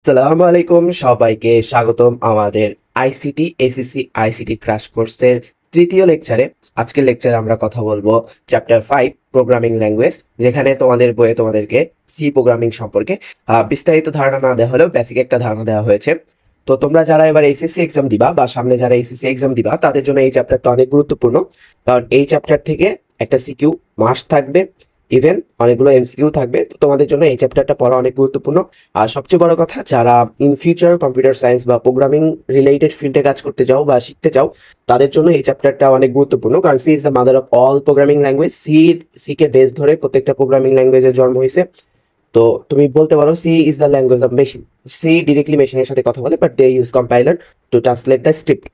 আসসালামু আলাইকুম, সবাইকে স্বাগতম আমাদের আইসিটি এসএসসি আইসিটি ক্র্যাশ কোর্সের তৃতীয় লেকচারে। আজকের লেকচারে আমরা কথা বলবো চ্যাপ্টার 5 প্রোগ্রামিং ল্যাঙ্গুয়েজ, যেখানে তোমাদের বইয়ে তোমাদেরকে সি প্রোগ্রামিং সম্পর্কে বিস্তারিত ধারণা না দেওয়া হলেও বেসিক একটা ধারণা দেওয়া হয়েছে। তো তোমরা যারা এবার এসএসসি এক্সাম দিবা বা সামনে যারা এসএসসি এক্সাম দিবা তাদের জন্য এই চ্যাপ্টারটা অনেক গুরুত্বপূর্ণ, কারণ এই চ্যাপ্টার থেকে একটা সিকিউ মাস্ট থাকবে, ইভেন অনেকগুলো এমসিকিউ থাকবে। তো তোমাদের জন্য এই চ্যাপ্টারটা পড়া অনেক গুরুত্বপূর্ণ। আর সবচেয়ে বড় কথা, যারা ইন ফিউচার কম্পিউটার সায়েন্স বা প্রোগ্রামিং রিলেটেড ফিল্ডে কাজ করতে চাও বা শিখতে চাও তাদের জন্য এই চ্যাপ্টারটা অনেক গুরুত্বপূর্ণ, কারণ C is the mother of all programming language. C কে বেস ধরে প্রত্যেকটা প্রোগ্রামিং ল্যাঙ্গুয়েজের জন্ম হয়েছে। তো তুমি বলতে পারো C is the language of machine. C directly মেশিনের সাথে কথা বলে, but they use compiler to translate the script.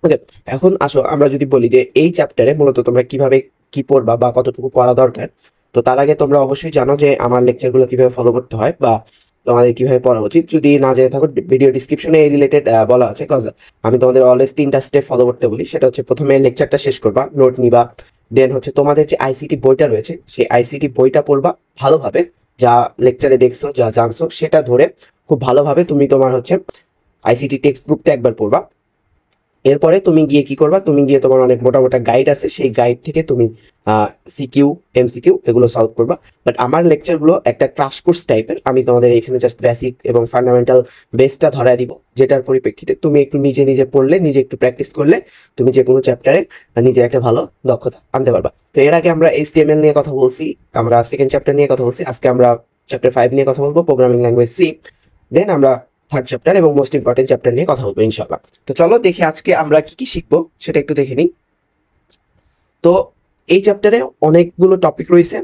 Okay, এখন আসো আমরা যদি বলি যে এই চ্যাপ্টারে মূলত তোমরা কিভাবে কি পড়বা বা কতটুকু পড়া দরকার। তো তার আগে তোমরা অবশ্যই জানো যে আমার লেকচারগুলো কিভাবে ফলো করতে হয় বা তোমাদের কিভাবে পড়া উচিত। যদি না জেনে থাকো, ভিডিও ডিসক্রিপশনে এই রিলেটেড বলা আছে, কজ আমি তোমাদের অলওয়েজ 3টা স্টেপ ফলো করতে বলি। সেটা হচ্ছে, প্রথমে লেকচারটা শেষ করবা, নোট নিবা, দেন হচ্ছে তোমাদের যে আইসিটি বইটা রয়েছে সেই আইসিটি বইটা পড়বা ভালোভাবে। যা লেকচারে দেখছো, যা জানছো সেটা ধরে খুব ভালোভাবে তুমি তোমার হচ্ছে আইসিটি টেক্সট বুকটা একবার পড়বা। এরপরে তুমি গিয়ে কি করবা, তুমি গিয়ে তোমার অনেক মোটা মোটা গাইড আছে, সেই গাইড থেকে তুমি সিকিউ এমসিকিউ এগুলো সলভ করবা। বাট আমার লেকচারগুলো একটা ক্রাশ কোর্স টাইপের, আমি তোমাদের এখানে জাস্ট বেসিক এবং ফান্ডামেন্টাল বেসটা ধরায় দিব, যেটার পরিপ্রেক্ষিতে তুমি একটু নিজে নিজে পড়লে, নিজে একটু প্র্যাকটিস করলে তুমি যে কোনো চ্যাপ্টারে নিজে একটা ভালো দক্ষতা আনতে পারবা। তো এর আগে আমরা এইচটিএমএল নিয়ে কথা বলছি, আমরা সেকেন্ড চ্যাপ্টার নিয়ে কথা বলছি, আজকে আমরা চ্যাপ্টার 5 নিয়ে কথা বলবো, প্রোগ্রামিং ল্যাঙ্গুয়েজ সি। দেন আমরা থার্ড চ্যাপ্টার এবং মোস্ট ইম্পর্টেন্ট চ্যাপ্টার নিয়ে কথা বলবো ইনশাল্লাহ। তো চলো দেখি আজকে আমরা কি কি শিখবো সেটা একটু দেখে নিই। তো এই চ্যাপ্টারে অনেকগুলো টপিক রয়েছে।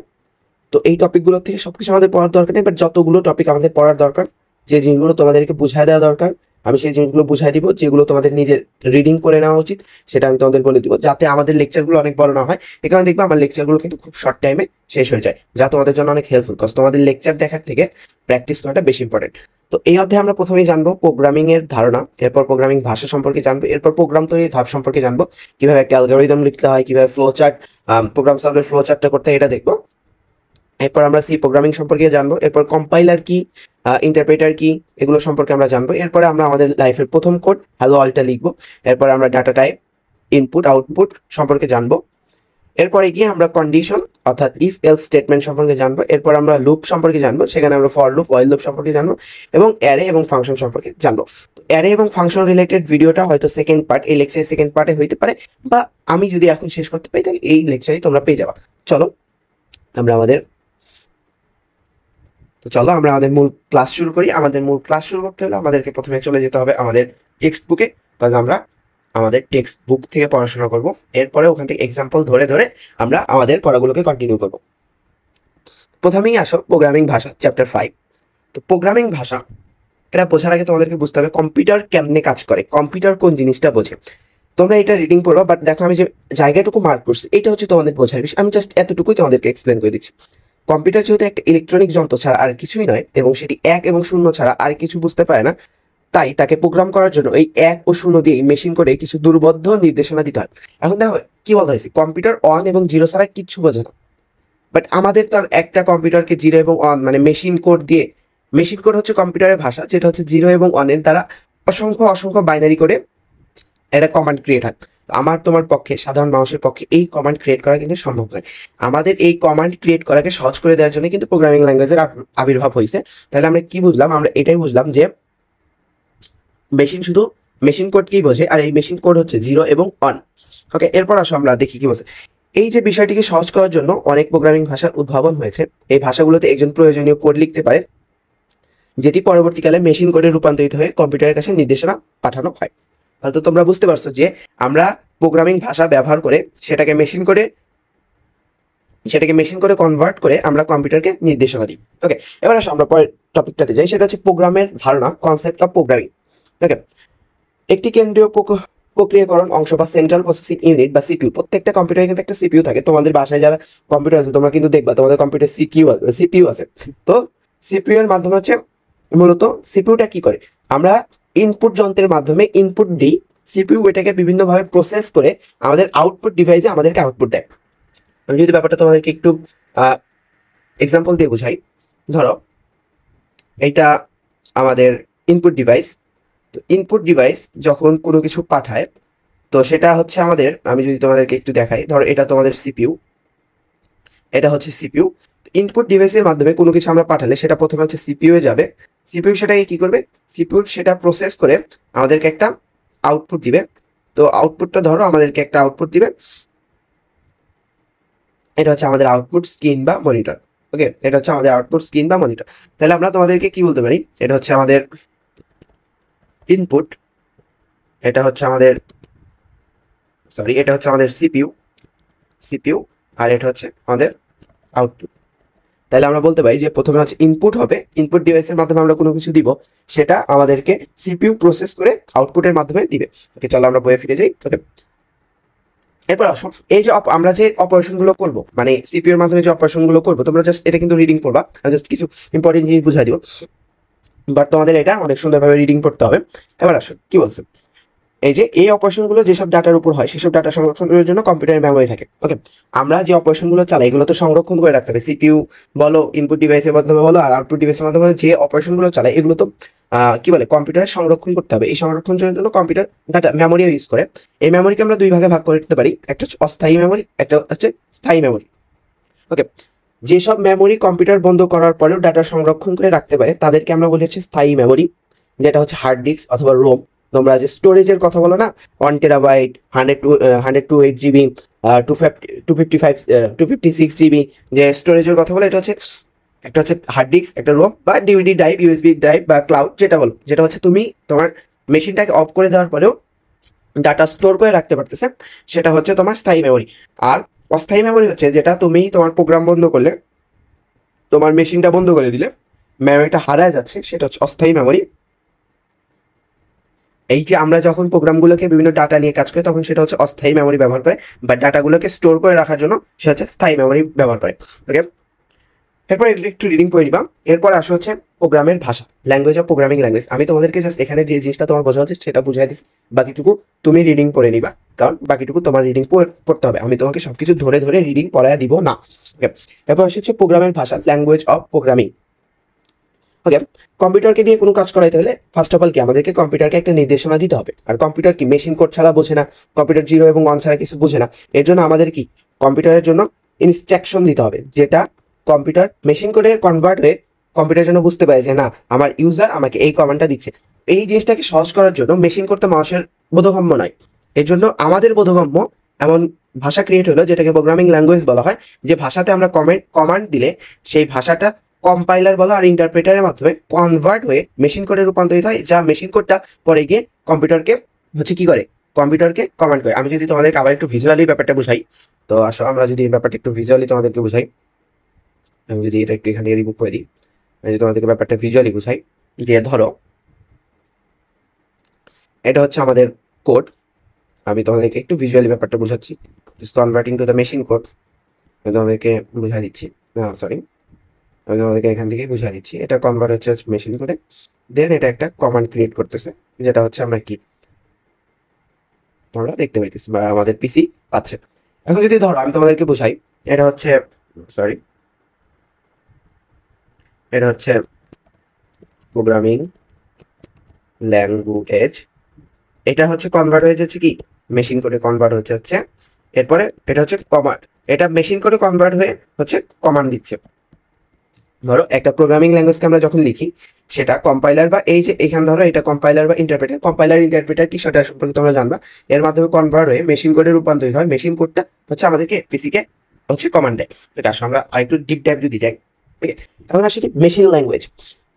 তো এই টপিকগুলো থেকে সবকিছু আমাদের পড়ার দরকার নেই, বাট যতগুলো টপিক আমাদের পড়ার দরকার, যে জিনিসগুলো তোমাদেরকে বুঝাই দেওয়া দরকার, আমি সেই জিনিসগুলো বুঝাই দিব। যেগুলো তোমাদের নিজের রিডিং করে নেওয়া উচিত সেটা আমি তোমাদের বলে দিব, যাতে আমাদের লেকচারগুলো অনেক বড় না হয়। এই কারণে দেখবে আমার লেকচারগুলো কিন্তু খুব শর্ট টাইমে শেষ হয়ে যায়, যা তোমাদের জন্য অনেক হেল্পফুল, কজ তোমাদের লেকচার দেখার থেকে প্র্যাকটিস করাটা বেশি ইম্পর্টেন্ট। তো এই অধ্যায়ে আমরা প্রথমেই জানবো প্রোগ্রামিং এর ধারণা, এরপর প্রোগ্রামিং ভাষা সম্পর্কে জানবো, এরপর প্রোগ্রাম তৈরির ধাপ সম্পর্কে জানবো, কিভাবে একটা অ্যালগরিদম লিখতে হয়, কিভাবে ফ্লো চার্ট, প্রোগ্রাম সলভের ফ্লো চার্টটা করতে হয়, এটা দেখবো। এরপর আমরা সি প্রোগ্রামিং সম্পর্কে জানবো, এরপর কম্পাইলার কি, ইন্টারপ্রেটার কি, এগুলো সম্পর্কে আমরা জানবো। এরপরে আমরা আমাদের লাইফের প্রথম কোড হ্যালো ওয়ার্ল্ডটা লিখবো। এরপরে আমরা ডাটা টাইপ, ইনপুট আউটপুট সম্পর্কে জানবো। এরপরে গিয়ে আমরা কন্ডিশন অর্থাৎ ইফ এলস স্টেটমেন্ট সম্পর্কে জানবো। এরপর আমরা লুপ সম্পর্কে জানবো, সেখানে আমরা ফর লুপ, ওয়াইল লুপ সম্পর্কে জানবো এবং অ্যারে এবং ফাংশন সম্পর্কে জানবো। তো অ্যারে এবং ফাংশন রিলেটেড ভিডিওটা হয়তো সেকেন্ড পার্ট, এই লেকচারের সেকেন্ড পার্টে হইতে পারে, বা আমি যদি এখন শেষ করতে পারি তাহলে এই লেকচারেই তোমরা পেয়ে যাবা। চলো আমরা আমাদের তো চলো আমরা আমাদের মূল ক্লাস শুরু করি। আমাদের মূল ক্লাস শুরু করতে হলে আমাদেরকে প্রথমে চলে যেতে হবে আমাদের টেক্সট বুকে, কারণ আমরা আমাদের টেক্সট বুক থেকে পড়াশোনা করব। এরপরে ওখান থেকে এক্সাম্পল ধরে ধরে আমরা আমাদের পড়াগুলোকে কন্টিনিউ করব। প্রথমেই আসো প্রোগ্রামিং ভাষা, চ্যাপ্টার 5। তো প্রোগ্রামিং ভাষা এটা বোঝার আগে তোমাদেরকে বুঝতে হবে কম্পিউটার কেমনে কাজ করে, কম্পিউটার কোন জিনিসটা বোঝে। তোমরা এটা রিডিং পড়বা, বাট দেখো আমি যে জায়গাটুকু মার্ক করছি এটা হচ্ছে তোমাদের বোঝার বিষয়। আমি জাস্ট এতটুকুই তোমাদেরকে এক্সপ্লেন করে দিচ্ছি। কম্পিউটার যেহেতু একটা ইলেকট্রনিক যন্ত্র ছাড়া আর কিছুই নয়, এবং সেটি 1 এবং 0 ছাড়া আর কিছু বুঝতে পারে না, তাই তাকে প্রোগ্রাম করার জন্য এই 1 ও 0 দিয়ে মেশিন করে কিছু দুর্বোধ্য নির্দেশনা দিতে হয়। এখন দেখো কি বলতে হয়েছে, কম্পিউটার 1 এবং 0 ছাড়া কিচ্ছু বোঝে না। বাট আমাদের তো আর একটা কম্পিউটারকে 0 এবং 1 মানে মেশিন কোড দিয়ে, মেশিন কোড হচ্ছে কম্পিউটারের ভাষা, যেটা হচ্ছে 0 এবং 1 এর দ্বারা অসংখ্য অসংখ্য বাইনারি করে একটা কমান্ড ক্রিয়েট হয়। আমার তোমার পক্ষে, সাধারণ মানুষের পক্ষে এই কমান্ড ক্রিয়েট করা কিন্তু সম্ভব নয়। আমাদের এই কমান্ড ক্রিয়েট করাকে সহজ করে দেওয়ার জন্য কিন্তু প্রোগ্রামিং ল্যাঙ্গুয়েজের আবির্ভাব হয়েছে। তাহলে আমরা কি বুঝলাম, আমরা এটাই বুঝলাম যে মেশিন শুধু মেশিন কোডকেই বোঝে, আর এই মেশিন কোড হচ্ছে 0 এবং 1। ওকে, এরপর আসো আমরা দেখি কি বলছে। এই যে বিষয়টিকে সহজ করার জন্য অনেক প্রোগ্রামিং ভাষার উদ্ভাবন হয়েছে। এই ভাষাগুলোতে একজন প্রয়োজনীয় কোড লিখতে পারে, যেটি পরবর্তীকালে মেশিন কোডে রূপান্তরিত হয়ে কম্পিউটারের কাছে নির্দেশনা পাঠানো হয়। হয়তো তোমরা বুঝতে পারছো যে আমরা প্রোগ্রামিং ভাষা ব্যবহার করে সেটাকে মেশিন করে কনভার্ট করে আমরা কম্পিউটারকে নির্দেশনা দিই। ওকে, এবার আসো আমরা পরের টপিকটাতে যাই, সেটা হচ্ছে প্রোগ্রামের ধারণা, কনসেপ্ট অফ প্রোগ্রামিং। ওকে, একটি কেন্দ্রীয় প্রক্রিয়াকরণ অংশ বা সেন্ট্রাল প্রসেসিং ইউনিট বা সিপিইউ, প্রত্যেকটা কম্পিউটারে কিন্তু একটা সিপিইউ থাকে। তোমাদের বাসায় যারা কম্পিউটার আছে তোমরা কিন্তু দেখবা তোমাদের কম্পিউটার সিপিইউ আছে। তো সিপিইউ এর মাধ্যমে হচ্ছে মূলত সিপিইউটা কি করে, আমরা ইনপুট যন্ত্রের মাধ্যমে ইনপুট দিই, সিপিইউ এটাকে বিভিন্নভাবে প্রসেস করে আমাদের আউটপুট ডিভাইসে আমাদেরকে আউটপুট দেয়। আমি যদি ব্যাপারটা তোমাদেরকে একটু এক্সাম্পল দিয়ে বুঝাই, ধরো এইটা আমাদের ইনপুট ডিভাইস। তো ইনপুট ডিভাইস যখন কোনো কিছু পাঠায়, তো সেটা হচ্ছে আমাদের, আমি যদি তোমাদেরকে একটু দেখাই, ধরো এটা তোমাদের সিপিইউ, এটা হচ্ছে সিপিইউ। ইনপুট ডিভাইসের মাধ্যমে কোনো কিছু আমরা পাঠালে সেটা প্রথমে হচ্ছে সিপিইউ এ যাবে। সিপিইউ সেটাকে কি করবে, সিপিইউ সেটা প্রসেস করে আমাদেরকে একটা আউটপুট দিবে। তো আউটপুটটা ধরো আমাদেরকে একটা আউটপুট দিবে, এটা হচ্ছে আমাদের আউটপুট স্ক্রিন বা মনিটর। ওকে, এটা হচ্ছে আমাদের আউটপুট স্ক্রিন বা মনিটর। তাহলে আমরা তোমাদেরকে কি বলতে পারি, এটা হচ্ছে আমাদের ইনপুট, এটা হচ্ছে আমাদের এটা হচ্ছে আমাদের সিপিইউ, আর এটা হচ্ছে আমাদের আউটপুট। তাহলে আমরা বলতে পারি যে প্রথমে হচ্ছে ইনপুট হবে, ইনপুট ডিভাইসের মাধ্যমে আমরা কোনো কিছু দিব, সেটা আমাদেরকে সিপিইউ প্রসেস করে আউটপুটের মাধ্যমে দিবে। ওকে, চলো আমরা বইয়ে ফিরে যাই। ওকে, এরপর আসো, এই যে আমরা যে অপারেশনগুলো করব, মানে সিপিইউ এর মাধ্যমে যে অপারেশনগুলো করব, তোমরা জাস্ট এটা কিন্তু রিডিং পড়বা, জাস্ট কিছু ইম্পর্টেন্ট জিনিস বুঝাই দিব, বাট তোমাদের এটা অনেক সুন্দরভাবে রিডিং পড়তে হবে। এবার আসো কি বলছে, এই যে এই অপারেশনগুলো যেসব ডাটার উপর হয় সেসব ডাটা সংরক্ষণ করার জন্য কম্পিউটারের মেমোরি থাকে। ওকে, আমরা যে অপারেশনগুলো চালাই এগুলো তো সংরক্ষণ করে রাখতে হবে, সিপিইউ বলো, ইনপুট ডিভাইসের মাধ্যমে বলো, আর আউটপুট ডিভাইসের মাধ্যমে যে অপারেশনগুলো চালাই এগুলো তো কি বলে কম্পিউটারে সংরক্ষণ করতে হবে। এই সংরক্ষণের জন্য কম্পিউটার ডাটা মেমোরিও ইউজ করে। এই মেমোরিকে আমরা দুই ভাগে ভাগ করে দিতে পারি, একটা হচ্ছে অস্থায়ী মেমোরি, একটা হচ্ছে স্থায়ী মেমোরি। ওকে, যেসব মেমোরি কম্পিউটার বন্ধ করার পরেও ডাটা সংরক্ষণ করে রাখতে পারে তাদেরকে আমরা বলি হচ্ছে স্থায়ী মেমোরি, যেটা হচ্ছে হার্ড ডিস্ক অথবা রোম। তোমরা যে স্টোরেজের কথা বলো না, 1 টেরাবাইট, 128 জিবি, 256 জিবি, যে স্টোরেজের কথা বলো, এটা হচ্ছে একটা হচ্ছে হার্ড ডিস্ক, একটা রোম বা ডিভিডি ড্রাইভ, ইউএসবি ড্রাইভ বা ক্লাউড যেটা বলো, যেটা হচ্ছে তুমি তোমার মেশিনটাকে অফ করে দেওয়ার পরেও ডাটা স্টোর করে রাখতে পারতেছে, সেটা হচ্ছে তোমার স্থায়ী মেমোরি। আর অস্থায়ী মেমোরি হচ্ছে যেটা তুমি তোমার প্রোগ্রাম বন্ধ করলে, তোমার মেশিনটা বন্ধ করে দিলে মেমোরিটা হারায় যাচ্ছে, সেটা হচ্ছে অস্থায়ী মেমোরি। এই যে আমরা যখন প্রোগ্রামগুলোকে বিভিন্ন ডাটা নিয়ে কাজ করি তখন সেটা হচ্ছে অস্থায়ী মেমোরি ব্যবহার করে, বা ডাটাগুলোকে স্টোর করে রাখার জন্য সে হচ্ছে স্থায়ী মেমোরি ব্যবহার করে। ওকে, এরপর একটু রিডিং করে নিবা। এরপর আসা হচ্ছে প্রোগ্রামের ভাষা, ল্যাঙ্গুয়েজ অফ প্রোগ্রামিং ল্যাঙ্গুয়েজ। আমি তোমাদেরকে জাস্ট এখানে যে জিনিসটা তোমার বোঝা হচ্ছে সেটা বুঝাই দিচ্ছি, বাকিটুকু তুমি রিডিং পড়ে নিবা, কারণ বাকিটুকু তোমার রিডিং পড়তে হবে, আমি তোমাকে সবকিছু ধরে ধরে রিডিং পড়ায় দিব না। ওকে, এরপর আসছে প্রোগ্রামের ভাষা, ল্যাঙ্গুয়েজ অফ প্রোগ্রামিং। ওকে, কম্পিউটারকে দিয়ে কোনো কাজ করাইতে হলে ফার্স্ট অফ অল কি আমাদেরকে কম্পিউটারকে একটা নির্দেশনা দিতে হবে। আর কম্পিউটার কি মেশিন কোড ছাড়া বোঝে না, কম্পিউটার 0 এবং 1 ছাড়া কিছু বোঝে না। এর জন্য আমাদের কি কম্পিউটারের জন্য ইনস্ট্রাকশন দিতে হবে, যেটা কম্পিউটার মেশিন কোডে কনভার্ট হয়ে কম্পিউটার যেন বুঝতে পারে যে না, আমার ইউজার আমাকে এই কমান্ডটা দিচ্ছে। এই জিনিসটাকে সহজ করার জন্য মেশিন করতে মানুষের বোধগম্য নয়, এর জন্য আমাদের বোধগম্য এমন ভাষা ক্রিয়েট হলো যেটাকে প্রোগ্রামিং ল্যাঙ্গুয়েজ বলা হয়, যে ভাষাতে আমরা কমান্ড দিলে সেই ভাষাটা কম্পাইলার বলো আর ইন্টারপ্রেটারের মাধ্যমে কনভার্ট হয়ে মেশিন কোডে রূপান্তরিত হয়, যা মেশিন কোডটা পরে গিয়ে কম্পিউটারকে হচ্ছে কি করে, কম্পিউটারকে কমান্ড করে। আমি যদি তোমাদেরকে আবার একটু ভিজুয়ালি ব্যাপারটা বুঝাই, তো আসো আমরা যদি এই ব্যাপারটা একটু ভিজুয়ালি তোমাদেরকে বুঝাই, আমি যদি এটা একটু এখান থেকে রিমুভ করে দিই, আমি যদি তোমাদেরকে ব্যাপারটা ভিজুয়ালি বুঝাই, যে ধরো এটা হচ্ছে আমাদের কোড, আমি তোমাদেরকে একটু ভিজুয়ালি ব্যাপারটা বুঝাচ্ছি, just converting to the machine code আমি তোমাদেরকে বুঝাই দিচ্ছি। সরি, আমি তোমাদেরকে এখান থেকে বুঝাই দিচ্ছি, এটা কনভার্ট হচ্ছে মেশিন কোডে, দেন এটা একটা কমান্ড ক্রিয়েট করতেছে, যেটা হচ্ছে আমরা কি আমরা দেখতে পাইতেছি বা আমাদের পিসি পাচ্ছে। এখন যদি ধরো আমি তোমাদেরকে বুঝাই, এটা হচ্ছে সরি এটা হচ্ছে প্রোগ্রামিং ল্যাঙ্গুয়েজ, এটা হচ্ছে কনভার্ট হয়ে যাচ্ছে কি মেশিন কোডে কনভার্ট হচ্ছে, এরপরে এটা হচ্ছে কমান্ড, এটা মেশিন কোডে কনভার্ট হয়ে হচ্ছে কমান্ড দিচ্ছে। ধরো একটা প্রোগ্রামিং ল্যাঙ্গুয়েজকে আমরা যখন লিখি সেটা কম্পাইলার বা এই যে এখানে ধরো এটা কম্পাইলার বা ইন্টারপ্রেটার, কম্পাইলার ইন্টারপ্রেটার কি সেটা সম্পর্কে তোমরা জানবা, এর মাধ্যমে কনভার্ট হয়ে মেশিন কোডে রূপান্তরিত হয়। মেশিন কোডটা হচ্ছে আমাদেরকে পিসিকে হচ্ছে কমান্ড দেয়। এটা আসলে আমরা আরেকটু ডিপ ডাইভ যদি যাই, ঠিক আছে। এখন আসি কি মেশিন ল্যাঙ্গুয়েজ।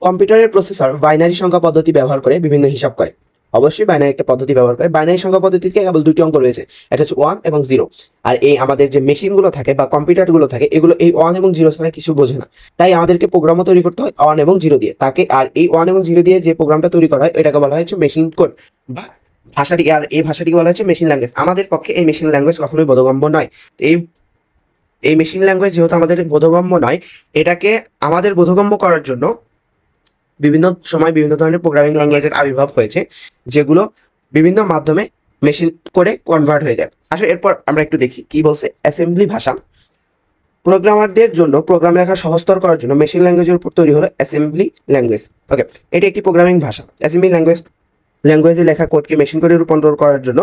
কম্পিউটারের প্রসেসর বাইনারি সংখ্যা পদ্ধতি ব্যবহার করে বিভিন্ন হিসাব করে, অবশ্যই বাইনারি একটা পদ্ধতি ব্যবহার করে। বাইনারি সংখ্যা পদ্ধতিতে কেবল দুটি অঙ্ক রয়েছে, এটা হচ্ছে 1 এবং 0। আর এই আমাদের যে মেশিনগুলো থাকে বা কম্পিউটারগুলো থাকে এগুলো এই 1 এবং 0 ছাড়া কিছু বোঝে না, তাই আমাদেরকে প্রোগ্রামও তৈরি করতে হয় 1 এবং 0 দিয়ে তাকে। আর এই 1 এবং 0 দিয়ে যে প্রোগ্রামটা তৈরি করা হয় এটাকে বলা হচ্ছে মেশিন কোড বা ভাষাটি, আর এই ভাষাটিকে বলা হচ্ছে মেশিন ল্যাঙ্গুয়েজ। আমাদের পক্ষে এই মেশিন ল্যাঙ্গুয়েজ কখনোই বোধগম্য নয়। এই মেশিন ল্যাঙ্গুয়েজ যেহেতু আমাদের বোধগম্য নয়, এটাকে আমাদের বোধগম্য করার জন্য বিভিন্ন সময় বিভিন্ন ধরনের প্রোগ্রামিং ল্যাঙ্গুয়েজের আবির্ভাব হয়েছে, যেগুলো বিভিন্ন মাধ্যমে মেশিন করে কনভার্ট হয়ে যায়। আসলে এরপর আমরা একটু দেখি কি বলছে। অ্যাসেম্বলি ভাষা, প্রোগ্রামারদের জন্য প্রোগ্রাম লেখা সহজতর করার জন্য মেশিন ল্যাঙ্গুয়েজের উপর তৈরি হলো অ্যাসেম্বলি ল্যাঙ্গুয়েজ। ওকে, এটি একটি প্রোগ্রামিং ভাষা। অ্যাসেম্বলি ল্যাঙ্গুয়েজে লেখা কোডকে মেশিন কোডে রূপান্তর করার জন্য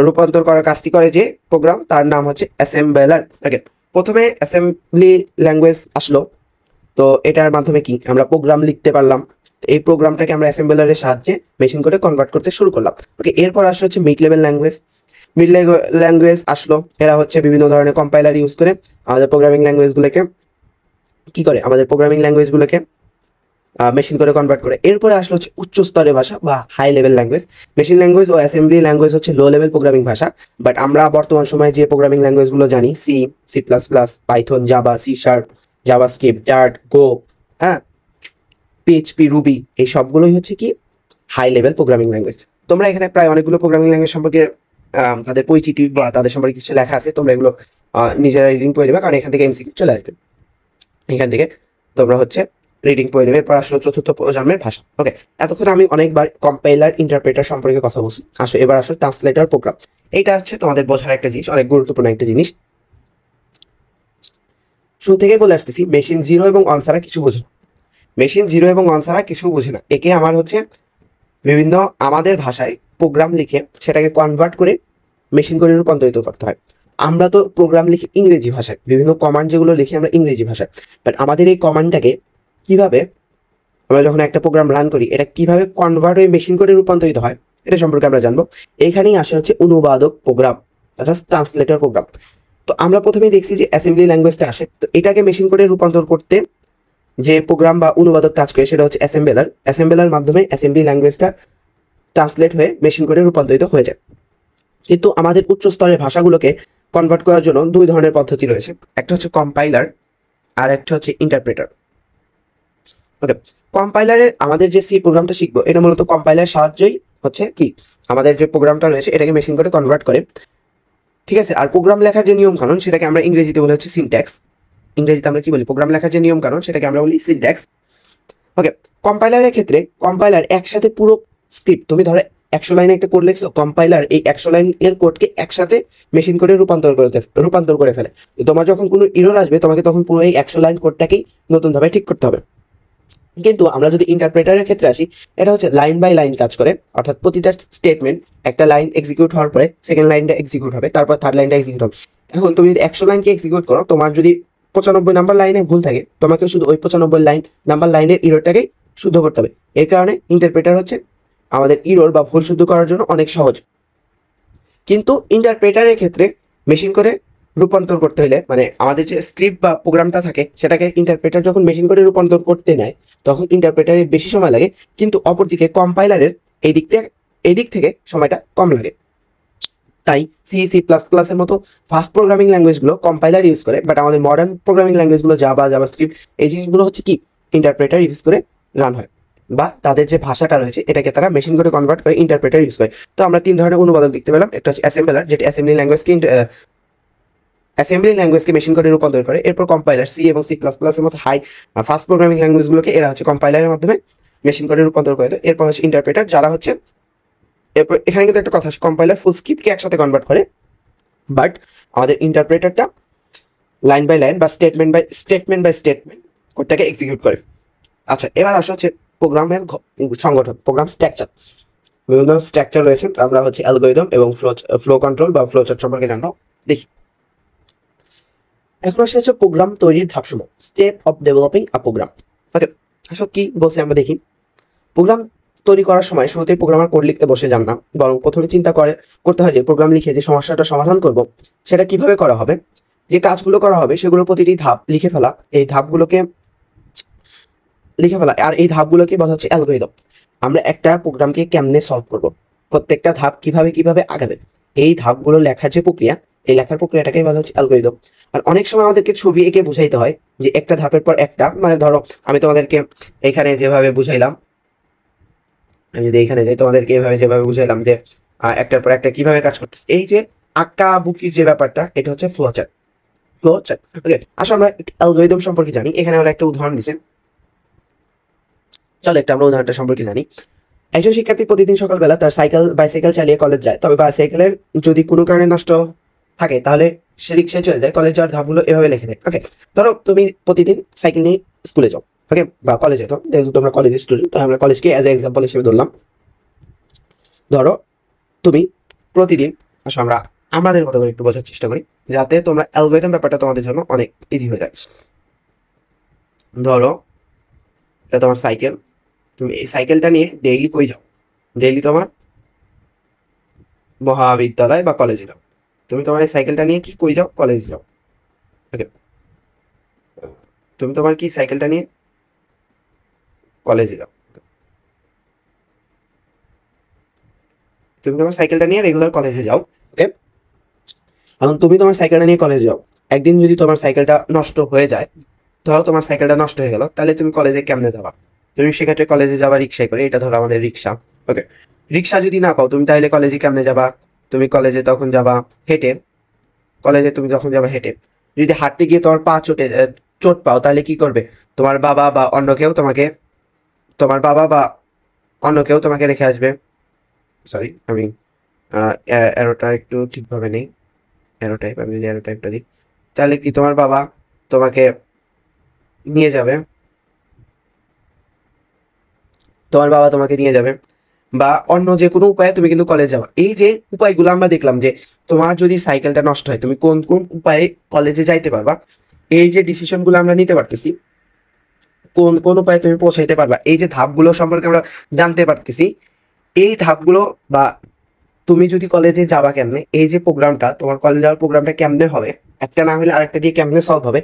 রূপান্তর করার কাজটি করে যে প্রোগ্রাম, তার নাম হচ্ছে অ্যাসেম্বলার। ওকে, প্রথমে অ্যাসেম্বলি ল্যাঙ্গুয়েজ আসলো, তো এটার মাধ্যমে কি আমরা প্রোগ্রাম লিখতে পারলাম। এই প্রোগ্রামটাকে আমরা অ্যাসেম্বলারের সাহায্যে মেশিন কোডে কনভার্ট করতে শুরু করলাম। ওকে, এরপর আসলে হচ্ছে mid level language. Mid language আসলো, এরা হচ্ছে বিভিন্ন ধরনের কম্পাইলার ইউজ করে আমাদের প্রোগ্রামিং ল্যাঙ্গুয়েজগুলোকে মেশিন করে কনভার্ট করে। এরপরে আসলে হচ্ছে উচ্চ স্তরের ভাষা বা high level language. Machine language ও অ্যাসেম্বলি ল্যাঙ্গুয়েজ হচ্ছে লো লেভেল প্রোগ্রামিং ভাষা, বাট আমরা বর্তমান সময়ে যে প্রোগ্রামিং ল্যাঙ্গুয়েজগুলো জানি, C, C plus plus, Python, Java, C sharp, JavaScript, Dart, Go, হ্যাঁ, পিএইচপি, রুবি, এই সবগুলোই হচ্ছে কি হাই লেভেল প্রোগ্রামিং ল্যাঙ্গুয়েজ। তোমরা এখানে প্রায় অনেকগুলো প্রোগ্রামিং ল্যাঙ্গুয়েজ সম্পর্কে তাদের পরিচিতি বা তাদের সম্পর্কে কিছু লেখা আছে, তোমরা এগুলো নিজেরা রিডিং পড়ে দেবে, কারণ এখান থেকে এমসিকিউ চলে আসবে। এখান থেকে তোমরা হচ্ছে রিডিং পড়ে দেবে। এরপর আসলে চতুর্থ প্রজন্মের ভাষা। ওকে, এতক্ষণ আমি অনেকবার কম্পাইলার, ইন্টারপ্রেটার সম্পর্কে কথা বলছি। এবার আসলে ট্রান্সলেটর প্রোগ্রাম। এইটা হচ্ছে তোমাদের বোঝার একটা জিনিস, অনেক গুরুত্বপূর্ণ একটা জিনিস। শুরু থেকেই বলে আসতেছি, মেশিন জিরো এবং ওয়ান ছাড়া কিছু বোঝে না। মেশিন জিরো এবং ওয়ান ছাড়া কিছু বোঝে না। একে আমার হচ্ছে বিভিন্ন আমাদের ভাষায় প্রোগ্রাম লিখে সেটাকে কনভার্ট করে মেশিন করে রূপান্তরিত করতে হয়। আমরা তো প্রোগ্রাম লিখি ইংরেজি ভাষায়, বিভিন্ন কমান্ড যেগুলো লিখি আমরা ইংরেজি ভাষায়, বাট আমাদের এই কমান্ডটাকে কিভাবে আমরা যখন একটা প্রোগ্রাম রান করি, এটা কিভাবে কনভার্ট হয়ে মেশিন করে রূপান্তরিত হয়, এটা সম্পর্কে আমরা জানবো। এইখানেই আসে হচ্ছে অনুবাদক প্রোগ্রাম, অর্থাৎ ট্রান্সলেটর প্রোগ্রাম। তো আমরা প্রথমেই দেখছি যে অ্যাসেম্বলি ল্যাঙ্গুয়েজটা আসে, তো এটাকে মেশিন করে রূপান্তর করতে যে প্রোগ্রাম বা অনুবাদক কাজ করে সেটা হচ্ছে অ্যাসেম্বলার। অ্যাসেম্বলার মাধ্যমে অ্যাসেম্বলি ল্যাঙ্গুয়েজটা ট্রান্সলেট হয়ে মেশিন করে রূপান্তরিত হয়ে যায়। কিন্তু আমাদের উচ্চ স্তরের ভাষাগুলোকে কনভার্ট করার জন্য দুই ধরনের পদ্ধতি রয়েছে, একটা হচ্ছে কম্পাইলার আর একটা হচ্ছে ইন্টারপ্রেটার। ওকে, কম্পাইলারে আমাদের যে সি প্রোগ্রামটা শিখবো, এটা মূলত কম্পাইলার সাহায্যেই হচ্ছে কি আমাদের যে প্রোগ্রামটা রয়েছে এটাকে মেশিন করে কনভার্ট করে, ঠিক আছে। আর প্রোগ্রাম লেখার যে নিয়ম কানুন সেটাকে আমরা ইংরেজিতে বলে হচ্ছে সিনট্যাক্স। ইংরেজিতে আমরা কি বলি, প্রোগ্রাম লেখার যে নিয়ম কানুন সেটাকে আমরা বলি সিনট্যাক্স। ওকে, কম্পাইলারের ক্ষেত্রে কম্পাইলার একসাথে পুরো স্ক্রিপ্ট, তুমি ধরো 100 লাইনে একটা কোড লিখছো, কম্পাইলার এই 100 লাইনের কোডকে একসাথে মেশিন করে রূপান্তর করে ফেলে। তো তোমার যখন কোনো এরর আসবে, তোমাকে তখন পুরো এই 100 লাইন কোডটাকেই নতুনভাবে ঠিক করতে হবে। কিন্তু আমরা যদি ইন্টারপ্রেটারের ক্ষেত্রে আসি, এটা হচ্ছে লাইন বাই লাইন কাজ করে, অর্থাৎ প্রতিটা স্টেটমেন্ট, একটা লাইন এক্সিকিউট হওয়ার পরে সেকেন্ড লাইনটা এক্সিকিউট হবে, তারপর থার্ড লাইনটা এক্সিকিউট হবে। এখন তুমি যদি 100 লাইনকে এক্সিকিউট করো, তোমার যদি 95 নাম্বার লাইনে ভুল থাকে, তোমাকে শুধু ওই 95 নাম্বার লাইনের ইরোরটাকেই শুদ্ধ করতে হবে। এর কারণে ইন্টারপ্রেটার হচ্ছে আমাদের ইরোর বা ভুল শুদ্ধ করার জন্য অনেক সহজ। কিন্তু ইন্টারপ্রেটারের ক্ষেত্রে মেশিন করে রূপান্তর করতে হলে, মানে আমাদের যে স্ক্রিপ্ট বা প্রোগ্রামটা থাকে সেটাকে ইন্টারপ্রেটার যখন মেশিন করে রূপান্তর করতে নেয়, তখন ইন্টারপ্রেটারের বেশি সময় লাগে, কিন্তু অপরদিকে কম্পাইলারের এই দিক থেকে সময়টা কম লাগে। তাই সি, সি প্লাস প্লাসের মতো ফাস্ট প্রোগ্রামিং ল্যাঙ্গুয়েজগুলো কম্পাইলার ইউজ করে, বাট আমাদের মডার্ন প্রোগ্রামিং ল্যাঙ্গুয়েজগুলো জাভা, জাভাস্ক্রিপ্ট, এই জিনিসগুলো হচ্ছে কি ইন্টারপ্রেটার ইউজ করে রান হয়, বা তাদের যে ভাষাটা রয়েছে এটাকে তারা মেশিন করে কনভার্ট করে ইন্টারপ্রেটার ইউজ করে। তো আমরা তিন ধরনের অনুবাদক দেখতে পেলাম। একটা হচ্ছে অ্যাসেম্বলার, যেটা অ্যাসেম্বলি ল্যাঙ্গুয়েজকে মেশিন করে রূপান্তর করে। এরপর কম্পাইলার, সি এবং সি প্লাস প্লাসের মতো হাই ফাস্ট প্রোগ্রামিং ল্যাঙ্গুয়েজগুলোকে এরা হচ্ছে কম্পাইলারের মাধ্যমে মেশিন করে রূপান্তর করে। এরপর হচ্ছে ইন্টারপ্রেটার, যারা হচ্ছে, এরপর এখানে কিন্তু একটা কথা আছে, কম্পাইলার ফুল স্ক্রিপ্টকে একসাথে কনভার্ট করে, বাট আমাদের ইন্টারপ্রেটারটা লাইন বাই লাইন বা স্টেটমেন্ট বাই স্টেটমেন্ট কোডটাকে এক্সিকিউট করে। আচ্ছা, এবার আসা হচ্ছে প্রোগ্রামের সংগঠন, প্রোগ্রাম স্ট্রাকচার। বিভিন্ন স্ট্রাকচার রয়েছে, আমরা হচ্ছে অ্যালগরিদম এবং ফ্লো কন্ট্রোল বা ফ্লো চার্ট সম্পর্কে জানবো। দেখি, এখন আসে হচ্ছে প্রোগ্রাম তৈরির ধাপসমূহ, step of developing a program. Okay, আসলে কি বলছে আমরা দেখি। প্রোগ্রাম তৈরি করার সময় শুরুতেই প্রোগ্রামার কোড লিখতে বসে যান না, বরং প্রথমে চিন্তা করতে হয় যে প্রোগ্রাম লিখে যে সমস্যাটা সমাধান করব সেটা কিভাবে করা হবে, যে কাজগুলো করা হবে সেগুলোর প্রতিটি ধাপ লিখে ফেলা, আর এই ধাপগুলোকে বলা হচ্ছে অ্যালগরিদম। আমরা একটা প্রোগ্রামকে কেমনে সলভ করব, প্রত্যেকটা ধাপ কিভাবে আগাবে, এই ধাপগুলো লেখার যে প্রক্রিয়া, এই লেখার প্রক্রিয়াটাকেই বলা হচ্ছে অ্যালগরিদম। আর অনেক সময় আমাদেরকে ছবি এঁকে বুঝাইতে হয় যে একটা ধাপের পর একটা, মানে ধরো আমি তোমাদেরকে এখানে যেভাবে বুঝাইলাম, আমি যদি এখানে যাই তোমাদেরকে যেভাবে বুঝাইলাম যে একটার পর একটা কিভাবে কাজ করতেছে, এই যে আঁকা বুকির যে ব্যাপারটা, এটা হচ্ছে ফ্লো চার্ট। ওকে, আসলে আমরা অ্যালগরিদম সম্পর্কে জানি। এখানে আমরা একটা উদাহরণ দিচ্ছি, চলো আমরা উদাহরণটা সম্পর্কে জানি। একজন শিক্ষার্থী প্রতিদিন সকালবেলা তার বাইসাইকেল চালিয়ে কলেজ যায়, তবে বাইসাইকেলের যদি কোনো কারণে নষ্ট থাকে তাহলে সে রিক্সায় চলে যায়, কলেজ যাওয়ার ধাপগুলো এভাবে লিখে দেয়। ওকে, ধরো তুমি প্রতিদিন সাইকেল নিয়ে স্কুলে যাও, ওকে, বা কলেজে, তো যেহেতু তোমরা কলেজের স্টুডেন্ট তো আমরা কলেজকে অ্যাজ এ এক্সাম্পল হিসেবে ধরলাম। ধরো তুমি প্রতিদিন, আসো আমরা আমাদের মতো করে একটু বোঝার চেষ্টা করি যাতে তোমরা অ্যালগরিদম ব্যাপারটা তোমাদের জন্য অনেক ইজি হয়ে যায়। ধরো এটা তোমার সাইকেল, তুমি এই সাইকেলটা নিয়ে ডেইলি কই যাও? ডেইলি তোমার মহাবিদ্যালয় বা কলেজে যাও। তুমি তোমার এই সাইকেলটা নিয়ে কি কই যাও? কলেজে যাও। ওকে, তুমি তোমার কি সাইকেলটা নিয়ে কলেজে যাও। তুমি তোমার সাইকেলটা নিয়ে রেগুলার কলেজে যাও। ওকে, এখন তুমি তোমার সাইকেলটা নিয়ে কলেজে যাও। একদিন যদি তোমার সাইকেলটা নষ্ট হয়ে যায়, ধরো তোমার সাইকেলটা নষ্ট হয়ে গেল, তাহলে তুমি কলেজে কেমনে যাবা? তুমি সেক্ষেত্রে কলেজে যাবা রিক্সায় করে, এটা ধরো আমাদের রিক্সা। ওকে, রিক্সা যদি না পাও তুমি তাহলে কলেজে কেমনে যাবা? তুমি কলেজে তখন যাবা হেঁটে। কলেজে তুমি যখন যাবা হেঁটে, যদি হাঁটতে গিয়ে তোমার পা চোট পাও তাহলে কি করবে? তোমার বাবা বা অন্য কেউ তোমাকে, তোমার বাবা বা অন্য কেউ তোমাকে রেখে আসবে। সরি, আমি অ্যারোটা একটু ঠিকভাবে নেই। অ্যারো টাইপ, আমি যদি অ্যারো টাইপটা দিই, তাহলে কি তোমার বাবা তোমাকে নিয়ে যাবে, তোমার বাবা তোমাকে নিয়ে যাবে, বা অন্য যে কোনো উপায়ে তুমি কিন্তু কলেজ যাবা। এই যে উপায়গুলো আমরা দেখলাম যে তোমার যদি সাইকেলটা নষ্ট হয় তুমি কোন কোন উপায়ে কলেজে যাইতে পারবা, এই যে ডিসিশনগুলো আমরা নিতে পারতেছি, কোন কোন উপায়ে তুমি পৌঁছাইতে পারবা, এই যে ধাপগুলো সম্পর্কে আমরা জানতে পারতেছি। এই ধাপগুলো বা তুমি যদি কলেজে যাবা কেমনে, এই যে প্রোগ্রামটা তোমার কলেজ যাওয়ার প্রোগ্রামটা কেমনে হবে, একটা না হলে আরেকটা দিয়ে কেমনে সলভ হবে,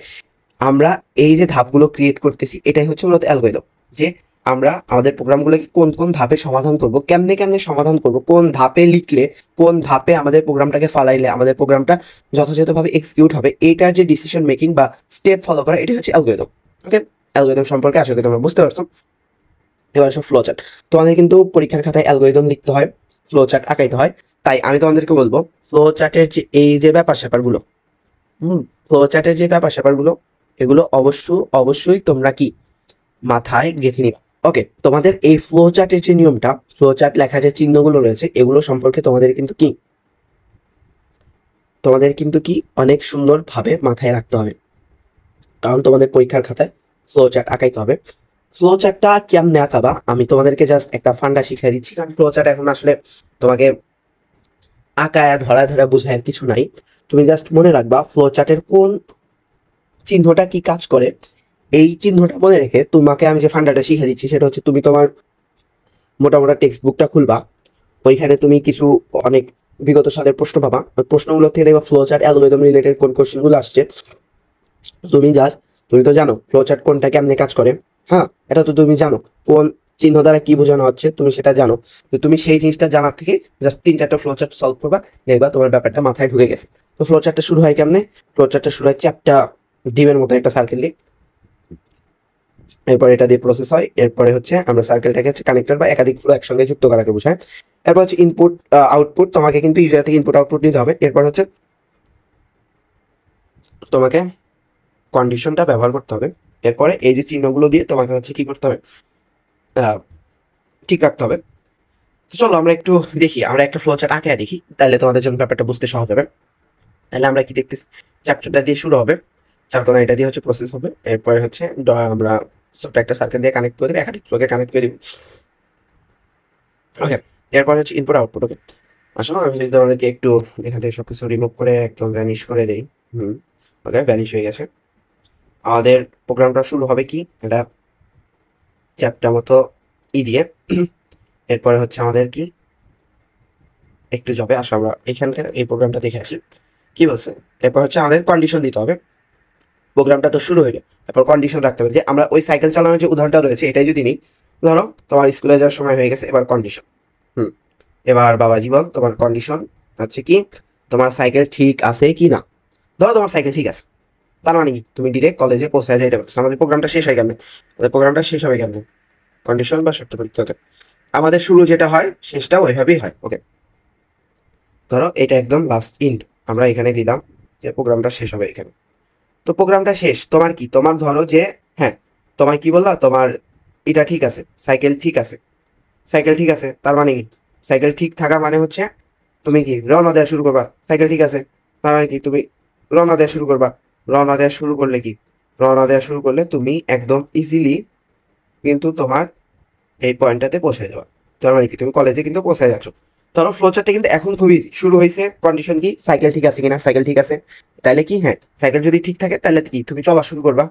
আমরা এই যে ধাপগুলো ক্রিয়েট করতেছি এটাই হচ্ছে মূলত অ্যালগরিদম। যে আমরা আমাদের প্রোগ্রামগুলোকে কোন কোন ধাপে সমাধান করব, কেমনে কেমনে সমাধান করব, কোন ধাপে লিখলে, কোন ধাপে আমাদের প্রোগ্রামটাকে ফালাইলে আমাদের প্রোগ্রামটা যথাযথভাবে এক্সিকিউট হবে, এইটার যে ডিসিশন মেকিং বা স্টেপ ফলো করা, এটাই হচ্ছে অ্যালগরিদম। ওকে, অ্যালগরিদম সম্পর্কে আশা করি তোমরা বুঝতে পারছো। এবার সব ফ্লো চার্ট, তোমাদের কিন্তু পরীক্ষার খাতায় অ্যালগরিদম লিখতে হয়, ফ্লো চার্ট আঁকাইতে হয়। তাই আমি তোমাদেরকে বলবো ফ্লো চার্টের যে এই যে ব্যাপার স্যাপারগুলো, ফ্লো চার্টের যে ব্যাপার স্যাপারগুলো, এগুলো অবশ্যই তোমরা কি মাথায় গেঁথে নিবা। ওকে, তোমাদের এই ফ্লো চার্টের যে নিয়মটা, ফ্লো চার্ট লেখার যে চিহ্নগুলো রয়েছে, এগুলো সম্পর্কে তোমাদের কিন্তু কি অনেক সুন্দরভাবে মাথায় রাখতে হবে, কারণ তোমাদের পরীক্ষার খাতায় ফ্লো চার্ট আঁকাইতে হবে। ফ্লো চার্টটা কেমনে আঁকাবা আমি তোমাদেরকে জাস্ট একটা ফান্ডা শিখিয়ে দিচ্ছি, কারণ ফ্লো চার্ট এখন আসলে তোমাকে আঁকায় ধরা বোঝায় কিছু নাই। তুমি জাস্ট মনে রাখবা ফ্লো চার্টের কোন চিহ্নটা কি কাজ করে, এই চিহ্নটা মনে রেখে তোমাকে আমি যে ফান্ডাটা শিখিয়ে দিচ্ছি সেটা হচ্ছে তুমি তোমার মোটামোটা টেক্সট বুকটা খুলবা, ওইখানে তুমি কিছু অনেক বিগত সালের প্রশ্ন পাবা, ওই প্রশ্নগুলো থেকে দেখবা ফ্লো চার্ট অ্যালগরিদম রিলেটেড কোন কোশ্চেনগুলো আসছে। তুমি তো জানো ফ্লো চার্ট কোনটা কেমনে কাজ করে, হ্যাঁ, এটা তো তুমি জানো কোন চিহ্ন দ্বারা কি বোঝানো হচ্ছে, তুমি সেটা জানো। তো তুমি সেই জিনিসটা জানার থেকে জাস্ট 3-4টা ফ্লো চার্ট সলভ করবা, দেখবা তোমার ব্যাপারটা মাথায় ঢুকে গেছে। তো ফ্লো চার্টটা শুরু হয় কেমনে? ফ্লো চার্টটা শুরু হয় চ্যাপ্টা ডিমের মতো একটা সার্কেল দিয়ে, এরপর এটা দিয়ে প্রসেস হয়, এরপরে হচ্ছে আমরা সার্কেলটাকে হচ্ছে কানেক্টর বা একাধিক ফ্লো একসঙ্গে যুক্ত করাকে বোঝায়। এরপর হচ্ছে ইনপুট আউটপুট, তোমাকে কিন্তু ইউজার থেকে ইনপুট আউটপুট নিতে হবে। এরপর হচ্ছে তোমাকে কন্ডিশনটা ব্যবহার করতে হবে। এরপরে এই যে চিহ্নগুলো দিয়ে তোমাকে হচ্ছে কি করতে হবে, ঠিক রাখতে হবে। তো চলো আমরা একটু দেখি, আমরা একটা ফ্লো চার্ট আঁকে দেখি, তাহলে তোমাদের জন্য ব্যাপারটা বুঝতে সহজ হবে। তাহলে আমরা কি দেখতেছি, চ্যাপ্টারটা দিয়ে শুরু হবে, তারপর এটা দিয়ে হচ্ছে প্রসেস হবে, এরপরে হচ্ছে আমরা ছোট একটা সার্কেল দিয়ে কানেক্ট করে দেবো, একাধিক ফ্লোকে কানেক্ট করে দিব। ওকে, এরপর হচ্ছে ইনপুট আউটপুট। ওকে, আসলে আমি যদি তোমাদেরকে একটু এখান থেকে সবকিছু রিমুভ করে একদম ভ্যানিশ করে দেই। ওকে, ভ্যানিশ হয়ে গেছে। আমাদের প্রোগ্রামটা শুরু হবে কি, এটা চ্যাপ্টার মতো দিয়ে এরপরে হচ্ছে আমাদের কি একটু যাবে, আসলে আমরা এখানকার এই প্রোগ্রামটা দেখে আসি কি বলছে। এরপর হচ্ছে আমাদের কন্ডিশন দিতে হবে, প্রোগ্রামটা তো শুরু হইলো, তারপর কন্ডিশন রাখতে হবে। যে আমরা ওই সাইকেল চালানোর যে উদাহরণটা রয়েছে এটাই যদি নিই, ধরো তোমার স্কুলে যাওয়ার সময় হয়ে গেছে, এবার কন্ডিশন, এবার বাবা জীবন তোমার কন্ডিশন হচ্ছে কি, তোমার সাইকেল ঠিক আছে কি না। ধরো তোমার সাইকেল ঠিক আছে, তার মানে কি তুমি ডিরেক্ট কলেজে পৌঁছায় যাইতে পারছো। আমাদের প্রোগ্রামটা শেষ হয় কেন, আমাদের প্রোগ্রামটা শেষ হবে কেন, কন্ডিশন বা শর্ত পরীক্ষা। ওকে, আমাদের শুরু যেটা হয় শেষটাও ওইভাবেই হয়। ওকে, ধরো এটা একদম লাস্ট ইন্ড আমরা এখানে দিলাম যে প্রোগ্রামটা শেষ হবে এখানে। তো প্রোগ্রামটা শেষ, তোমার কি, তোমার ধরো যে হ্যাঁ, তোমায় কি বললা, তোমার এটা ঠিক আছে, সাইকেল ঠিক আছে, সাইকেল ঠিক আছে, তার মানে কি, সাইকেল ঠিক থাকা মানে হচ্ছে তুমি কি রওনা দেওয়া শুরু করবা, সাইকেল ঠিক আছে তার মানে কি তুমি রওনা দেওয়া শুরু করবা। রওনা দেওয়া শুরু করলে কি, রওনা দেওয়া শুরু করলে তুমি একদম ইজিলি কিন্তু তোমার এই পয়েন্টটাতে পৌঁছে যাবা। তার মানে কি তুমি কলেজে কিন্তু পৌঁছে যাচ্ছ। ধরো ফ্লোচারটা কিন্তু এখন খুব ইজি শুরু হয়েছে। কন্ডিশন কি, সাইকেল ঠিক আছে কিনা, সাইকেল ঠিক আছে, তাহলে কি হ্যাঁ সাইকেল যদি ঠিক থাকে তাহলে কি তুমি চলা শুরু করবা।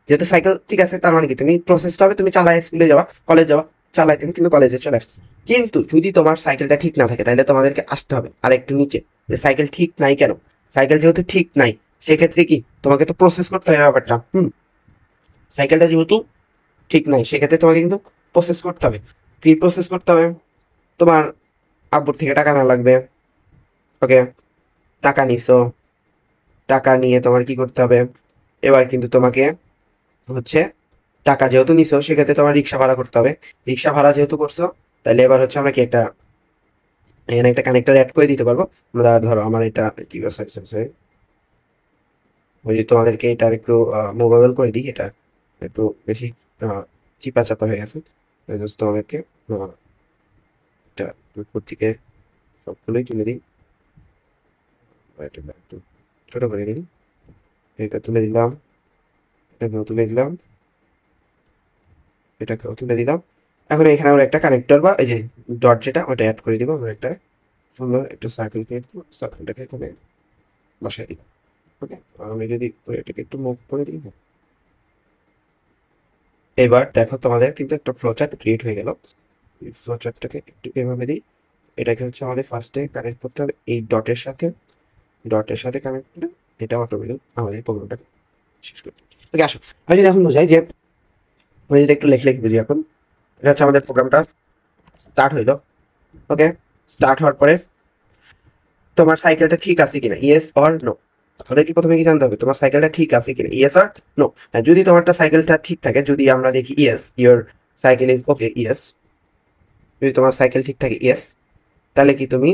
যেহেতু সাইকেল ঠিক আছে তার মানে কি তুমি প্রসেসটা হবে তুমি চালায় স্কুলে যাওয়া, কলেজ যাওয়া, চালায় তুমি কিন্তু কলেজে চলে আসছো। কিন্তু যদি তোমার সাইকেলটা ঠিক না থাকে তাহলে তোমাদেরকে আসতে হবে আর একটু নিচে, যে সাইকেল ঠিক নাই কেন। সাইকেল যেহেতু ঠিক নাই সেক্ষেত্রে কি তোমাকে তো প্রসেস করতে হবে ব্যাপারটা। সাইকেলটা যেহেতু ঠিক নাই সেক্ষেত্রে তোমাকে কিন্তু প্রসেস করতে হবে। কি প্রসেস করতে হবে, তোমার আব্বুর থেকে টাকা না লাগবে। ওকে, টাকা নিছো, টাকা নিয়ে তোমার কি করতে হবে, এবার কিন্তু তোমাকে হচ্ছে টাকা যেহেতু নিছো সেক্ষেত্রে তোমার রিক্সা ভাড়া করতে হবে। রিক্সা ভাড়া যেহেতু করছো তাহলে এবার হচ্ছে আমরা কি একটা এখানে একটা কানেক্টর অ্যাড করে দিতে পারবো। আমরা ধরো আমার এটা কি সরি, ওই যে তোমাদেরকে এটা একটু মোবাইল করে দিই, এটা একটু বেশি চিপা চাপা হয়ে গেছে। জাস্ট তোমাদেরকে এটা উপর থেকে সবগুলোই তুলে দিই, এটা একটু ছোট করে দিই। এটা তুলে দিলাম, এটাকেও তুলে দিলাম, এটাকেও তুলে দিলাম। এখন এখানে আমরা একটা কানেক্টর বা এই যে ডট যেটা ওটা অ্যাড করে দিব। আমরা একটা সুন্দর একটা সার্কেল ক্রিয়েট করবো, সার্কেলটাকে এখানে বসাই দিলাম। ওকে, আমি যদি এটাকে একটু মুভ করে দিই, এবার দেখো তোমাদের কিন্তু একটা ফ্লোচার্ট ক্রিয়েট হয়ে গেল। এই ফ্লোচার্টটাকে একটু এভাবে দিই। এটাকে হচ্ছে আমাদের ফার্স্টে কানেক্ট করতে হবে এই ডটের সাথে, ডটের সাথে কানেক্ট করে এটা অটোমেটিক আমাদের প্রোগ্রামটাকে শেষ করবে। ওকে আসো, আমি যদি এখন বোঝাই যে আমি যদি একটু লেখে বুঝি। এখন এটা হচ্ছে আমাদের প্রোগ্রামটা স্টার্ট হইলো। ওকে, স্টার্ট হওয়ার পরে তোমার সাইকেলটা ঠিক আছে কিনা, ইয়েস অর নো। আমাদের কি প্রথমে কি জানতে হবে তোমার সাইকেলটা ঠিক আছে কিনা, ইয়েস অর নো। যদি তোমারটা সাইকেলটা ঠিক থাকে, যদি আমরা দেখি yes your cycle is okay, yes, যদি তোমার সাইকেল ঠিক থাকে ইয়েস, তাহলে কি তুমি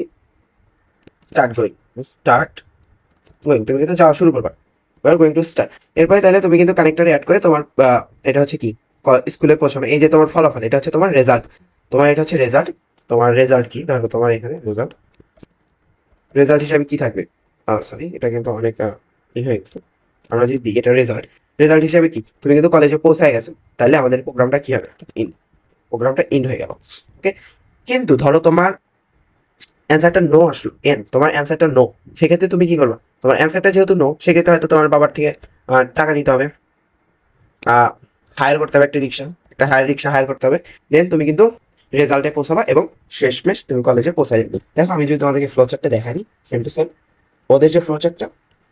স্টার্ট গোয়িং, স্টার্ট গোয়িং, তুমি কিন্তু যাওয়া শুরু করবা। এবার গোয়িং টু স্টার্ট, এরপরে তাহলে তুমি কিন্তু কানেক্টরে অ্যাড করে তোমার এটা হচ্ছে কি স্কুলে পৌঁছানো। এই যে তোমার ফলাফল, এটা হচ্ছে তোমার রেজাল্ট। তোমার এটা হচ্ছে রেজাল্ট। তোমার রেজাল্ট কি, ধরো তোমার এখানে রেজাল্ট, রেজাল্ট হিসাবে কি থাকবে, সরি এটা কিন্তু অনেক হয়ে গেছে। আমরা যদি দিই এটা রেজাল্ট, রেজাল্ট হিসাবে কি তুমি কিন্তু কলেজে পৌঁছায় গেছো, তাহলে আমাদের প্রোগ্রামটা কি হবে, ইন, প্রোগ্রামটা ইন হয়ে গেল। ওকে, কিন্তু ধরো তোমার অ্যান্সারটা নো আসলো, তোমার অ্যান্সারটা নো, সেক্ষেত্রে তুমি কি করবে, তোমার অ্যান্সারটা যেহেতু নো সেক্ষেত্রে হয়তো তোমার বাবার থেকে টাকা নিতে হবে, হায়ার করতে হবে একটা রিক্সা, একটা হায়ার রিক্সা হায়ার করতে হবে। দেন তুমি কিন্তু রেজাল্টে পৌঁছাবা এবং শেষমেশ তুমি কলেজে পৌঁছাই যাবে। দেখো আমি যদি তোমাদেরকে ফ্লোচার্টটা দেখাই, সেম টু সেম ওদের যে ফ্লোচার্টটা,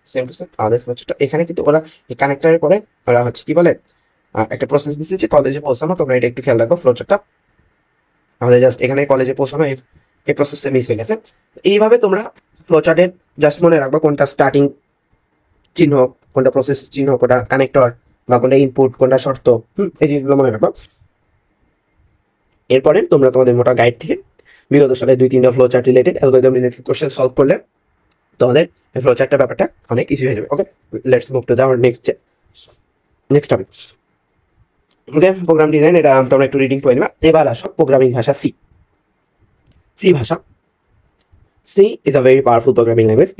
সেম টু সেম আমাদের ফ্লোচার্টটা। এখানে কিন্তু ওরা এই কানেক্টরের পরে ওরা হচ্ছে কি বলে একটা প্রসেস দিচ্ছে যে কলেজে পৌঁছানো। তোমরা এটা একটু খেয়াল রাখো, ফ্লোচার্টটা আমাদের জাস্ট এখানে কলেজে পৌঁছানো এই প্রসেসটা মিস হয়ে গেছে। এইভাবে তোমরা ফ্লোচার্টের জাস্ট মনে রাখবা কোনটা স্টার্টিং চিহ্ন, কোনটা প্রসেস চিহ্ন, কোনটা কানেক্টর বা কোনটা ইনপুট, কোনটা শর্ত, এই জিনিসগুলো মনে রাখবা। এরপরে তোমরা তোমাদের মোটা গাইড থেকে বিগত সালে 2-3টা flowchart related algorithm related question solve করলে তোমাদের ফ্লোচার্টটা ব্যাপারটা অনেক ইজি হয়ে যাবে। Okay, let's move to the next topic. Okay, program design, এটা তোমরা একটু রিডিং করে নিবা। এবার আসো প্রোগ্রামিং ভাষা সি। সি ভাষা, C is a very powerful programming language.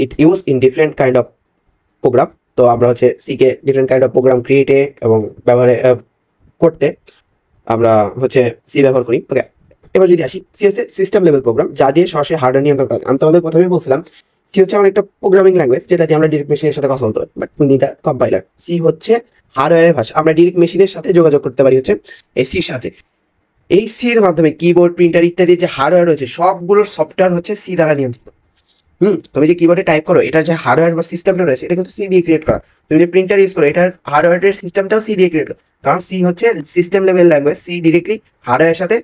It use in different kind of program. তো আমরা হচ্ছে সি কে ডিফারেন্ট কাইন্ড অফ প্রোগ্রাম ক্রিয়েটে এবং ব্যবহারে করতে আমরা হচ্ছে সি ব্যবহার করি। ওকে, এবার যদি আসি, সি হচ্ছে সিস্টেম লেভেল প্রোগ্রাম যা দিয়ে সরাসরি হার্ডওয়্যার নিয়ন্ত্রণ করে। আমি তোমাদের প্রথমেই বলছিলাম সি হচ্ছে আমার একটা প্রোগ্রামিং ল্যাঙ্গুয়েজ যেটা দিয়ে আমরা ডিরেক্ট মেশিনের সাথে কথা বলতে পারি, বাট এটা কম্পাইলার। সি হচ্ছে হার্ডওয়্যারের ভাষা, আমরা ডিরেক্ট মেশিনের সাথে যোগাযোগ করতে পারি হচ্ছে এই সির সাথে। এই সির মাধ্যমে কিবোর্ড, প্রিন্টার ইত্যাদি যে হার্ডওয়্যার রয়েছে সবগুলোর সফটওয়্যার হচ্ছে সি দ্বারা নিয়ন্ত্রিত। তুমি যে কিবোর্ডে টাইপ করো এটার যে হার্ডওয়্যার বা সিস্টেমটা রয়েছে এটা কিন্তু সি দিয়ে ক্রিয়েট করা। তুমি যে প্রিন্টার ইউজ করো এটার হার্ডওয়্যারের সিস্টেমটাও সি দিয়ে ক্রিয়েট করা, কারণ সি হচ্ছে system level language. C directly হার্ডওয়্যারের সাথে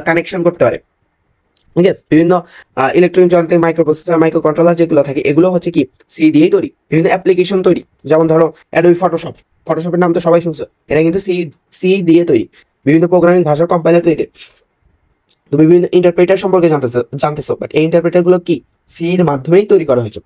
কানেকশন করতে পারে। ঠিক আছে, বিভিন্ন ইলেকট্রনিক যন্ত্রে মাইক্রো প্রসেসর, মাইক্রো কন্ট্রোলার যেগুলো থাকে এগুলো হচ্ছে কি সি দিয়েই তৈরি। বিভিন্ন অ্যাপ্লিকেশন তৈরি, যেমন ধরো অ্যাডোবি ফটোশপ, ফটোশপের নাম তো সবাই শুনছো, এটা কিন্তু সি দিয়ে তৈরি। বিভিন্ন প্রোগ্রামিং ভাষার কম্পাইলার তৈরি, তুমি বিভিন্ন ইন্টারপ্রেটার সম্পর্কে জানতেছো, বাট এই ইন্টারপ্রেটার গুলো কি সির মাধ্যমেই তৈরি করা হয়েছে।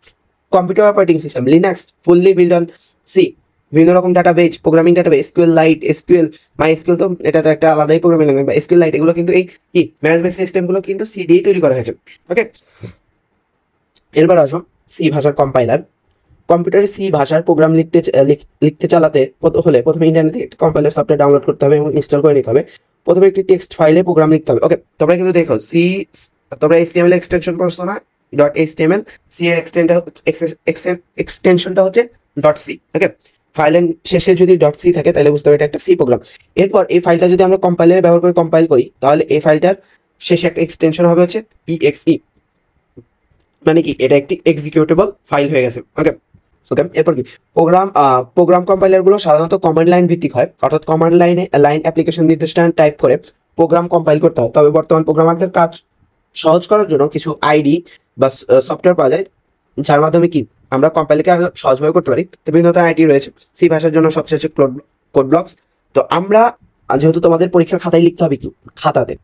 Computer operating system Linux fully build on C. বিভিন্ন রকম database, programming database, SQLite, SQL, MySQL, তো এটা তো একটা আলাদাই প্রোগ্রামিং ল্যাঙ্গুয়েজ, বা এসকিউএল লাইট, এগুলো কিন্তু এই কি ম্যানেজমেন্ট সিস্টেম গুলো কিন্তু সি দিয়েই তৈরি করা হয়েছে। ওকে, এরপর আসো সি ভাষার কম্পাইলার। কম্পিউটারে সি ভাষার প্রোগ্রাম লিখতে চালাতে হলে প্রথমে ইন্টারনেট থেকে একটা কম্পাইলার সফটওয়্যার ডাউনলোড করতে হবে এবং ইনস্টল করে নিতে হবে। প্রথমে একটি টেক্সট ফাইলে প্রোগ্রাম লিখতে হবে। ওকে, তোমরা কিন্তু দেখো তোমরা HTML এক্সটেনশন করছো না, .html, সি এর এক্সটেনশনটা হচ্ছে .c। ওকে, ফাইলের শেষে যদি .c থাকে তাহলে বুঝতে হবে এটা একটা সি প্রোগ্রাম। এরপর এই ফাইলটা যদি আমরা কম্পাইলারে ব্যবহার করে কম্পাইল করি তাহলে এই ফাইলটার শেষে একটা এক্সটেনশন হবে হচ্ছে exe, মানে কি এটা একটি এক্সিকিউটেবল ফাইল হয়ে গেছে। ওকে, এরপর কি প্রোগ্রাম কম্পাইলারগুলো সাধারণত কমান্ড লাইন ভিত্তিক হয়, অর্থাৎ কমান্ড লাইন অ্যাপ্লিকেশন নির্দেশনা টাইপ করে প্রোগ্রাম কম্পাইল করতে হয়। তবে বর্তমান প্রোগ্রামারদের কাজ সহজ করার জন্য কিছু আইডি বা সফটওয়্যার পাওয়া যায় যার মাধ্যমে কি আমরা কম্পাইলকে আরো সহজভাবে করতে পারি। তো বিভিন্ন ধরনের আইডি রয়েছে। সি ভাষার জন্য সবচেয়ে হচ্ছে কোড ব্লকস। তো আমরা যেহেতু তোমাদের পরীক্ষার খাতায় লিখতে হবে কি খাতাতে,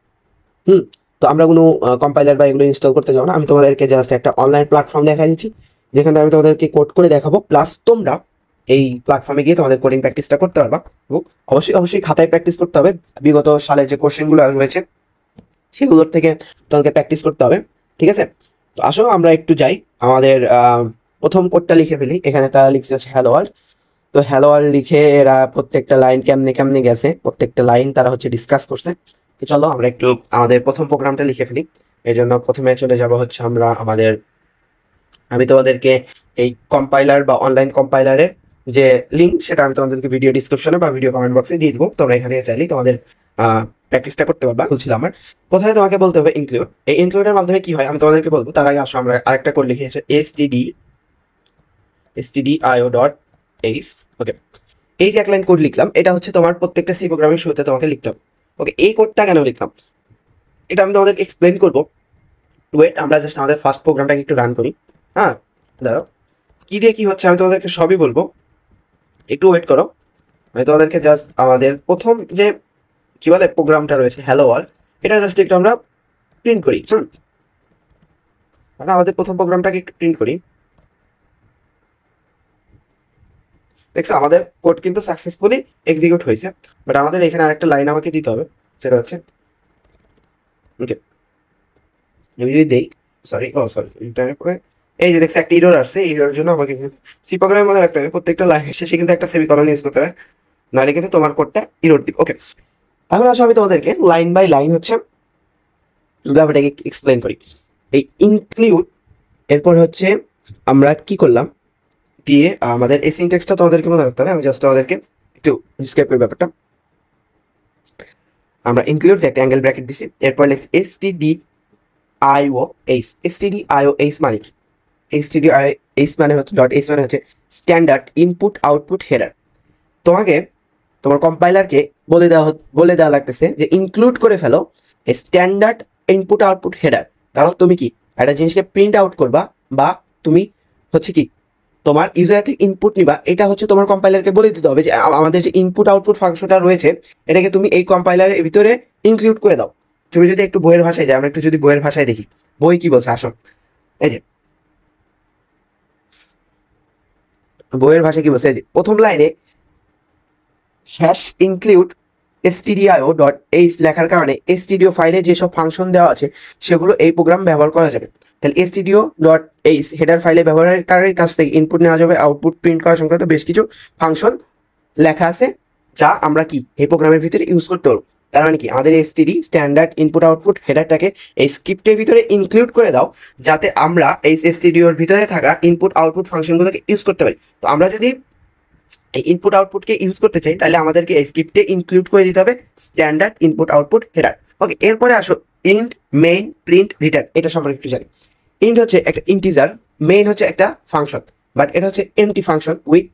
তো আমরা কোনো কম্পাইলার বা এগুলো ইনস্টল করতে যাবো না। আমি তোমাদেরকে জাস্ট একটা অনলাইন প্ল্যাটফর্ম দেখা দিচ্ছি যেখানে আমি তোমাদেরকে কোড করে দেখাবো, প্লাস তোমরা এই প্ল্যাটফর্মে গিয়ে তোমাদের কোডিং প্র্যাকটিসটা করতে পারবা। এবং অবশ্যই খাতায় প্র্যাকটিস করতে হবে, বিগত সালের যে কোশ্চেনগুলো রয়েছে সেগুলোর থেকে তোমাকে প্র্যাকটিস করতে হবে। ঠিক আছে, তো আসো আমরা একটু যাই আমাদের প্রথম কোডটা লিখে ফেলি। এখানে তারা লিখছে হ্যালো ওয়ার্ল্ড। তো হ্যালো ওয়ার্ল্ড লিখে এরা প্রত্যেকটা লাইন কেমনে গেছে, প্রত্যেকটা লাইন তারা হচ্ছে ডিসকাস করছে। তো চলো আমরা একটু আমাদের প্রথম প্রোগ্রামটা লিখে ফেলি। এই জন্য প্রথমে চলে যাব হচ্ছে আমরা আমি তোমাদেরকে এই কম্পাইলার বা অনলাইন কম্পাইলারের যে লিঙ্ক সেটা আমি তোমাদেরকে ভিডিও ডিসক্রিপশনে বা ভিডিও কমেন্ট বক্সে দিয়ে দিব। তোমরা এখান থেকে চাইলেই তোমাদের প্র্যাকটিসটা করতে পারবা। বলছিলাম আমার প্রথমে তোমাকে বলতে হবে ইনক্লুড। এই ইনক্লুডের মাধ্যমে কি হয় আমি তোমাদেরকে বলবো। তার আগে আসো আমরা আরেকটা কোড লিখে stdio.h। ওকে, এই যে এক লাইন কোড লিখলাম, এটা হচ্ছে তোমার প্রত্যেকটা সি প্রোগ্রামের শুরুতে তোমাকে লিখতে হবে। ওকে, এই কোডটা কেন লিখলাম এটা আমি তোমাদেরকে এক্সপ্লেন করবো। ওয়েট, আমরা জাস্ট আমাদের ফার্স্ট প্রোগ্রামটাকে একটু রান করি। হ্যাঁ, দাঁড়াও, কি দিয়ে কি হচ্ছে আমি তোমাদেরকে সবই বলবো, একটু ওয়েট করো। আমি তোমাদেরকে জাস্ট আমাদের প্রথম যে কি বলে প্রোগ্রামটা রয়েছে হ্যালো ওয়ার্ল্ড, এটা জাস্ট একটু আমরা প্রিন্ট করি। আমরা আমাদের প্রথম প্রোগ্রামটাকে একটু প্রিন্ট করি। দেখছো আমাদের কোড কিন্তু সাকসেসফুলি এক্সিকিউট হয়েছে, বাট আমাদের এখানে আরেকটা লাইন আমাকে দিতে হবে, সেটা হচ্ছে ওকে আমি যদি দেই সরি পরে এই যে দেখছি একটা ইরর আসছে। এই ইররের জন্য আমাকে সি প্রোগ্রামের মধ্যে রাখতে হবে প্রত্যেকটা লাইন শেষে কিন্তু একটা সেমিকলন ইউজ করতে হবে, নাহলে কিন্তু তোমার কোডটা ইরর দিবে। ওকে, এখন আসলে আমি তোমাদেরকে লাইন বাই লাইন হচ্ছে ব্যাপারটাকে একটু এক্সপ্লেন করি। এই ইনক্লুড এরপর হচ্ছে আমরা কি করলাম দিয়ে আমাদের এই সিনট্যাক্সটা তোমাদেরকে মনে রাখতে হবে। আমি জাস্ট তোমাদেরকে একটু ডিসক্রাইব করি ব্যাপারটা। আমরা ইনক্লুড একটা অ্যাঙ্গেল ব্র্যাকেট দিছি, এরপর লিখছি stdioh মানে কি? stdioh মানে হচ্ছে .h মানে হচ্ছে স্ট্যান্ডার্ড ইনপুট আউটপুট হেডার। তোমাকে তোমার কম্পাইলারকে বলে দেওয়া লাগতেছে যে ইনক্লুড করে ফেলো স্ট্যান্ডার্ড ইনপুট আউটপুট হেডার। কারণ তুমি কি একটা জিনিসকে প্রিন্ট আউট করবা বা তুমি হচ্ছে কি তোমার ইউজার থেকে ইনপুট নিবা, এটা হচ্ছে তোমার কম্পাইলারকে বলে দিতে হবে যে আমাদের যে ইনপুট আউটপুট ফাংশনটা রয়েছে এটাকে তুমি এই কম্পাইলারের ভিতরে ইনক্লুড করে দাও। তুমি যদি একটু বইয়ের ভাষায় যাই, আমরা একটু যদি বইয়ের ভাষায় দেখি বই কি বলছে আসো। এই যে বইয়ের ভাষায় কি বলছে, এই যে প্রথম লাইনে #include stdio.h লেখার কারণে stdio ফাইলে যেসব ফাংশন দেওয়া আছে সেগুলো এই প্রোগ্রাম ব্যবহার করা যাবে। তাহলে stdio.h হেডার ফাইলে ব্যবহারকারীর কাছ থেকে ইনপুট নেওয়া যাবে, আউটপুট প্রিন্ট করা সংক্রান্ত বেশ কিছু ফাংশন লেখা আছে যা আমরা কি এই প্রোগ্রামের ভিতরে ইউজ করতে পারবো। তার মানে কি আমাদের std স্ট্যান্ডার্ড ইনপুট আউটপুট হেডারটাকে এই স্ক্রিপ্টের ভিতরে ইনক্লুড করে দাও যাতে আমরা এই stdioর ভিতরে থাকা ইনপুট আউটপুট ফাংশনগুলোকে ইউজ করতে পারি। তো আমরা যদি এই ইনপুট আউটপুটকে ইউজ করতে চাই তাহলে আমাদেরকে এই স্ক্রিপ্টে ইনক্লুড করে দিতে হবে স্ট্যান্ডার্ড ইনপুট আউটপুট হেডার। ওকে, এরপরে আসো ইন্ট মেইন প্রিন্ট রিটার্ন। এটা সম্পর্কে একটু জানি। ইন্ট হচ্ছে একটা ইন্টিজার, মেইন হচ্ছে একটা ফাংশন, বাট এটা হচ্ছে এমটি ফাংশন উইথ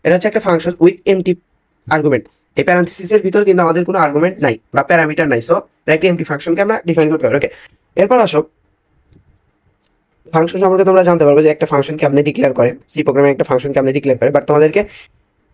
এটা হচ্ছে একটা ফাংশন উইথ এমটি আর্গুমেন্ট। এই প্যারান্থেসিসের ভিতর কিন্তু আমাদের কোনো আর্গুমেন্ট নাই বা প্যারামিটার নাই, সো একটা এমটি ফাংশনকে আমরা ডিফাইন করতে পারি। ওকে, এরপর আসো ফাংশন সম্পর্কে তোমরা জানতে পারবে যে একটা ফাংশনকে আপনি ডিক্লেয়ার করে, সি প্রোগ্রামে একটা ফাংশনকে আপনি ডিক্লেয়ার করে, বাট তোমাদেরকে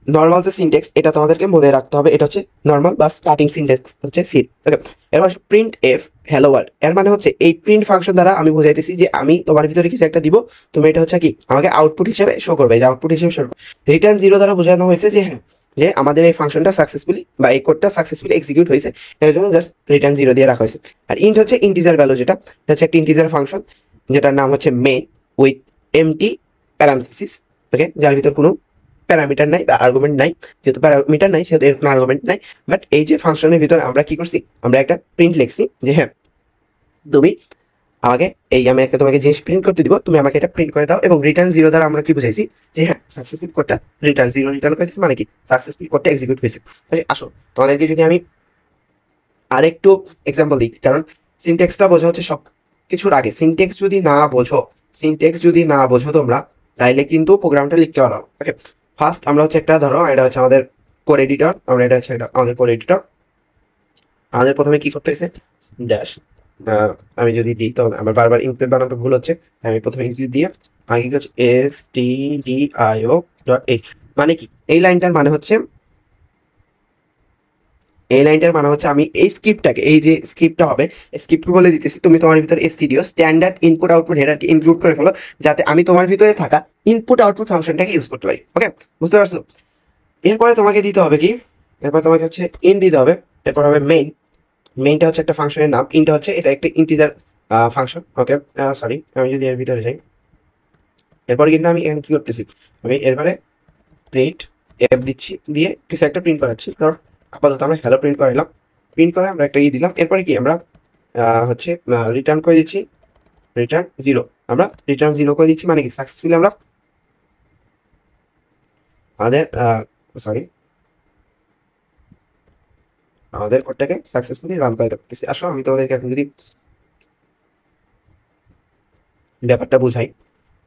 নর্মাল যে সিনট্যাক্স এটা তোমাদেরকে মনে রাখতে হবে, এটা হচ্ছে নর্মাল বা স্টার্টিং সিনট্যাক্স হচ্ছে সি। ওকে, এরপর প্রিন্ট এফ হ্যালো ওয়ার্ল্ড। এর মানে হচ্ছে এই প্রিন্ট ফাংশন দ্বারা আমি বোঝাইতেছি যে আমি তোমার ভিতরে কিছু একটা দিব, তুমি এটা হচ্ছে কি আমাকে আউটপুট হিসেবে শো করবে, যে আউটপুট হিসেবে শো করবে। রিটার্ন 0 দ্বারা বোঝানো হয়েছে যে হ্যাঁ যে আমাদের এই ফাংশনটা সাকসেসফুলি বা এই কোডটা সাকসেসফুলি এক্সিকিউট হয়েছে, এর জন্য জাস্ট রিটার্ন 0 দিয়ে রাখা হয়েছে। আর ইন্ট হচ্ছে ইন্টিজার ভ্যালু, যেটা হচ্ছে একটা ইন্টিজার ফাংশন যেটার নাম হচ্ছে মেইন উইথ এমটি প্যারান্থেসিস, ওকে, যার ভিতর কোনো প্যারামিটার নাই বা আর্গুমেন্ট নাই। যেহেতু প্যারামিটার নাই সেহেতু এর কোনো আর্গুমেন্ট নাই, বাট এই যে ফাংশনের ভিতরে আমরা কি করছি, আমরা একটা প্রিন্ট লিখছি যে হ্যাঁ তুমি আমাকে আমি একটা তোমাকে জিনিস প্রিন্ট করতে দিব, তুমি আমাকে এটা প্রিন্ট করে দাও। এবং রিটার্ন জিরো দ্বারা আমরা কি বুঝাইছি যে হ্যাঁ সাকসেসফুল কোডটা রিটার্ন জিরো রিটার্ন করে দিচ্ছি, মানে কি সাকসেসফুল কোডটা এক্সিকিউট হয়েছে। আসো তোমাদেরকে যদি আমি আরেকটু এক্সাম্পল দিই, কারণ সিনটেক্সটা বোঝা হচ্ছে সব কিছুর আগে। সিনটেক্স যদি না বোঝো তোমরা, তাইলে কিন্তু প্রোগ্রামটা লিখতে পারো। ওকে, ফার্স্ট আমরা হচ্ছে একটা, ধরো এটা হচ্ছে আমাদের কোড এডিটর, আমরা এটা হচ্ছে আমাদের কোড এডিটর। আমাদের প্রথমে কি করতে হয়েছে, ড্যাশ, আমি যদি দিই তো আমার বারবার ইনক্লুড বানানটা ভুল হচ্ছে, আমি প্রথমে ইনক্লুড দিয়ে আগে কি হচ্ছে stdio.h, মানে কি এই লাইনটার মানে হচ্ছে আমি এই স্ক্রিপ্টটাকে, এই যে স্ক্রিপ্টটা হবে স্ক্রিপ্ট বলে দিতেছি, তুমি তোমার ভিতরে স্টুডিও স্ট্যান্ডার্ড ইনপুট আউটপুট হেডারকে ইনক্লুড করে ফেলো, যাতে আমি তোমার ভিতরে থাকা ইনপুট আউটপুট ফাংশনটাকে ইউজ করতে পারি। ওকে, বুঝতে পারছো? এরপরে তোমাকে দিতে হবে কি, এরপর তোমাকে হচ্ছে ইন দিতে হবে, এরপর হবে মেইনটা হচ্ছে একটা ফাংশনের নাম, ইনটা হচ্ছে এটা একটা ইন্টিজার ফাংশন। ওকে, সরি, আমি যদি এর ভিতরে যাই, এরপরে কিন্তু আমি এখানে কি করতেছি, আমি এরপরে প্রিন্ট এফ দিচ্ছি, দিয়ে কিছু একটা প্রিন্ট করাচ্ছি। ধর আপাতত আমরা হ্যালো প্রিন্ট করাইলাম, প্রিন্ট করে আমরা একটা দিলাম। এরপরে কি আমরা হচ্ছে রিটার্ন করে দিচ্ছি রিটার্ন জিরো, আমরা রিটার্ন জিরো করে দিচ্ছি, মানে কি সাকসেসফুলি আমরা আমাদের কোডটাকে সাকসেসফুলি রান করে দিতেছি। আসো আমি তোমাদেরকে এখন যদি ব্যাপারটা বুঝাই,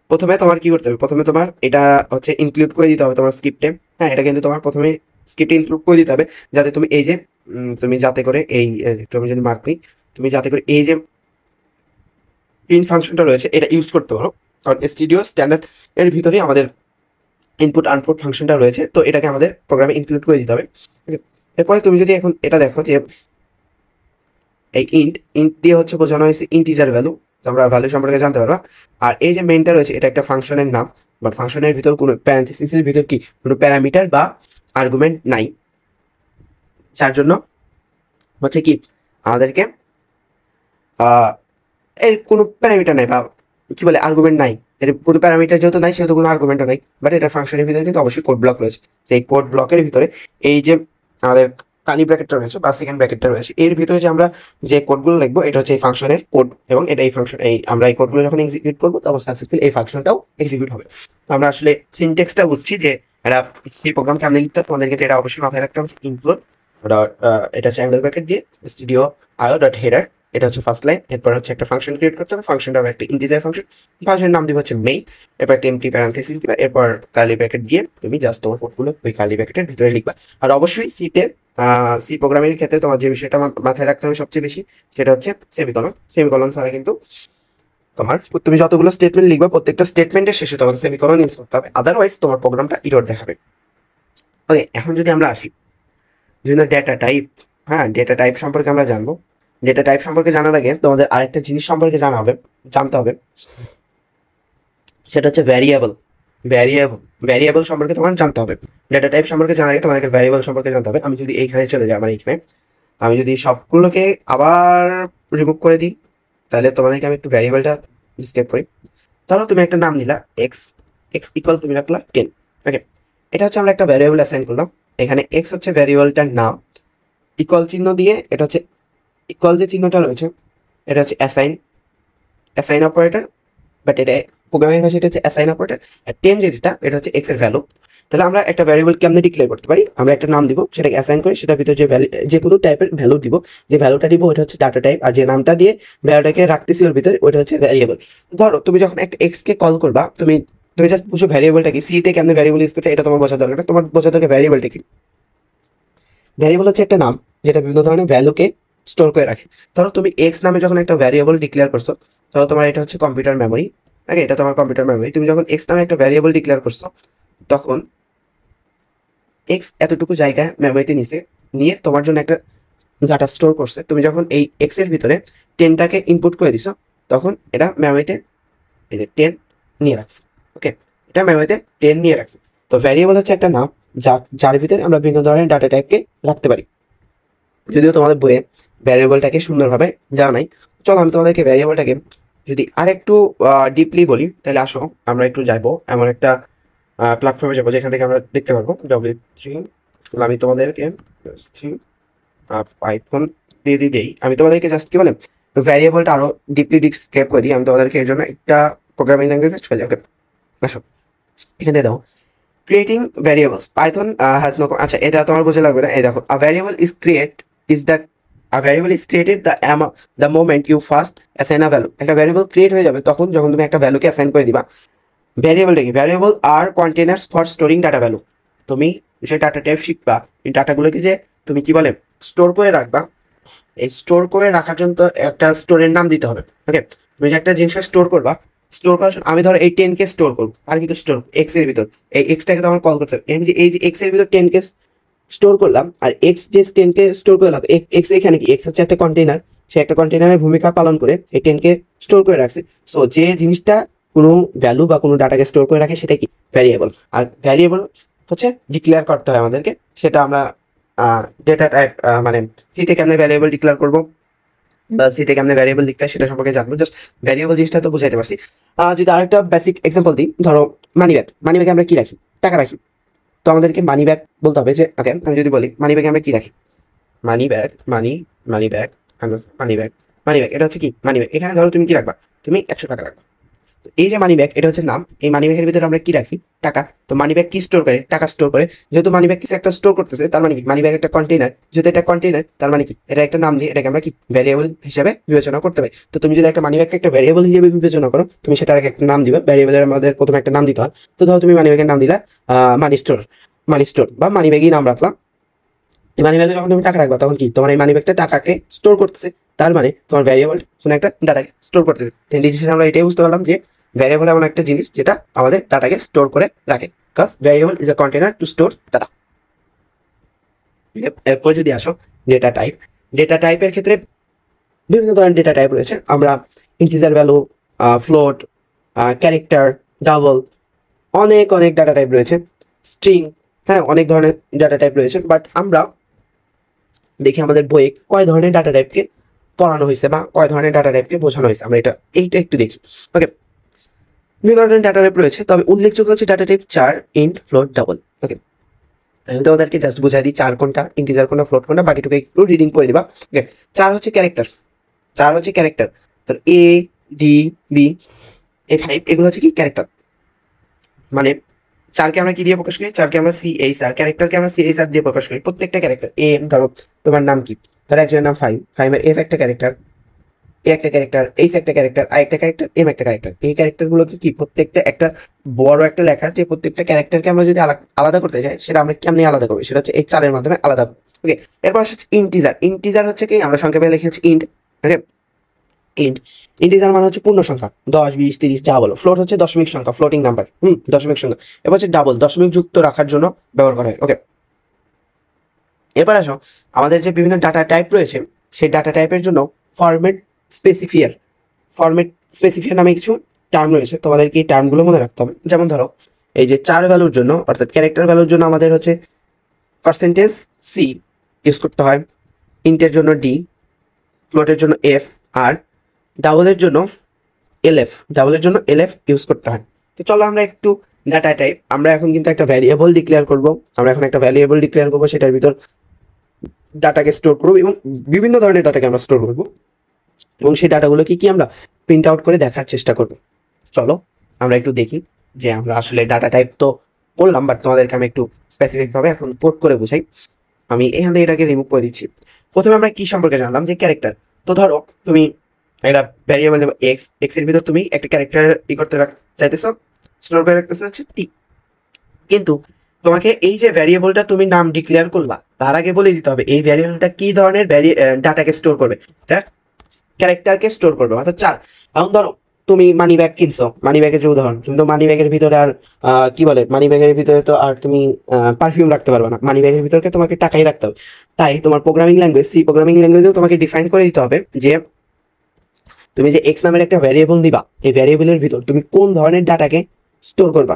প্রথমে তোমার কি করতে হবে, প্রথমে তোমার এটা হচ্ছে ইনক্লুড করে দিতে হবে তোমার স্ক্রিপ্টে। হ্যাঁ, এটা কিন্তু তোমার প্রথমে স্ক্রিপ্টে ইনক্লুড করে দিতে হবে, যাতে তুমি এই যে তুমি যাতে করে এই তুমি যদি মার্ক দিই, তুমি যাতে করে এই যে প্রিন্ট ফাংশনটা রয়েছে এটা ইউজ করতে পারো। কারণ স্টুডিও স্ট্যান্ডার্ড এর ভিতরেই আমাদের ইনপুট আউটপুট ফাংশনটা রয়েছে, তো এটাকে আমাদের প্রোগ্রামে ইনক্লুড করে দিতে হবে। এরপরে তুমি যদি এখন এটা দেখো যে এই ইন্ট দিয়ে হচ্ছে বোঝানো হয়েছে ইন্টিজার ভ্যালু, তোমরা ভ্যালু সম্পর্কে জানতে পারবা। আর এই যে মেইনটা রয়েছে এটা একটা ফাংশনের নাম, বাট ফাংশনের ভিতর কোনো প্যারেন্থেসিসের ভিতর কি কোনো প্যারামিটার বা আর্গুমেন্ট নাই, যার জন্য হচ্ছে কি আমাদেরকে এর কোনো প্যারামিটার নাই বা কি বলে আর্গুমেন্ট নাই, এর কোনো প্যারামিটার যেহেতু নাই সেহেতু কোনো আর্গুমেন্টও নাই। বাট এটা ফাংশনের ভিতরে কিন্তু অবশ্যই কোড ব্লক রয়েছে, সেই কোড ব্লকের ভিতরে এই যে আমাদের কালি ব্র্যাকেটটা রয়েছে বা সেকেন্ড ব্র্যাকেটটা রয়েছে, এর ভিতরে যে আমরা যে কোডগুলো লিখবো এটা হচ্ছে এই ফাংশনের কোড, এবং এটা এই ফাংশন আমরা এই কোডগুলো যখন এক্সিকিউট করবো তখন সাকসেসফুল এই ফাংশনটাও এক্সিকিউট হবে। তো আমরা আসলে সিনটেক্সটা বুঝছি যে এটা সি প্রোগ্রাম কেমন লিখতে হবে, তোমাদের কিন্তু এটা অবশ্যই মাথায় রাখতে হবে। ইনক্লুড ডট এটা হচ্ছে অ্যাঙ্গেল ব্র্যাকেট দিয়ে স্টুডিও আইও ডট হেডার, এটা হচ্ছে ফার্স্ট লাইন। এরপর হচ্ছে একটা ফাংশন ক্রিয়েট করতে হবে, ফাংশনটা হবে একটা ইন্টিজার ফাংশন, ফাংশনের নাম দিব হচ্ছে মেইন, এরপর একটা এমটি প্যারান্থেসিস দিবা, এরপর কালি ব্র্যাকেট দিয়ে তুমি জাস্ট তোমার কোডগুলো ওই কালি ব্র্যাকেটের ভিতরে লিখবা। আর অবশ্যই সি প্রোগ্রামিং ক্ষেত্রে তোমার যে বিষয়টা মাথায় রাখতে হবে সবচেয়ে বেশি, সেটা হচ্ছে সেমিকলন ছাড়া কিন্তু তুমি যতগুলো স্টেটমেন্ট লিখবা প্রত্যেকটা স্টেটমেন্টের শেষে তোমাকে সেমিকলন ইউজ করতে হবে, আদারওয়াইজ তোমার প্রোগ্রামটা ইরর দেখাবে। ওকে, এখন যদি আমরা আসি বিভিন্ন ডেটা টাইপ, হ্যাঁ ডেটা টাইপ সম্পর্কে আমরা জানবো। ডেটা টাইপ সম্পর্কে জানার আগে তোমাদের আরেকটা জিনিস সম্পর্কে জানতে হবে, সেটা হচ্ছে ভ্যারিয়েবল সম্পর্কে তোমার জানতে হবে। ডেটা টাইপ সম্পর্কে জানার আগে তোমাদেরকে ভ্যারিয়েবল সম্পর্কে জানতে হবে। আমি যদি এইখানে চলে যাই, আমার এইখানে আমি যদি সবগুলোকে আবার রিমুভ করে দিই, তাহলে তোমাদেরকে আমি একটু ভ্যারিয়েবলটা ডিসক্রাইব করি। ধরো তুমি একটা নাম নিলা এক্স ইকুয়াল তুমি রাখলা 10। ওকে, এটা হচ্ছে আমরা একটা ভ্যারিয়েবল অ্যাসাইন করলাম, এখানে এক্স হচ্ছে ভ্যারিয়েবলটার নাম, ইকুয়াল চিহ্ন দিয়ে এটা হচ্ছে ইকুয়াল যে চিহ্নটা রয়েছে এটা হচ্ছে অ্যাসাইন অপারেটর, বাট এটা প্রোগ্রামিং ভাষা এটা হচ্ছে অ্যাসাইন অপারেটর। আর 10 যেটা এটা হচ্ছে এক্স এর ভ্যালু। তাহলে আমরা একটা ভ্যারিয়েবল কেমনে ডিক্লেয়ার করতে পারি, আমরা একটা নাম দিব, সেটাকে অ্যাসাইন করে সেটার ভিতরে যে কোনো টাইপের ভ্যালু দিব, যে ভ্যালুটা দিব ওটা হচ্ছে ডাটা টাইপ, আর যে নামটা দিয়ে ভ্যালুটাকে রাখতেছি ওর ভিতরে ওটা হচ্ছে ভ্যারিয়েবল। ধরো তুমি যখন একটা এক্স কে কল করবা, তুমি জাস্ট বুঝো ভ্যারিয়েবলটা কি, সি তে কেমনে ভ্যারিয়েবল ইউজ করতে এটা তোমার বোঝা দরকার, তোমার বোঝা দরকার ভ্যারিয়েবলটা কি। ভ্যারিয়েবল হচ্ছে একটা নাম যেটা বিভিন্ন ধরনের ভ্যালুকে স্টোর করে রাখে। ধরো তুমি এক্স নামে যখন একটা ভ্যারিয়েবল ডিক্লেয়ার করছো, ধরো তোমার এটা হচ্ছে কম্পিউটার মেমোরি, ওকে, এটা তোমার কম্পিউটার মেমোরি। তুমি যখন এক্স নামে একটা ভ্যারিয়েবল ডিক্লেয়ার করছো, তখন এক্স এতটুকু জায়গায় মেমোরিতে নিয়ে তোমার জন্য একটা ডাটা স্টোর করছে। তুমি যখন এই এক্স এর ভিতরে 10টাকে ইনপুট করে দিছো, তখন এটা মেমোরিতে এই যে 10 নিয়ে রাখছে। ওকে, এটা মেমোরিতে 10 নিয়ে রাখছে। তো ভ্যারিয়েবল হচ্ছে একটা নাম যার ভিতরে আমরা বিভিন্ন ধরনের ডাটা টাইপকে রাখতে পারি। যদিও তোমাদের বইয়ে ভ্যারিয়েবলটাকে সুন্দরভাবে দেওয়া নাই, চলো আমি তোমাদেরকে ভ্যারিয়েবলটাকে যদি আরেকটু ডিপলি বলি তাহলে আসো আমরা একটু যাবো এমন একটা প্ল্যাটফর্মে যাবো যেখান থেকে আমরা দেখতে পারবো W3। আমি তোমাদেরকে পাইথন দিয়ে দিই, আমি তোমাদেরকে জাস্ট কি বলে ভ্যারিয়েবলটা আরো ডিপলি ডিসক্রাইব করে দিই। আমি তোমাদেরকে এর জন্য একটা প্রোগ্রামিং ল্যাঙ্গুয়েজে চলে যাবে। আসো এখানে দাও creating variables Python has no, আচ্ছা এটা তোমার বোঝা লাগবে না। এই দেখো a variable is created the moment you first assign a value. একটা ভ্যারিয়েবল ক্রিয়েট হয়ে যাবে তখন যখন তুমি একটা ভ্যালুকে অ্যাসাইন করে দিবা। ভ্যারিয়েবল কি? Variable are containers for storing data value. তুমি যে ডাটা টাইপ শিখবা এই ডাটাগুলোকে যে তুমি কি বলে স্টোর করে রাখবা, এই স্টোর করে রাখার জন্য তো একটা স্টোরের নাম দিতে হবে। ওকে, তুমি যে একটা জিনিসকে স্টোর করবা, স্টোর করার আমি ধরো এই 10কে স্টোর করবো, আর কিন্তু স্টোর এক্স এর ভিতর এই এক্সটাকে তো আমার কল করতে হবে। আমি যে এই যে এক্স এর ভিতর 10কে স্টোর করলাম, আর এক্স যে 10কে স্টোর করে রাখবো, এক্স এখানে কি এক্স হচ্ছে একটা কন্টেইনার, সে একটা কন্টেইনারের ভূমিকা পালন করে এই 10কে স্টোর করে রাখছে। সো যে জিনিসটা কোনো ভ্যালু বা কোনো ডাটাকে স্টোর করে রাখে সেটা কি ভ্যারিয়েবল। আর ভ্যারিয়েবল হচ্ছে ডিক্লেয়ার করতে হয় আমাদেরকে, সেটা আমরা ডেটা টাইপ মানে সি থেকে আমরা ভ্যারিয়েবল ডিক্লেয়ার করবো বা সি থেকে আমরা ভ্যারিয়েবল লিখতে হয় সেটা সম্পর্কে জানবো। জাস্ট ভ্যারিয়েবল জিনিসটা তো বুঝাইতে পারছি। যদি আরেকটা বেসিক এক্সাম্পল দিই, ধরো মানি ব্যাগে আমরা কি রাখি? টাকা রাখি। তো আমাদেরকে মানি ব্যাগ বলতে হবে যে ওকে, আমি যদি বলি মানি ব্যাগে আমরা কি রাখি? Money bag money bag money bag এটা হচ্ছে কি মানি ব্যাগ। এখানে ধরো তুমি কি রাখবা? তুমি 100 টাকা রাখবা। তো এই যে মানি ব্যাগ এটা হচ্ছে নাম, এই মানি ব্যাগের ভিতরে আমরা কি রাখি? টাকা। তো মানি ব্যাগ কি স্টোর করে? টাকা স্টোর করে। যেহেতু মানি ব্যাগ কিছু একটা স্টোর করতেছে তার মানে কি মানি ব্যাগ একটা কন্টেইনার, যেহেতু এটা কন্টেইনার তার মানে কি এটা একটা নাম দিয়ে এটাকে আমরা কি ভ্যারিয়েবল হিসেবে বিবেচনা করতে পারি। তো তুমি যদি একটা মানি ব্যাগকে একটা ভ্যারিয়েবল হিসেবে বিবেচনা করো, তুমি সেটার একটা নাম দিবে। ভ্যারিয়েবলের আমাদের প্রথমে একটা নাম দিতে হয়। তো ধরো তুমি মানি ব্যাগের নাম দিলা মানি স্টোর বা মানি ব্যাগই নাম রাখলাম। এই মানি ব্যাগে যখন তুমি টাকা রাখবা তখন কি তোমার এই মানি ব্যাগটা টাকাকে স্টোর করতেছে, তার মানে তোমার ভ্যারিয়েবল কোনো একটা ডাটাকে স্টোর করতেছে। আমরা এটাই বুঝতে পারলাম যে ভ্যারিয়েবল এমন একটা জিনিস যেটা আমাদের ডাটাকে স্টোর করে রাখে, because variable is a container two store data. এরপর যদি আসো ডেটা টাইপের ক্ষেত্রে বিভিন্ন ধরনের ডেটা টাইপ রয়েছে। আমরা integer value, float, character, double, অনেক ডাটা টাইপ রয়েছে, স্ট্রিং, হ্যাঁ অনেক ধরনের ডাটা টাইপ রয়েছে। বাট আমরা দেখি আমাদের বইয়ে কয় ধরনের ডাটা টাইপকে পড়ানো হয়েছে বা কয় ধরনের ডাটা টাইপকে বোঝানো হয়েছে, আমরা এইটা একটু দেখি। ওকে, বিভিন্ন ধরনের ডাটা টাইপ রয়েছে, তবে উল্লেখযোগ্য হচ্ছে ডাটা টাইপ চার, ইন্ট, ফ্লোট, ডাবল। ওকে, আমি তোমাদেরকে জাস্ট বুঝাই দিই চার কোনটা, ইন্টিজার কোনটা, ফ্লোট কোনটা, বাকিটুকু একটু রিডিং করে দিবা। ওকে, চার হচ্ছে ক্যারেক্টার। তো এ, ডি, বি, A5 এগুলো হচ্ছে কি ক্যারেক্টার। মানে চারকে আমরা কি দিয়ে প্রকাশ করি? চারকে আমরা CHR, ক্যারেক্টারকে আমরা CHR দিয়ে প্রকাশ করি। প্রত্যেকটা ক্যারেক্টার এম, ধরো তোমার নাম কি, ধরো একজনের নাম ফাইমের এফ একটা ক্যারেক্টার, এ একটা ক্যারেক্টার, এইচ একটা ক্যারেক্টার, আই একটা ক্যারেক্টার, এম একটা ক্যারেক্টার। এই ক্যারেক্টারগুলোকে কি প্রত্যেকটা একটা বড় একটা লেখার যে প্রত্যেকটা ক্যারেক্টারকে আমরা যদি আলাদা করতে চাই সেটা আমরা কেমনি আলাদা করবো? সেটা হচ্ছে এই চারের মাধ্যমে আলাদা। ওকে, এরপর হচ্ছে ইন্টিজার হচ্ছে কি আমরা সংক্ষেপে লিখে হচ্ছে ইন্ট। ওকে, ইন্টিজার মানে হচ্ছে পূর্ণ সংখ্যা, 10, 20, 30 যা বলো। ফ্লোট হচ্ছে দশমিক সংখ্যা, ফ্লোটিং নাম্বার, দশমিক সংখ্যা। এবার হচ্ছে ডাবল, দশমিক যুক্ত রাখার জন্য ব্যবহার করা হয়। ওকে, এরপর আসো আমাদের যে বিভিন্ন ডাটা টাইপ রয়েছে সেই ডাটা টাইপের জন্য ফরম্যাট স্পেসিফিয়ার নামে কিছু টার্ম রয়েছে, তোমাদেরকে এই টার্মগুলো মনে রাখতে হবে। যেমন ধরো এই যে চার ভ্যালুর জন্য অর্থাৎ ক্যারেক্টার ভ্যালুর জন্য আমাদের হচ্ছে %C ইউজ করতে হয়, ইন্টের জন্য ডি, ফ্লোটের জন্য এফ, আর ডাবলের জন্য এলএফ ইউজ করতে হয়। তো চলো আমরা একটু ডাটা টাইপ, আমরা এখন কিন্তু একটা ভ্যারিয়েবল ডিক্লেয়ার করব। সেটার ভিতর ডাটাকে স্টোর করবো এবং বিভিন্ন ধরনের ডাটাকে আমরা স্টোর করবো এবং সেই ডাটাগুলো কি আমরা প্রিন্ট আউট করে দেখার চেষ্টা করব। চলো আমরা একটু দেখি যে আমরা আসলে ডাটা টাইপ তো বললাম, বাট তোমাদেরকে আমি একটু স্পেসিফিকভাবে এখন পোর্ট করে বুঝাই। আমি এখান থেকে এটাকে রিমুভ করে দিচ্ছি। প্রথমে আমরা কি সম্পর্কে জানলাম যে ক্যারেক্টার। তো ধরো তুমি একটা ভ্যারিয়েবল নেবো এক্স এর ভিতর তুমি একটা ক্যারেক্টার করতে চাইতেছো, স্টোর করে রাখতেছো হচ্ছে টি। কিন্তু তোমাকে এই যে ভ্যারিয়েবলটা তুমি নাম ডিক্লেয়ার করবা তার আগে বলে দিতে হবে এই ভ্যারিয়েবলটা কি ধরনের ডাটাকে স্টোর করবে। এটা ক্যারেক্টারকে স্টোর করবে, অর্থাৎ চার। এখন ধরো তুমি মানি ব্যাগ কিনছো, মানি ব্যাগের যে উদাহরণ, কিন্তু মানি ব্যাগের ভিতরে আর মানি ব্যাগের ভিতরে তো আর তুমি পারফিউম রাখতে পারবে না, মানি ব্যাগের ভিতরে তোমাকে টাকাই রাখতে হবে। তাই তোমার সি প্রোগ্রামিং ল্যাঙ্গুয়েজেও তোমাকে ডিফাইন করে দিতে হবে যে তুমি যে এক্স নামের একটা ভ্যারিয়েবল দিবা, এই ভ্যারিয়েবলের ভিতর তুমি কোন ধরনের ডাটাকে স্টোর করবা।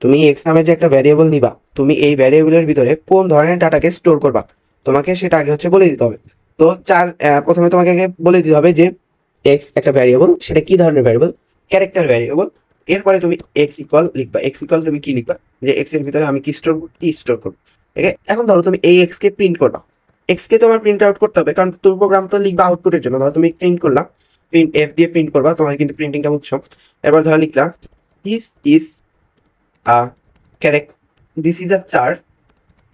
তুমি এক্স নামের যে একটা ভ্যারিয়েবল নিবা, তুমি এই ভ্যারিয়েবলের ভিতরে কোন ধরনের ডাটাকে স্টোর করবা তোমাকে সেটা আগে হচ্ছে বলে দিতে হবে। তো প্রথমে তোমাকে আগে বলে দিতে হবে যে এক্স একটা ভ্যারিয়েবল, সেটা কি ধরনের ভ্যারিয়েবল? Character variable. এরপরে তুমি এক্স ইকুয়াল লিখবা, এক্স ইকুয়াল তুমি কি লিখবা, যে এক্স এর ভিতরে আমি কি স্টোর করব, টি স্টোর করবো। ঠিক আছে, এখন ধরো তুমি এই এক্স কে প্রিন্ট করবা, এক্স কে তোমার প্রিন্ট আউট করতে হবে, কারণ তুমি প্রোগ্রাম তো লিখবা আউটপুটের জন্য। ধরো তুমি প্রিন্ট করলা, প্রিন্ট এফ দিয়ে প্রিন্ট করবা, তোমার কিন্তু প্রিন্টিংটা বুঝছো। এরপর ধরো লিখলা this is a character, this is a chart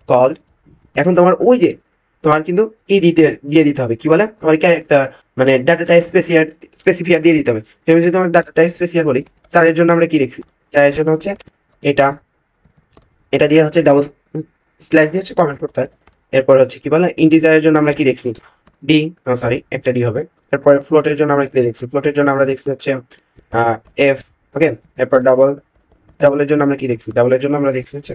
call. এখন তোমার ওই যে তোমার কিন্তু দিয়ে দিতে হবে, কি বলে, তোমার ক্যারেক্টার মানে ডাটা টাইপ স্পেসিফিয়ার দিয়ে দিতে হবে। তুমি যদি তোমার ডাটা টাইপ স্পেসিফিয়ার বলি, চারের জন্য আমরা কি দেখছি, চারের জন্য হচ্ছে এটা দিয়ে হচ্ছে ডাবল স্ল্যাশ দিয়ে হচ্ছে কমেন্ট করতে হয়। এরপর হচ্ছে কি বলে, ইন্টিজারের জন্য আমরা কি দেখছি, ডি, সরি একটা ডি হবে। এরপর ফ্লোটের জন্য আমরা কি দেখছি, ফ্লোটের জন্য আমরা দেখছি হচ্ছে এফ। ওকে, এরপর ডাবলের জন্য আমরা কি দেখছি, ডাবলের জন্য আমরা দেখছি হচ্ছে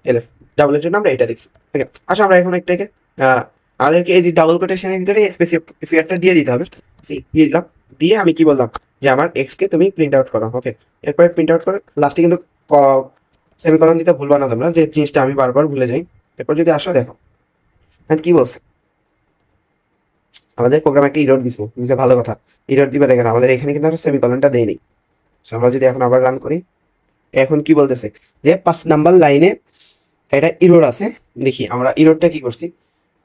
এলএফ, ডাবলের জন্য আমরা এটা দেখছি। ওকে, আসো আমরা এখন একটাকে আমাদেরকে এই যে ডাবল কোটেশনের ভিতরে স্পেসিফিয়ারটা দিয়ে দিতে হবে। দিয়ে দিলাম, দিয়ে আমি কি বললাম যে আমার এক্স কে তুমি প্রিন্ট আউট করো। ওকে, এরপর প্রিন্ট আউট করে লাস্টে কিন্তু সেমিকলন দিতে ভুলবা না তোমরা, যে জিনিসটা আমি বারবার ভুলে যাই। এরপর যদি আসো দেখো কি বলছে, আমাদের প্রোগ্রাম একটা ইরর দিছে, ভালো কথা। ইরর দিবে দেখেন, আমাদের এখানে কিন্তু আমরা সেমিকলনটা দেইনি। আমরা যদি এখন আবার রান করি, এখন কি বলতেছে যে 5 নাম্বার লাইনে এটা ইরর আছে। দেখি আমরা ইররটা কি করছি,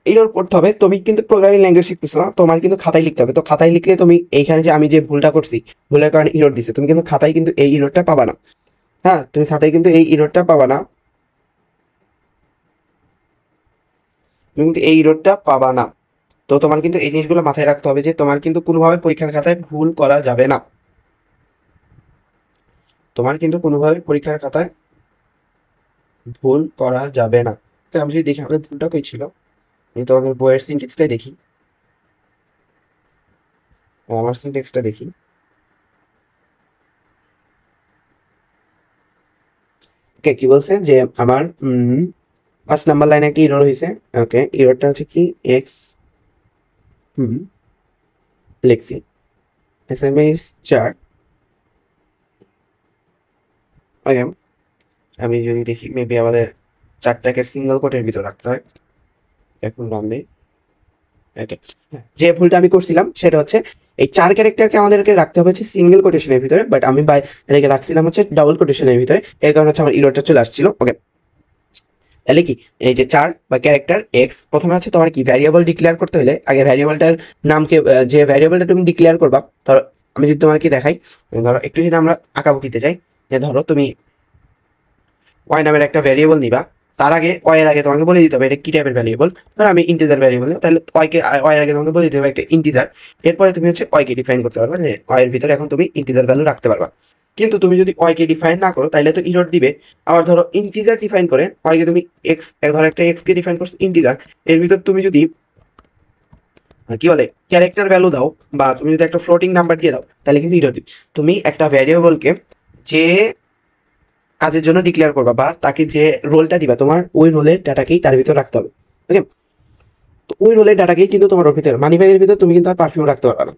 ইরর পড়তে হবে। তুমি কিন্তু প্রোগ্রামিং ল্যাঙ্গুয়েজ শিখতেছো না, তোমার কিন্তু খাতায় লিখতে হবে। তো খাতায় লিখলে তুমি এইখানে যে আমি যে ভুলটা করছি, ভুলের কারণে ইরর দিছে, তুমি কিন্তু খাতায় কিন্তু এই ইররটা পাবা না। হ্যাঁ, তুমি খাতায় কিন্তু এই ইররটা পাবা না, তুমি কিন্তু এই ইররটা পাবা না। তো তোমার কিন্তু এই জিনিসগুলো মাথায় রাখতে হবে, যে তোমার কিন্তু কোনোভাবে পরীক্ষার খাতায় ভুল করা যাবে না। তোমার কিন্তু কোনোভাবে পরীক্ষার খাতায় ভুল করা যাবে না। তো আমি যদি দেখি আমাদের ভুলটা কই ছিল, আমি তোমাদের বইয়ের সিনট্যাক্সটাই দেখি, আমার সিনট্যাক্সটা দেখি। ওকে, কি বলছে যে আমার 5 নাম্বার লাইনে একটা ইরর হয়েছে। ওকে, ইররটা হচ্ছে কি এক্স লিখছি এসএমএস চার্ট। ওকে, আমি যদি দেখি মেবি আমাদের চারটাকে সিঙ্গেল কোটের ভিতর রাখতে হয়। এখন নাম দিই। ওকে, যে ভুলটা আমি করছিলাম সেটা হচ্ছে এই 4 ক্যারেক্টারকে আমাদেরকে রাখতে হবে হচ্ছে সিঙ্গেল কোটেশনের ভিতরে, বাট আমি এটাকে রাখছিলাম হচ্ছে ডাবল কোটেশনের ভিতরে, এর কারণে হচ্ছে আমার ইররটা চলে আসছিল। ওকে, তাহলে কি এই যে 4 বা ক্যারেক্টার এক্স, প্রথমে হচ্ছে তোমার কি ভ্যারিয়েবল ডিক্লেয়ার করতে হলে আগে ভ্যারিয়েবলটার নামকে, যে ভ্যারিয়েবলটা তুমি ডিক্লেয়ার করবা, ধরো আমি যদি তোমার কি দেখাই, ধরো একটু যদি আমরা আঁকাবুকিতে যাই, যে ধরো তুমি ওয়াই নামের একটা ভ্যারিয়েবল নিবা, তার আগে ওয়াই এর আগে তোমাকে বলে দিতে হবে এটা কি টাইপের ভ্যারিয়েবল। ধরো আমি ইন্টিজার ভ্যারিয়েবল, তাহলে ওয়াই এর আগে তোমাকে বলে দিতে হবে একটা ইন্টিজার। এরপরে তুমি হচ্ছে ওয়াই কে ডিফাইন করতে পারবা, যে ওয়াই এর ভিতরে এখন তুমি ইন্টিজার ভ্যালু রাখতে পারবা। কিন্তু তুমি যদি ওয়াই কে ডিফাইন না করো তাহলে তো ইরর দিবে। আবার ধরো ইন্টিজার ডিফাইন করে ওয়াই কে তুমি এক্স, ধরো একটা এক্স কে ডিফাইন করছো ইন্টিজার, এর ভিতর তুমি যদি কি বলে ক্যারেক্টার ভ্যালু দাও, বা তুমি যদি একটা ফ্লোটিং নাম্বার দিয়ে দাও, তাহলে কিন্তু ইরর দিবে। তুমি একটা ভ্যারিয়েবলকে যে কাজের জন্য ডিক্লেয়ার করবা, বা তাকে যে রোলটা দিবা, তোমার ওই রোলের ডাটাকেই তার ভিতর রাখতে হবে। ওকে, তো ওই রোলের ডাটাকেই কিন্তু তোমার ওর ভিতরে, মানি ব্যাগের ভিতরে তুমি কিন্তু আর পারফিউম রাখতে পারবা না।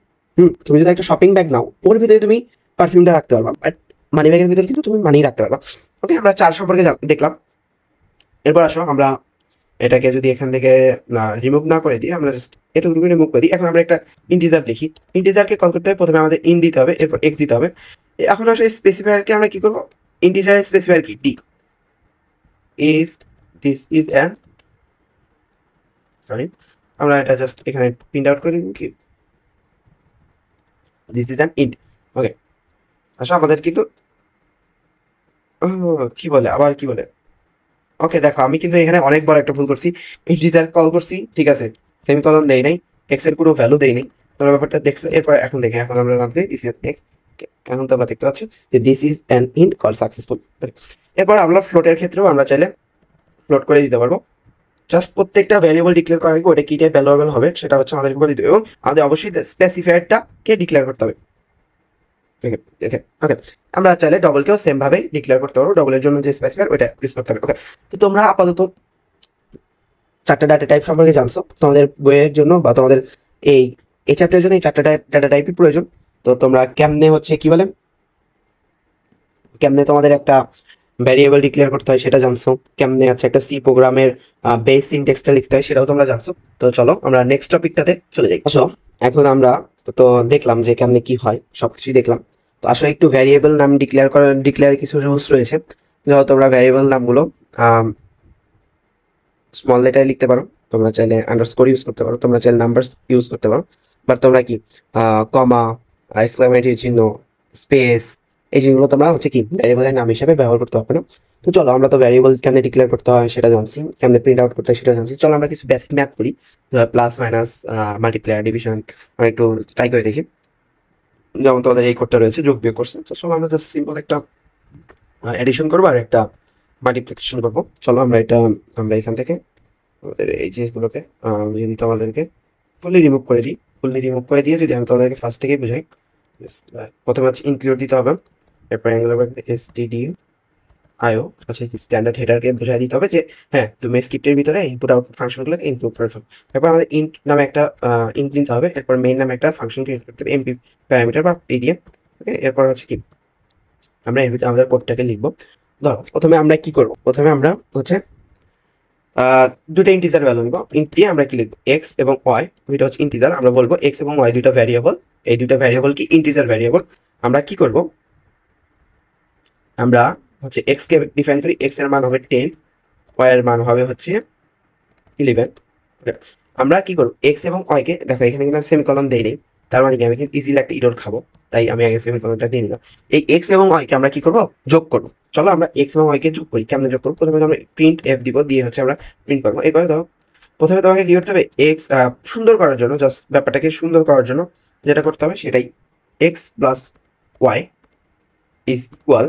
তুমি যদি একটা শপিং ব্যাগ নাও, ওর ভিতরে তুমি পারফিউমটা রাখতে পারবা, বাট মানি ব্যাগের ভিতরে কিন্তু তুমি মানি রাখতে পারবা। ওকে, আমরা 4 সম্পর্কে দেখলাম। এরপর আসো আমরা এটাকে যদি এখান থেকে রিমুভ না করে দিই, আমরা জাস্ট এটুকু রিমুভ করে দিই। এখন আমরা একটা ইন্টিজার লিখি, ইন্টিজারকে কল করতে হবে, প্রথমে আমাদের ইন দিতে হবে, এরপর এক্স দিতে হবে। এখন আসলে স্পেসিফায়ারকে আমরা কি করবো, ইন্টিজারের স্পেসিফায়ার কি, D is, this is an, sorry আমরা এটা জাস্ট এখানে প্রিন্ট আউট করে কি, দিস ইজ অ্যান ইন্ট। ওকে, আসলে আমাদের কিন্তু কি বলে, আবার কি বলে, ওকে দেখো আমি কিন্তু এখানে অনেক বড় একটা ভুল করছি। ইন্টিজার কল করছি, ঠিক আছে, সেমিকলন দেই নাই, এক্স এর কোনো ভ্যালু দেই নাই, তোমরা ব্যাপারটা দেখছো। এরপর এখন দেখি, এখন আমরা রান করি দিস ইজ এক্স, এখন তোমরা দেখতে পাচ্ছ যে this is an int call successful. এরপর আমরা ফ্লোটের ক্ষেত্রেও আমরা চাইলে ফ্লোট করে দিতে পারবো। জাস্ট প্রত্যেকটা ভ্যারিয়েবল ডিক্লেয়ার করার আগে ওটা কি টাইপ ভ্যালুয়েবল হবে সেটা হচ্ছে আমাদের বলে দিতে হবে, এবং আমাদের অবশ্যই স্পেসিফায়ারটাকে ডিক্লেয়ার করতে হবে। ওকে ওকে ওকে, আমরা চাইলে ডবলকেও সেম ভাবে ডিক্লেয়ার করতে পারবো, ডবলের জন্য যে স্পেসিফায়ার ওইটা ইউজ করতে হবে। ওকে, তো তোমরা আপাতত 4টা ডাটা টাইপ সম্পর্কে জানছো, তোমাদের বইয়ের জন্য বা তোমাদের এই চ্যাপ্টারের জন্য এই 4টা ডাটা টাইপই প্রয়োজন। তো তোমরা কেমনে হচ্ছে কি বলে, কেমনে তোমাদের একটা ভ্যারিয়েবল ডিক্লেয়ার করতে হয় সেটা জানছো, কেমনে হচ্ছে একটা সি প্রোগ্রামের বেস সিনট্যাক্সটা লিখতে হয় সেটাও তোমরা জানছো। তো চলো আমরা নেক্সট টপিকটাতে চলে যাই। আসো এখন আমরা তো দেখলাম যে কেমনে কি হয়, সবকিছুই দেখলাম। তো আসলে একটু ভ্যারিয়েবল নাম ডিক্লেয়ার কিছু রুলস রয়েছে। ধরো তোমরা ভ্যারিয়েবল নামগুলো স্মল লেটারে লিখতে পারো, তোমরা চাইলে আন্ডারস্কোর ইউজ করতে পারো, তোমরা চাইলে নাম্বার ইউজ করতে পারো, বাট তোমরা কি কমা, এক্সক্লামেটরি চিহ্ন, স্পেস, এই জিনিসগুলো তোমরা হচ্ছে কি ভ্যারিয়েবলের নাম হিসেবে ব্যবহার করতে পারবে না। তো চলো আমরা তো ভ্যারিয়েবল কেমনে ডিক্লেয়ার করতে হয় সেটা জানছি, কেমনে প্রিন্ট আউট করতে হয় সেটা জানছি। চলো আমরা কিছু বেসিক ম্যাথ করি, প্লাস মাইনাস, মাল্টিপ্লাই, ডিভিশন আমরা একটু ট্রাই করে দেখি। যেমন তোমাদের এই কোডটা রয়েছে যোগ বিয়োগ করছে, তো চলো আমরা জাস্ট সিম্পল একটা এডিশন করবো আর একটা মাল্টিপ্লিকেশন করবো। চলো আমরা এখান থেকে আমাদের এই জিনিসগুলোকে যদি তোমাদেরকে ফুললি রিমুভ করে দিই, ফুললি রিমুভ করে দিয়ে যদি আমি তোমাদেরকে ফার্স্ট থেকেই বুঝাই, প্রথমে হচ্ছে ইনক্লুড দিতে হবে, এরপর এসটিডি আইও হচ্ছে স্ট্যান্ডার্ড হেডারকে বোঝাই দিতে হবে যে হ্যাঁ তুমি স্ক্রিপ্টের ভিতরে ইনপুট আউটপুট ফাংশনগুলোকে ইনপুট করে ফেলো। এরপর আমাদের ইন্ট নামে একটা ইন্ট দিতে হবে, এরপর মেইন নামে একটা ফাংশন ক্রিয়েট করতে হবে এমপি প্যারামিটার বা এই দিয়ে। ওকে, এরপর হচ্ছে কি আমরা এর ভিতরে আমাদের কোডটাকে লিখবো। ধরো প্রথমে আমরা কি করবো, প্রথমে আমরা হচ্ছে দুটো ইন্টিজার ভ্যালু নিব, ইন্ট দিয়ে আমরা কি লিখবো এক্স এবং ওয়াই দুইটা হচ্ছে ইন্টিজার, আমরা বলবো এক্স এবং ওয়াই দুইটা ভ্যারিয়েবল, এই দুইটা ভ্যারিয়েবল কি ইন্টিজার ভ্যারিয়েবল। আমরা কি করব, আমরা হচ্ছে এক্স কে ডিফাইন করি, এক্স এর মান হবে 10, ওয়াই এর মান হবে হচ্ছে 11। আমরা কি করবো এক্স এবং ওয়াই কে, দেখো এখানে কিন্তু আমি সেমিকলন দেই নেই, তার মানে কি আমি কিন্তু ইজিলি একটা ইরর খাবো, তাই আমি আগে সেমিকলনটা দিয়ে নিলাম। এই এক্স এবং ওয়াই কে আমরা কি করবো যোগ করবো। চলো আমরা এক্স এবং ওয়াই কে যোগ করি, কেমনে যোগ করবো, প্রথমে আমরা প্রিন্ট এফ দিব, দিয়ে হচ্ছে আমরা প্রিন্ট করবো। এরপরে দাও প্রথমে তোমাকে কি করতে হবে এক্স সুন্দর করার জন্য, জাস্ট ব্যাপারটাকে সুন্দর করার জন্য যেটা করতে হবে সেটাই, x plus y is equal,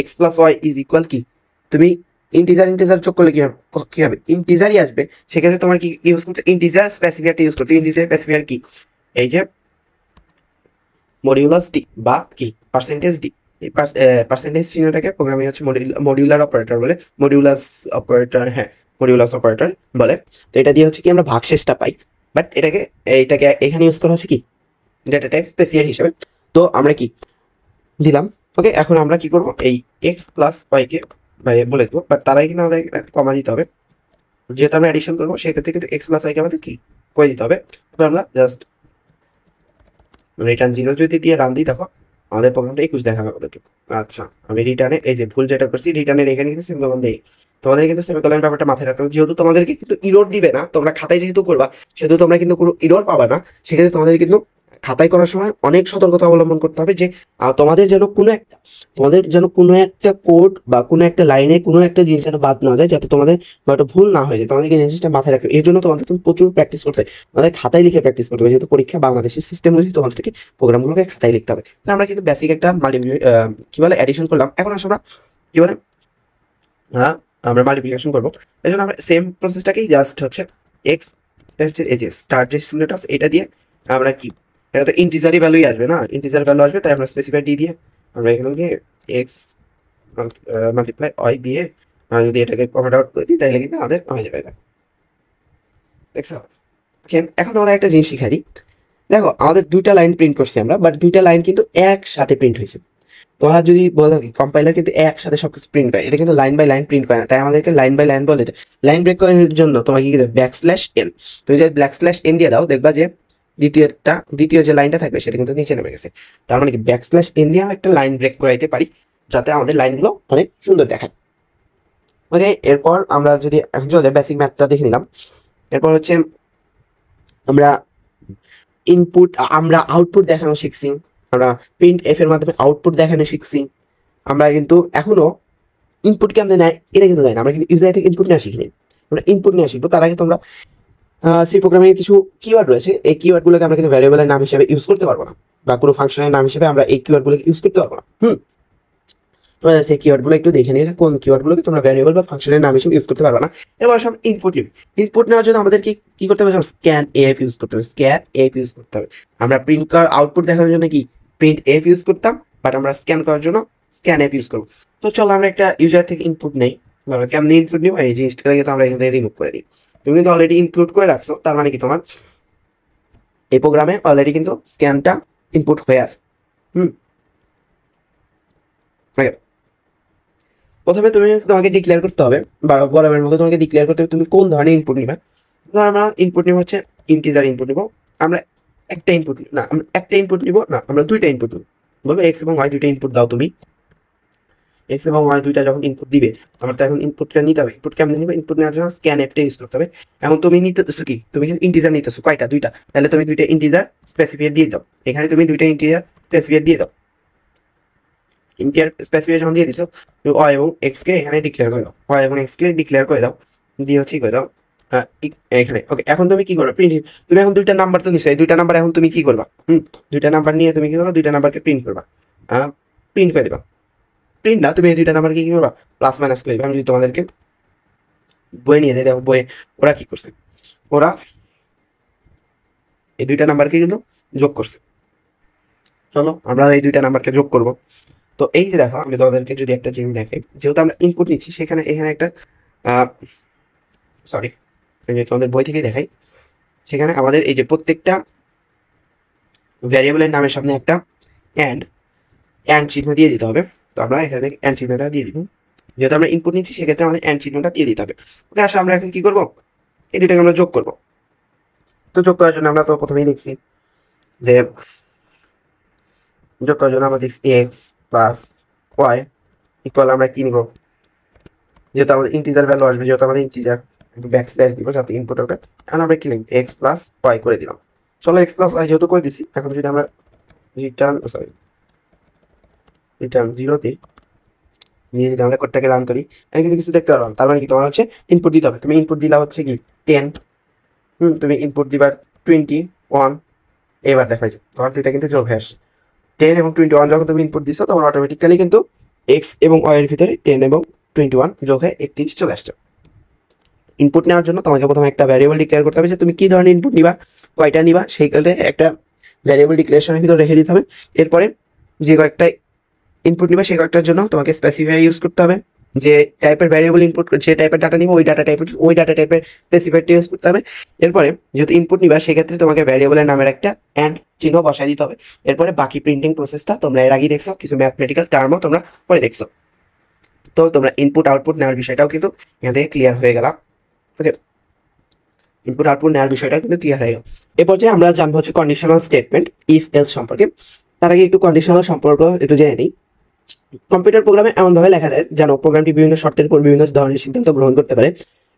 x plus y is equal কি, তুমি ইন্টিজার যোগ করলে কি হবে ইন্টিজারই আসবে। সেক্ষেত্রে তোমার কি ইউজ করতে, ইন্টিজার স্পেসিফায়ারটা ইউজ করতে। ইন্টিজার স্পেসিফায়ার কি, এই যে মডিউলাস ডি বা কি পার্সেন্টেজ ডি, এই পার্সেন্টেজ চিহ্নটাকে প্রোগ্রামে হচ্ছে মডিউলার অপারেটর বলে, মডিউলাস অপারেটর, হ্যাঁ মডিউলাস অপারেটর বলে। তো এটা দিয়ে হচ্ছে কি আমরা ভাগশেষটা পাই, বাট এইটাকে এখানে ইউজ করা হচ্ছে কি ডেটা টাইপ স্পেসিয়াল হিসেবে। তো আমরা কি দিলাম, ওকে। এখন আমরা কি করব, এই এক্স প্লাস ওয়াইকে বলে দেবো, বাট তার আগে কিন্তু আমাদের কমা দিতে হবে, যেহেতু আমরা অ্যাডিশন করবো সেক্ষেত্রে কিন্তু এক্স প্লাস ওয়াইকে আমাদের কি করে দিতে হবে। তো আমরা জাস্ট রিটার্ন 0 যদি দিয়ে রান দিই, দেখো আমাদের প্রোগ্রামটা 21 দেখাবে আমাদেরকে। আচ্ছা আমি রিটার্নে এই যে ভুল যেটা করছি, রিটার্নের এখানে কিন্তু সেমিকলন দেই, তোমাদের কিন্তু সেমিকলন ব্যাপারটা মাথায় রাখতে হবে, যেহেতু তোমাদেরকে কিন্তু ইরর দিবে না, তোমরা খাতায় যেহেতু করবা সেহেতু তোমরা কিন্তু কোনো ইরর পাবা না। সেক্ষেত্রে তোমাদের কিন্তু খাতায় করার সময় অনেক সতর্কতা অবলম্বন করতে হবে যে তোমাদের যেন কোনো একটা কোড বা কোনো একটা লাইনে কোনো একটা জিনিস যেন বাদ না যায়, যাতে তোমাদের বা একটা ভুল না হয়ে যায়। তোমাদেরকে এই জিনিসটা মাথায় রাখতে হবে, এর জন্য তোমাদের কিন্তু প্রচুর প্র্যাকটিস করতে হবে, তোমাদের খাতায় লিখে প্র্যাকটিস করতে হবে, যেহেতু পরীক্ষা বাংলাদেশের সিস্টেম অনুযায়ী তোমাদেরকে প্রোগ্রামগুলোকে খাতায় লিখতে হবে। আমরা কিন্তু বেসিক একটা কি বলে অ্যাডিশন করলাম, এখন আসলে আমরা কি বলে হ্যাঁ আমরা মাল্টিপ্লিকেশন করবো। এই জন্য আমরা সেম প্রসেসটাকেই জাস্ট হচ্ছে এক্স হচ্ছে এই যে স্টার যে চিহ্নটা আছে এটা দিয়ে আমরা কি, এটা তো ইন্টিজারই ভ্যালুই আসবে না, ইন্টিজার ভ্যালু আসবে, তাই আমরা স্পেসিফাই ডি দিয়ে আমরা এখানে দিয়ে এক্স মাল্টিপ্লাই ওয়াই দিয়ে আমরা যদি এটাকে কমেন্ট আউট করে দিই তাহলে কিন্তু আমাদের হয়ে যাবে। দেখছো, এখন তোমাদের একটা জিনিস শিখাই দিই। দেখো আমাদের দুইটা লাইন প্রিন্ট করছি আমরা, বাট দুইটা লাইন কিন্তু একসাথে প্রিন্ট হয়েছে। তোমরা যদি বলো কি কম্পাইলার কিন্তু একসাথে সবকিছু প্রিন্ট করে, এটা কিন্তু লাইন বাই লাইন প্রিন্ট করে না, তাই আমাদেরকে লাইন বাই লাইন বলে লাইন ব্রেক করার জন্য তোমাকে কি দেবে ব্যাকস্ল্যাশ এন। তুমি যদি ব্যাকস্ল্যাশ এন দিয়ে দাও দেখবা যে দ্বিতীয় যে লাইনটা থাকবে সেটা কিন্তু নিচে নেমে গেছে। তার মানে কি ব্যাকস্ল্যাশ এন দিয়ে আমরা একটা লাইন ব্রেক করাইতে পারি, যাতে আমাদের লাইনগুলো অনেক সুন্দর দেখায়। ওকে, এরপর আমরা যদি এখন চলে যাই বেসিক ম্যাথটা দেখে নিলাম। এরপর হচ্ছে আমরা আমরা আউটপুট দেখানো শিখছি, আমরা প্রিন্ট এফ এর মাধ্যমে আউটপুট দেখানো শিখছি। আমরা কিন্তু এখনো ইনপুট কেমন নেয় এটা কিন্তু দেয় না, আমরা কিন্তু ইউজার থেকে ইনপুট নেওয়া শিখিনি, আমরা ইনপুট নেওয়া শিখবো। তার আগে তোমরা সি প্রোগ্রামিং কিছু কিওয়ার্ড রয়েছে, এই কিওয়ার্ডগুলোকে আমরা কিন্তু ভ্যারিয়েবলের নাম হিসেবে ইউজ করতে পারবো না, বা কোনো ফাংশনের নাম হিসেবে আমরা এই কিওয়ার্ডগুলোকে ইউজ করতে পারবো না। তোমরা সেই কিওয়ার্ডগুলো একটু দেখে নিয়ে কোন কিওয়ার্ডগুলোকে তোমরা ভ্যারিয়েবল বা ফাংশনের নাম হিসেবে ইউজ করতে পারবে না। এবার সব ইনপুট নেওয়ার জন্য আমাদেরকে কি করতে হবে, স্ক্যান এফ ইউজ করতে হবে, আমরা প্রিন্ট আউটপুট দেখানোর জন্য কি প্রিন্ট এফ ইউজ করতাম, বাট আমরা স্ক্যান করার জন্য স্ক্যান এফ ইউজ করবো। তো চলো আমরা একটা ইউজার থেকে ইনপুট নেই, কেমনি ইনপুট নিবো এই জিনিসটাকে তো আমরা এখান থেকে রিমুভ করে দিই। তুমি কিন্তু অলরেডি ইনক্লুড করে রাখছো, তার মানে কি তোমার এই প্রোগ্রামে অলরেডি কিন্তু স্ক্যানটা ইনপুট হয়ে আছে। প্রথমে তোমাকে ডিক্লেয়ার করতে হবে, বরাবরের মতো তোমাকে ডিক্লেয়ার করতে হবে তুমি কোন ধরনের ইনপুট নিবে। ধর আমরা ইনপুট নিব হচ্ছে ইন্টিজার ইনপুট নিব, আমরা একটা ইনপুট না, আমরা একটা ইনপুট নিব না, আমরা দুইটা ইনপুট নিব। বলবো এক্স এবং ওয়াই দুইটা ইনপুট দাও তুমি। এক্স এবং ওয়াই দুইটা যখন ইনপুট দিবে, আমার তো এখন ইনপুটটা নিতে হবে। ইনপুট কেমন নিবে? ইনপুট নেওয়ার জন্য স্ক্যান অ্যাপটা ইউজ করতে হবে। এখন তুমি নিতেছো কি? তুমি কিন্তু ইন্টিজার নিতেছো কয়টা? দুইটা। তাহলে তুমি দুইটা ইন্টিজার স্পেসিফায়ার দিয়ে দাও। এখানে তুমি দুইটা ইন্টিজার স্পেসিফায়ার দিয়ে দাও। ইন্টিজার স্পেসিফায়ার যখন দিয়ে দিছো, ওয়াই এবং এক্স কে এখানে ডিক্লেয়ার করে দাও। ওয়াই এবং এক্স কে ডিক্লেয়ার করে দাও, দিয়ে হচ্ছে করে দাও এখানে। ওকে, এখন তুমি কি করবে? প্রিন্ট। তুমি এখন দুইটা নাম্বার তো নিশ্চয়ই, দুইটা নাম্বার এখন তুমি কি করবা? দুইটা নাম্বার নিয়ে তুমি কি করবা? দুইটা নাম্বারকে প্রিন্ট করবা, প্রিন্ট করে দিবা। প্রিন্ট না, তুমি এই দুইটা নাম্বারকে কি করবা? প্লাস মাইনাস করে দিবা। আমি যদি তোমাদেরকে বই নিয়ে যাই, দেখো বইয়ে ওরা কি করছে। ওরা এই দুইটা নাম্বারকে কিন্তু যোগ করছে। চলো আমরা এই দুইটা নাম্বারকে যোগ করব। তো এই যে দেখো, আমি তোমাদেরকে যদি একটা জিনিস দেখাই, যেহেতু আমরা ইনপুট নিচ্ছি, সেখানে এখানে একটা সরি, তোমাদের বই থেকে দেখাই। সেখানে আমাদের এই যে প্রত্যেকটা ভ্যারিয়েবলের নামের সামনে একটা অ্যান্ড চিহ্ন দিয়ে দিতে হবে। তো আমরা এখানে অ্যান্ড চিহ্নটা দিয়ে দিব। যেহেতু আমরা ইনপুট নিচ্ছি, সেক্ষেত্রে আমাদের অ্যান্ড চিহ্নটা দিয়ে দিতে হবে। ওকে, আসলে আমরা এখন কি করবো? এই দুইটাকে আমরা যোগ করব। তো যোগ করার জন্য আমরা তো প্রথমেই দেখছি যে যোগ করার জন্য আমরা দেখছি এক্স প্লাস ওয়াই ইকুয়াল আমরা কি নিব? যেহেতু আমাদের ইন্টিজার ভ্যালু আসবে, যেহেতু আমাদের ইন্টিজার ব্যাক স্ল্যাশ দিব যাতে ইনপুট হবে। এখন আমরা কি লিখব? এক্স প্লাস ওয়াই করে দিলাম। চলো এক্স প্লাস ওয়াই যেহেতু করে দিছি, এখন যদি আমরা রিটার্ন 0 দিই, নিয়ে যদি আমরা কোডটাকে রান করি, আমি কিন্তু কিছু দেখতে পারবো। তার মানে কি, তোমার হচ্ছে ইনপুট দিতে হবে। তুমি ইনপুট দিলা হচ্ছে কি 10, তুমি ইনপুট দিবার 21। এবার দেখা যায় তোমার দুইটা কিন্তু যোগ হয়ে আসছে। 10 এবং 21 যখন তুমি ইনপুট দিছো, তখন অটোমেটিক্যালি কিন্তু এক্স এবং ওয়াই এর ভিতরে 10 এবং 21 যোগ হয়ে 31 চলে আসছে। ইনপুট নেওয়ার জন্য তোমাকে প্রথমে একটা ভ্যারিয়েবল ডিক্লেয়ার করতে হবে যে তুমি কি ধরনের ইনপুট নিবা, কয়টা নিবা, সেইখানে একটা ভ্যারিয়েবল ডিক্লেরেশনের ভিতরে রেখে দিতে হবে। এরপরে যে কয়েকটা ইনপুট নিবা, সেই কয়েকটার জন্য তোমাকে স্পেসিফায়ার ইউজ করতে হবে। যে টাইপের ভ্যারিয়েবল ইনপুট, যে টাইপের ডাটা নিব, ওই ডাটা টাইপের স্পেসিফায়ারটা ইউজ করতে হবে। এরপরে যেহেতু ইনপুট নিবা, সেক্ষেত্রে তোমাকে ভ্যারিয়েবলের নামের একটা অ্যান্ড চিহ্ন বসাই দিতে হবে। এরপরে বাকি প্রিন্টিং প্রসেসটা তোমরা এর আগেই দেখছো, কিছু ম্যাথমেটিক্যাল টার্মও তোমরা পরে দেখছো। তো তোমরা ইনপুট আউটপুট নেওয়ার বিষয়টাও কিন্তু এখান থেকে ক্লিয়ার হয়ে গেলাম। ওকে, ইনপুট আউটপুট নেওয়ার বিষয়টা কিন্তু ক্লিয়ার হয়ে গেল। এ পর্যায়ে আমরা জানবো হচ্ছে কন্ডিশনাল স্টেটমেন্ট, ইফ এলস সম্পর্কে। তার আগে একটু কন্ডিশনাল সম্পর্ক একটু জেনে নিই। কম্পিউটার প্রোগ্রামে এমনভাবে লেখা যায় যেন প্রোগ্রামটি বিভিন্ন শর্তের উপর বিভিন্ন ধরনের সিদ্ধান্ত গ্রহণ করতে পারে।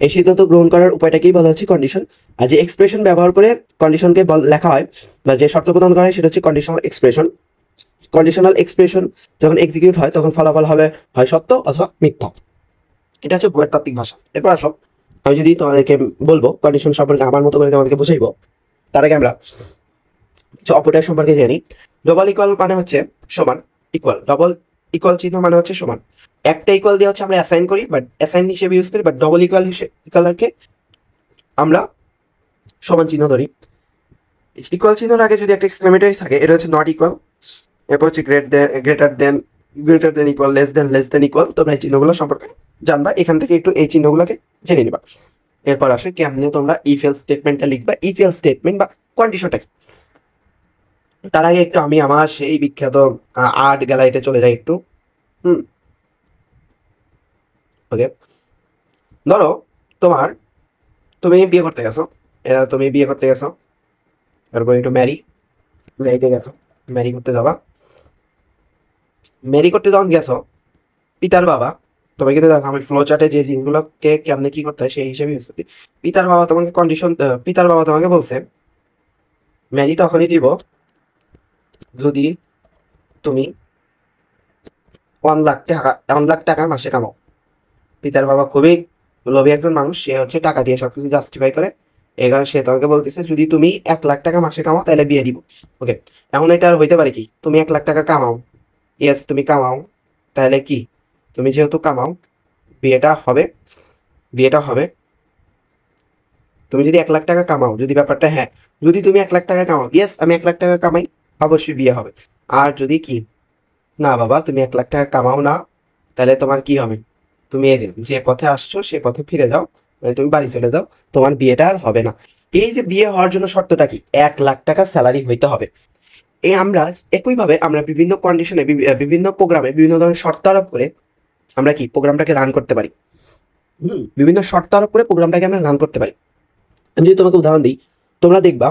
এই সিদ্ধান্ত গ্রহণ করার উপায়টাকেই বলা হচ্ছে কন্ডিশন। আর যে এক্সপ্রেশন ব্যবহার করে কন্ডিশনকে লেখা হয় বা যে শর্ত প্রদান করা হয়, সেটা হচ্ছে কন্ডিশনাল এক্সপ্রেশন। কন্ডিশনাল এক্সপ্রেশন যখন এক্সিকিউট হয়, তখন ফলাফল হবে হয় সত্য অথবা মিথ্যা। এটা হচ্ছে বইয়ের তাত্ত্বিক ভাষা। এরপর আসো, আমি যদি তোমাদেরকে বলবো কন্ডিশন সম্পর্কে আমার মতো করে তোমাদেরকে বুঝাইবো, তার আগে আমরা অপারেটর সম্পর্কে জানি। ডবল ইকুয়াল মানে হচ্ছে সমান, ইকুয়াল ডবল ইকুয়াল চিহ্ন মানে হচ্ছে সমান। একটা ইকুয়াল দিয়ে হচ্ছে আমরা অ্যাসাইন করি, বাট অ্যাসাইন হিসেবে ইউজ করি, বাট ডবল ইকুয়াল ইকুয়ালকে আমরা সমান চিহ্ন ধরি। ইকুয়াল চিহ্নের আগে যদি একটা এক্সক্লেমেটরি থাকে, এটা হচ্ছে নট ইকুয়াল। এরপর হচ্ছে greater than equal, less than equal. তোমরা এই চিহ্নগুলো সম্পর্কে জানবা, এখান থেকে একটু এই চিহ্নগুলোকে জেনে নিবা। এরপর আসে কেমনে তোমরা ইফ এলস স্টেটমেন্টটা লিখবা, ইফ এলস স্টেটমেন্ট বা কন্ডিশনটাকে। তার আগে একটু আমি আমার সেই বিখ্যাত আর্ট গ্যালারিতে চলে যাই একটু। ওকে, ধরো তুমি বিয়ে করতে গেছো, তারপর একটু ম্যারিতে গেছো, ম্যারি করতে যাবা। ম্যারি করতে যখন গেছো, পিতার বাবা, তুমি কিন্তু দেখো আমি ফ্লো চার্টে যে জিনিসগুলোকে কেমনে কি করতে হয় সেই হিসেবে ইউজ করছি। পিতার বাবা তোমাকে বলছে ম্যারি তখনই দিব যদি তুমি 1 লাখ টাকা মাসে কামাও। পিতার বাবা খুবই লোভী একজন মানুষ, সে হচ্ছে টাকা দিয়ে সবকিছু জাস্টিফাই করে। এখানে সে তোমাকে বলতেছে যদি তুমি 1 লাখ টাকা মাসে কামাও তাহলে বিয়ে দিব। ওকে, এখন এটা আর হইতে পারে কি, তুমি 1 লাখ টাকা কামাও, ইয়েস তুমি কামাও, তাহলে কি তুমি যেহেতু কামাও বিয়েটা হবে। তুমি যদি 1 লাখ টাকা কামাও, যদি ব্যাপারটা হ্যাঁ, যদি তুমি 1 লাখ টাকা কামাও, ইয়েস আমি 1 লাখ টাকা কামাই, অবশ্যই বিয়ে হবে। আর যদি কি না বাবা তুমি 1 লাখ টাকা কামাও না, তাহলে তোমার কি হবে, তুমি এই যে পথে আসছো সে পথে ফিরে যাও, তুমি বাড়ি চলে যাও, তোমার বিয়েটা আর হবে না। এই যে বিয়ে হওয়ার জন্য শর্তটা কি, 1 লাখ টাকা স্যালারি হইতে হবে। আমরা একইভাবে আমরা বিভিন্ন কন্ডিশনে বিভিন্ন প্রোগ্রামে বিভিন্ন ধরনের শর্ত আরোপ করে আমরা কি প্রোগ্রামটাকে রান করতে পারি। বিভিন্ন শর্ত আরোপ করে প্রোগ্রামটাকে আমরা রান করতে পারি। আমি যদি তোমাকে উদাহরণ দিই, তোমরা দেখবা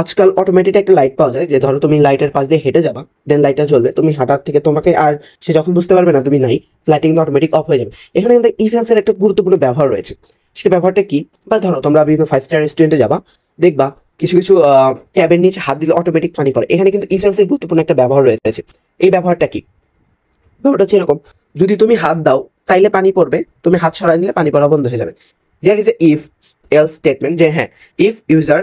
আজকাল অটোমেটিক একটা লাইট পাওয়া যায়, যে ধরো তুমি লাইটের পাশ দিয়ে হেঁটে যাবা, দেন লাইটটা জ্বলবে, তুমি হাঁটার থেকে তোমাকে আর সে যখন বুঝতে পারবে না তুমি নাই, লাইটিং অটোমেটিক অফ হয়ে যাবে। এখানে কিন্তু ইভেন্টসের একটা গুরুত্বপূর্ণ ব্যবহার রয়েছে। সেই ব্যবহারটা কি? বা ধরো তোমরা বিভিন্ন 5 স্টার রেস্টুরেন্টে যাবা, দেখবা কিছু কিছু ক্যাবের নিচে হাত দিলে অটোমেটিক পানি পড়ে। এখানে কিন্তু ইভেন্টসের গুরুত্বপূর্ণ একটা ব্যবহার রয়েছে। এই ব্যবহারটা কি? ব্যাপারটা হচ্ছে এরকম, যদি তুমি হাত দাও তাইলে পানি পড়বে, তুমি হাত সরাই নিলে পানি পড়া বন্ধ হয়ে যাবে। There is a if else statement, যে হ্যাঁ, ইফ ইউজার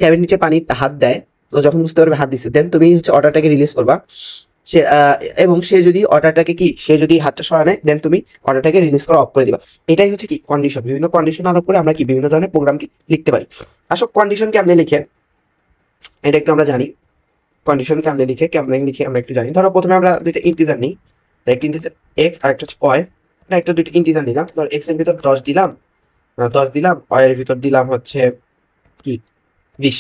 ট্যাবের নিচে পানি হাত দেয়, তো যখন বুঝতে পারবে হাত দিচ্ছে, দেন তুমি হচ্ছে অর্ডারটাকে রিলিজ করবা। সে এবং সে যদি অর্ডারটাকে সে যদি হাতটা সরা নেয়, দেন তুমি অর্ডারটাকে রিলিজ করা অফ করে দিবা। এটাই হচ্ছে কি কন্ডিশন। বিভিন্ন কন্ডিশন আরোপ করে আমরা বিভিন্ন ধরনের প্রোগ্রামকে লিখতে পারি। আসলে কন্ডিশন কেমনে লিখে এটা একটু আমরা জানি। কন্ডিশন কেমনে লিখে আমরা একটু জানি। ধরো প্রথমে আমরা দুইটা ইন্টিজার নিই, একটা ইন্টিজার এক্স আর একটা হচ্ছে ওয়াই। একটা দুইটা ইন্টিজার নিলাম, ধর এক্স এর ভিতর 10 দিলাম, 10 দিলাম, ওয়াই এর ভিতর দিলাম হচ্ছে কি 20।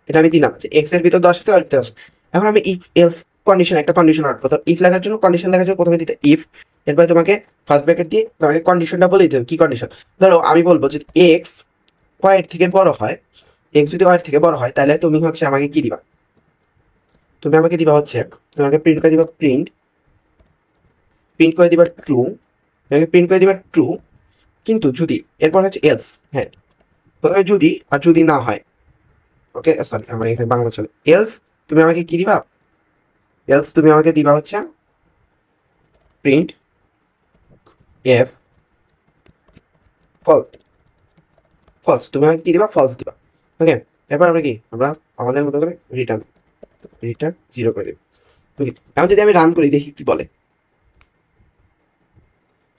এটা আমি দিলাম যে এক্স এর ভিতর 10 আছে, ওয়াই এর ভিতর 10। এখন আমি ইফ এলস কন্ডিশন, একটা কন্ডিশন আনবো। তো ইফ লেখার জন্য, কন্ডিশন লেখার জন্য প্রথমে দিতে ইফ, এরপরে তোমাকে ফার্স্ট ব্র্যাকেট দিয়ে তোমাকে কন্ডিশনটা বলে দিতে হবে কি কন্ডিশন। ধরো আমি বলবো যদি এক্স ওয়াই এর থেকে বড় হয়, এক্স যদি ওয়াই এর থেকে বড় হয়, তাহলে তুমি হচ্ছে আমাকে কি দিবা? তুমি আমাকে দিবা হচ্ছে, তোমাকে প্রিন্ট করে দিবা প্রিন্ট করে দিবা ট্রু, প্রিন্ট করে দিবা ট্রু। কিন্তু যদি এরপর হচ্ছে এলস, হ্যাঁ, প্রথমে যদি আর যদি না হয়, ওকে সরি আমার এখানে বাংলা চলে। এলস তুমি আমাকে কি দিবা? এলস তুমি আমাকে দিবা হচ্ছে প্রিন্ট এফ ফলস, ফলস তুমি আমাকে কি দিবা? ফলস দিবা। ওকে, এরপর আমরা কি আমরা আমাদের মতো করে রিটার্ন 0 করে দেব। ওকে, এখন যদি আমি রান করি দেখি কি বলে।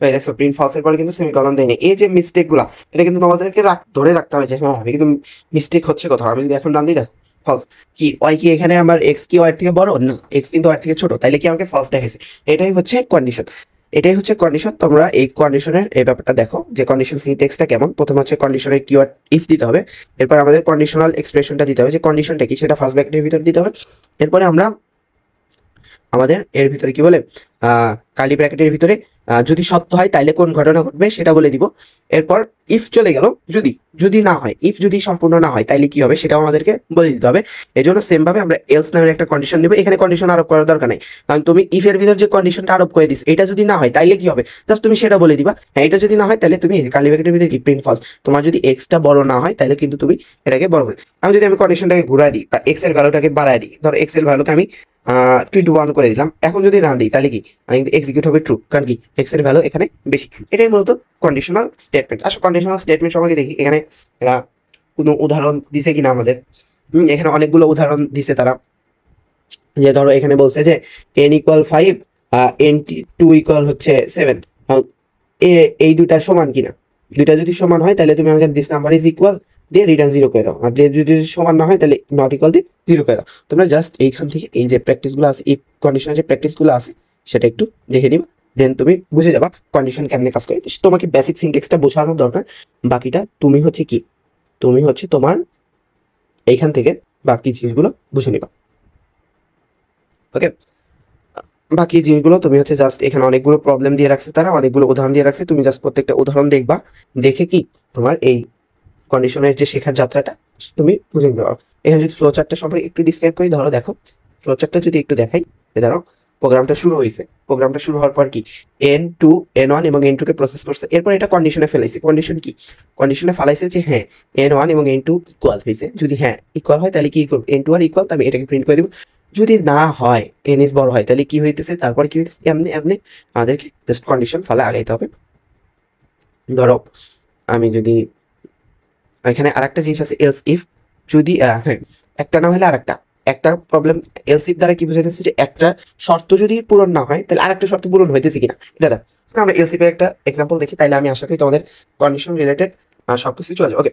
দেখো প্রিন্ট ফলসের পরে কিন্তু সেমিকলন দেয়নি। এই যে মিস্টেক গুলা, এটা কিন্তু তোমাদেরকে ধরে রাখতে হবে যে হ্যাঁ, আমি কিন্তু মিস্টেক হচ্ছে কোথাও। আমি যদি এখন রান দিই, দেখো ফলস কি ওয়াই কি এখানে আমার এক্স কি ওয়াই থেকে বড় না, এক্স কিন্তু ওয়াই থেকে ছোট, তাইলে কি আমাকে ফলস দেখাইছে। এটাই হচ্ছে কন্ডিশন, এটাই হচ্ছে কন্ডিশন। তোমরা এই কন্ডিশনের এই ব্যাপারটা দেখো যে কন্ডিশন সিনট্যাক্সটা কেমন। প্রথমে হচ্ছে কন্ডিশনের কিওয়ার্ড ইফ দিতে হবে, এরপর আমাদের কন্ডিশনাল এক্সপ্রেশনটা দিতে হবে যে কন্ডিশনটা কি সেটা ফার্স্ট ব্র্যাকেটের ভিতর দিতে হবে। এরপরে আমরা আমাদের এর ভিতরে কি বলে কার্লি ব্র্যাকেটের ভিতরে যদি সত্য হয় তাইলে কোন ঘটনা ঘটবে সেটা বলে দিব। এরপর ইফ চলে গেল, যদি যদি না হয়, ইফ যদি সম্পূর্ণ না হয় তাইলে কি হবে সেটাও আমাদেরকে বলে দিতে হবে। এই জন্য সেম ভাবে আমরা এলস নামের একটা কন্ডিশন দেবো। এখানে কন্ডিশন আরোপ করার দরকার নেই, কারণ তুমি ইফ এর ভিতর যে কন্ডিশনটা আরোপ করে দিস, এটা যদি না হয় তাইলে কি হবে জাস্ট তুমি সেটা বলে দিবা। হ্যাঁ, এটা যদি না হয় তাহলে তুমি কার্লি ব্র্যাকেটের ভিতরে কি প্রিন্ট ফলস। তোমার যদি এক্সটা বড় না হয় তাহলে কিন্তু তুমি এটাকে বড় করে। আমি যদি আমি কন্ডিশনটাকে ঘুরাই দিই বা এক্স এর ভ্যালুটাকে বাড়ায় দিই, ধরো এক্স এর ভ্যালুকে আমি 21 করে দিলাম, এখন যদি রান দিই তাহলে কি এক্সিকিউট হবে ট্রু, কারণ কি এক্স এর ভ্যালু এখানে বেশি। এটাই মূলত কন্ডিশনাল স্টেটমেন্ট। আসলে কন্ডিশনাল স্টেটমেন্ট সম্পর্কে দেখি এখানে এরা কোনো উদাহরণ দিছে কিনা আমাদের। এখানে অনেকগুলো উদাহরণ দিছে তারা, যে ধরো এখানে বলছে যে n ইকুয়াল 5, n 2 ইকুয়াল হচ্ছে 7, এই দুটা সমান কিনা। দুইটা যদি সমান হয় তাহলে তুমি আমাকে দিস নাম্বার ইজ ইকুয়াল দিয়ে রিটার্ন 0 করে দাও, আর যদি সমান না হয় তাহলে নট ইকুয়াল দিয়ে 0 করে দাও। তোমরা জাস্ট এইখান থেকে এই যে প্র্যাকটিসগুলো আছে, এই কন্ডিশনের যে প্র্যাকটিসগুলো আছে সেটা একটু দেখে নিবা, দেন তুমি বুঝে যাবা কন্ডিশন কেমনে কাজ করে। তোমাকে বেসিক সিনট্যাক্সটা বোঝানোর দরকার, বাকিটা তুমি হচ্ছে কি তুমি হচ্ছে তোমার এইখান থেকে বাকি জিনিসগুলো বুঝে নিবা। ওকে, বাকি জিনিসগুলো তুমি হচ্ছে জাস্ট এখানে অনেকগুলো প্রবলেম দিয়ে রাখছে, তারা অনেকগুলো উদাহরণ দিয়ে রাখছে, তুমি জাস্ট প্রত্যেকটা উদাহরণ দেখবা, দেখে কি তোমার এই কন্ডিশনের যে শেখার যাত্রাটা তুমি বুঝে নিতে পারো। এখানে যদি ফ্লো চার্টটা সম্পর্কে একটু ডিসক্রাইব করি, ধরো দেখো ফ্লো চার্টটা যদি একটু দেখাই, ধরো প্রোগ্রামটা শুরু হয়েছে, প্রোগ্রামটা শুরু হওয়ার পর কি n2 n1 এবং n2 কে প্রসেস করছে, এরপর এটা কন্ডিশনে ফেলাইছে। কন্ডিশন কি? কন্ডিশনে ফেলাইছে যে হ্যাঁ n1 এবং n2 ইকুয়াল হয়েছে, যদি হ্যাঁ ইকুয়াল হয় তাহলে কি করব, n2 আর ইকুয়াল, আমি এটাকে প্রিন্ট করে দেবো। যদি না হয়, n ইজ বড় হয়, তাহলে কি হইতেছে, তারপর কি হইতেছে, এমনি এমনি আমাদেরকে জাস্ট কন্ডিশন ফেলা আগাইতে হবে। ধরো আমি যদি এখানে আরেকটা জিনিস আছে এলস ইফ, যদি হ্যাঁ একটা না হলে আরেকটা, একটা প্রবলেম এলস ইফ দ্বারা কি বোঝাইতেছে যে একটা শর্ত যদি পূরণ না হয় তাহলে আরেকটা শর্ত পূরণ হইতেছে কিনা এটা দেখ। আমরা এলস ইফের একটা এক্সাম্পল দেখি, তাইলে আমি আশা করি তোমাদের কন্ডিশন রিলেটেড সবকিছু চলে যাবে। ওকে,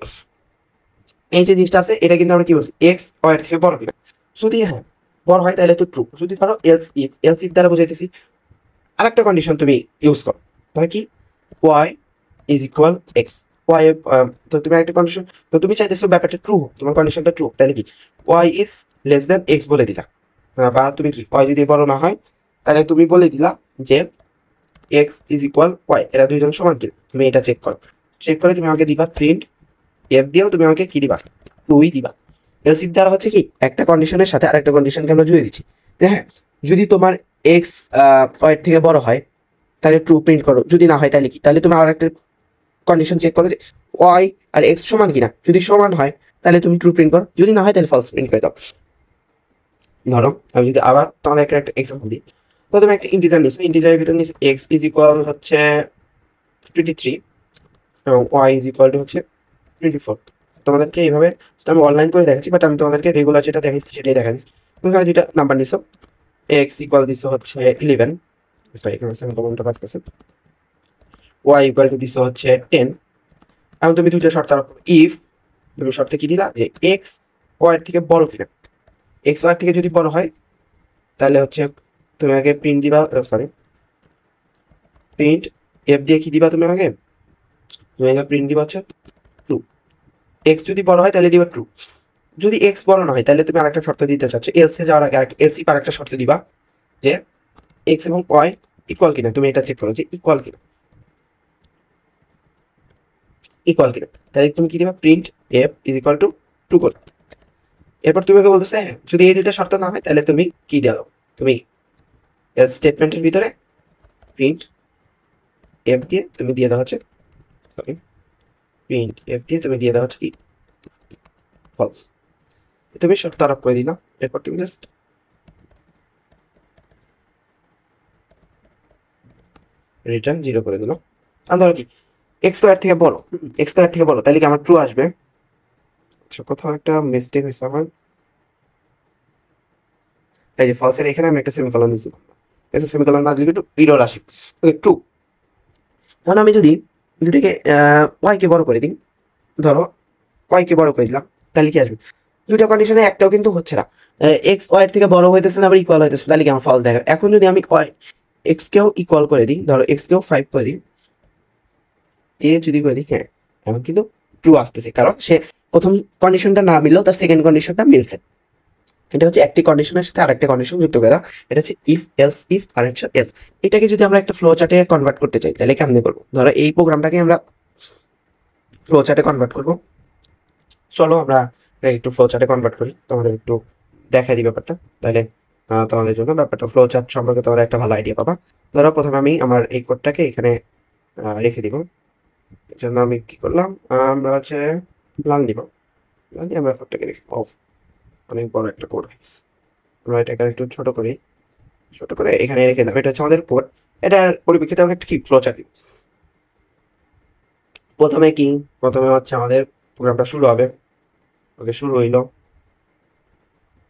এই যে জিনিসটা আছে এটা কিন্তু আমরা কি বলছি, এক্স ওয়াই থেকে বড় কিনা। যদি হ্যাঁ বড় হয় তাহলে তো ট্রু। যদি ধরো এলস ইফ দ্বারা বোঝাইতেছি আরেকটা কন্ডিশন তুমি ইউজ করো, ধর কি y is equal x, y তো তুমি একটা কন্ডিশন, তো তুমি চাইতেছো ব্যাপারটা ট্রু, তোমার কন্ডিশনটা ট্রু, তাহলে কি y is less than x বলে দিলা। বা তুমি কি ওয়াই যদি বড় না হয় তাহলে তুমি বলে দিলা যে এক্স ইজ ইকুয়াল ওয়াই, এরা দুইজন সমান কিনা। তুমি এটা চেক করো, চেক করে তুমি আমাকে দিবা প্রিন্ট এফ দিয়েও তুমি আমাকে কি দিবা, ট্রুই দিবা। এলস ইফ দ্বারা হচ্ছে কি একটা কন্ডিশনের সাথে আরেকটা কন্ডিশনকে আমরা জুড়ে দিচ্ছি। হ্যাঁ, যদি তোমার এক্স ওয়াই থেকে বড় হয় তাহলে ট্রু প্রিন্ট করো, যদি না হয় তাহলে কি, তাহলে তুমি আর একটা কন্ডিশন চেক করো যে ওয়াই আর এক্স সমান কিনা, যদি সমান হয় তাহলে তুমি ট্রু প্রিন্ট করো, যদি না হয় তাহলে ফলস প্রিন্ট করে দাও। ধরো আমি যদি আবার তোমাদের একটা এক্সাম্পল দিই, তো তুমি একটা ইন্টিজার নিচ্ছ, ইন্টিজারের ভিতরে নিচ্ছ এক্স ইজ ইকুয়াল হচ্ছে 23 এবং ওয়াই ইজ ইকুয়াল টু হচ্ছে 24। তোমাদেরকে এইভাবে আমি অনলাইন করে দেখাচ্ছি, বাট আমি তোমাদেরকে রেগুলার যেটা দেখাচ্ছি সেটাই দেখা দিচ্ছি। তুমি যেটা নাম্বার নিছো এক্স ইকুয়াল দিছো হচ্ছে 11, সরি এখানে সেমিকোলনটা বাদ গেছে, ওয়াই ইকুয়াল টু দিছো হচ্ছে 10। এখন তুমি দুইটা শর্ত আরোপ করো। ইফ তুমি শর্তে কি দিলা যে এক্স ওয়াই থেকে বড় কিনা, এক্স ওয়াই থেকে যদি বড় হয় তাহলে হচ্ছে তুমি আগে প্রিন্ট দিবা, সরি প্রিন্ট এফ দিয়ে কি দিবা, তুমি আগে প্রিন্ট দিবা হচ্ছে ট্রু। এক্স যদি বড় হয় তাহলে দিবা ট্রু, যদি এক্স বড় না হয় তাহলে তুমি আরেকটা শর্ত দিতে চাচ্ছ, এলস এ যাওয়ার আগে এলস ইফ আরেকটা শর্ত দিবা যে এক্স এবং ওয়াই ইকুয়াল কিনা, তুমি এটা চেক করো যে ইকুয়াল কিনা, ইকুয়াল কিনা, তাহলে তুমি কি দিবা print F is equal to true করো। এরপর তুমি বলতেছে যদি এই দুইটা শর্ত না হয় তাহলে তুমি কি দাও, তুমি এলস স্টেটমেন্টের ভিতরে প্রিন্ট এফ দিয়ে তুমি দিয়ে দেওয়া হচ্ছে, সরি প্রিন্ট এফ দিয়ে তুমি দিয়ে দেওয়া হচ্ছে কি ফলস, তুমি শর্ত আরোপ করে দিলা। এরপর তুমি জাস্ট রিটার্ন 0 করে দিল। আর ধরো কি এক্স তো এর থেকে বড়, এক্স তো এর থেকে বড়, তাহলে কি আমার ট্রু আসবে। আচ্ছা কোথাও একটা মিস্টেক হয়েছে আমার, এই যে ফলসের এখানে আমি একটা সেমিকোলন দিচ্ছি, সেমিকোলন না দিলে একটু এরর আসে, ট্রু। এখন আমি যদি দুটিকে ওয়াই কে বড় করে দিই, ধরো ওয়াই কে বড় করে দিলাম, তাহলে কি আসবে, দুটো কন্ডিশনে একটাও কিন্তু হচ্ছে না, এক্স ওয়াই থেকে বড় হইতেছে না আবার ইকুয়াল হইতেছে, তাহলে কি আমার ফলস দেখা। এখন যদি আমি ওয়াই এক্স কেও ইকুয়াল করে দিই, ধরো এক্স কেও 5 করে দিই, দিয়ে যদি করে দিই, হ্যাঁ এখন কিন্তু ট্রু আসতেছে, কারণ সে প্রথম কন্ডিশনটা না মিললেও তার সেকেন্ড কন্ডিশনটা মিলছে। এটা হচ্ছে একটি কন্ডিশনের সাথে আরেকটা কন্ডিশন যুক্ত করা, এটা হচ্ছে ইফ এলস ইফ আর একটা এলস। এটাকে যদি আমরা একটা ফ্লো চার্টে কনভার্ট করতে চাই তাহলে কেমনে করবো, ধরো এই প্রোগ্রামটাকে আমরা ফ্লো চার্টে কনভার্ট করবো, চলো আমরা একটু ফ্লো চার্টে কনভার্ট করি, তোমাদের একটু দেখাই দিই ব্যাপারটা, তাহলে তোমাদের জন্য ব্যাপারটা ফ্লো চার্ট সম্পর্কে তোমরা একটা ভালো আইডিয়া পাবা। ধরো প্রথমে আমি আমার এই কোডটাকে এখানে রেখে দিব, এর জন্য আমি কি করলাম, আমরা হচ্ছে লাল দিব, লাল দিয়ে আমরা কোডটাকে রেখে, অনেক বড় একটা কোড হয়েছে, আমরা এটাকে একটু ছোট করি, ছোট করে এখানে রেখে দিলাম। এটা হচ্ছে আমাদের কোড, এটার পরিপ্রেক্ষিতে আমরা একটা কি ফ্লো চার্ট দিই। প্রথমে কি, প্রথমে হচ্ছে আমাদের প্রোগ্রামটা শুরু হবে, ওকে শুরু হইলো,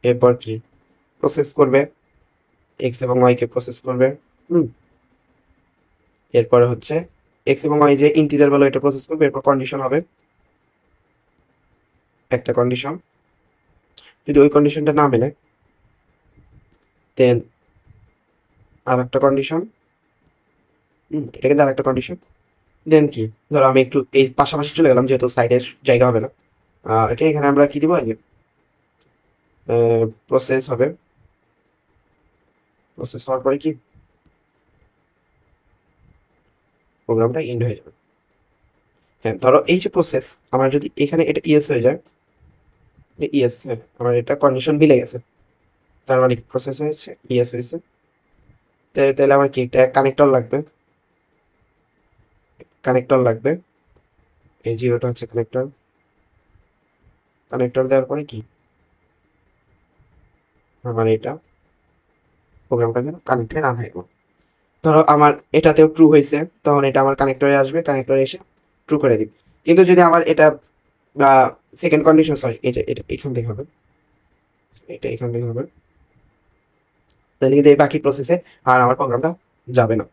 এরপর কি প্রসেস করবে, এক্স এবং ওয়াই কে প্রসেস করবে, এরপরে হচ্ছে এক্স এবং ওয়াই যে ইন্টিজার বলো এটা প্রসেস করবে, এরপর কন্ডিশন হবে একটা কন্ডিশন, যদি ওই কন্ডিশনটা না মেলে দেন আর একটা কন্ডিশন, এটা কিন্তু আর একটা কন্ডিশন, দেন কি ধরো আমি একটু এই পাশাপাশি চলে গেলাম যেহেতু সাইডে জায়গা হবে না, ওকে এখানে আমরা কি দিব, প্রসেস হবে, প্রসেস হওয়ার পরে কি প্রোগ্রামটা এন্ড হয়ে যাবে। হ্যাঁ ধরো এই যে প্রসেস আমার যদি এখানে এটা ইয়েস হয়ে যায়, ইয়েস, হ্যাঁ আমার এটা কন্ডিশন মিলে গেছে, তার মানে প্রসেস হয়েছে ইয়েস হয়েছে, তাহলে আমার কি একটা কানেক্টর লাগবে, কানেক্টর লাগবে, এই জিরোটা হচ্ছে কানেক্টর, কানেক্টর দেওয়ার পরে কি আমার এটা প্রোগ্রামটা যেন কানেক্টে রান হয়ে গেল। ধরো আমার এটাতেও ট্রু হয়েছে, তখন এটা আমার কানেক্টরে আসবে, কানেক্টরে এসে ট্রু করে দিবে। কিন্তু যদি আমার এটা সেকেন্ড কন্ডিশন, সরি এটা এটা এখান থেকে হবে, এটা এখান থেকে হবে, তাহলে কিন্তু এই বাকি প্রসেসে আর আমার প্রোগ্রামটা যাবে না।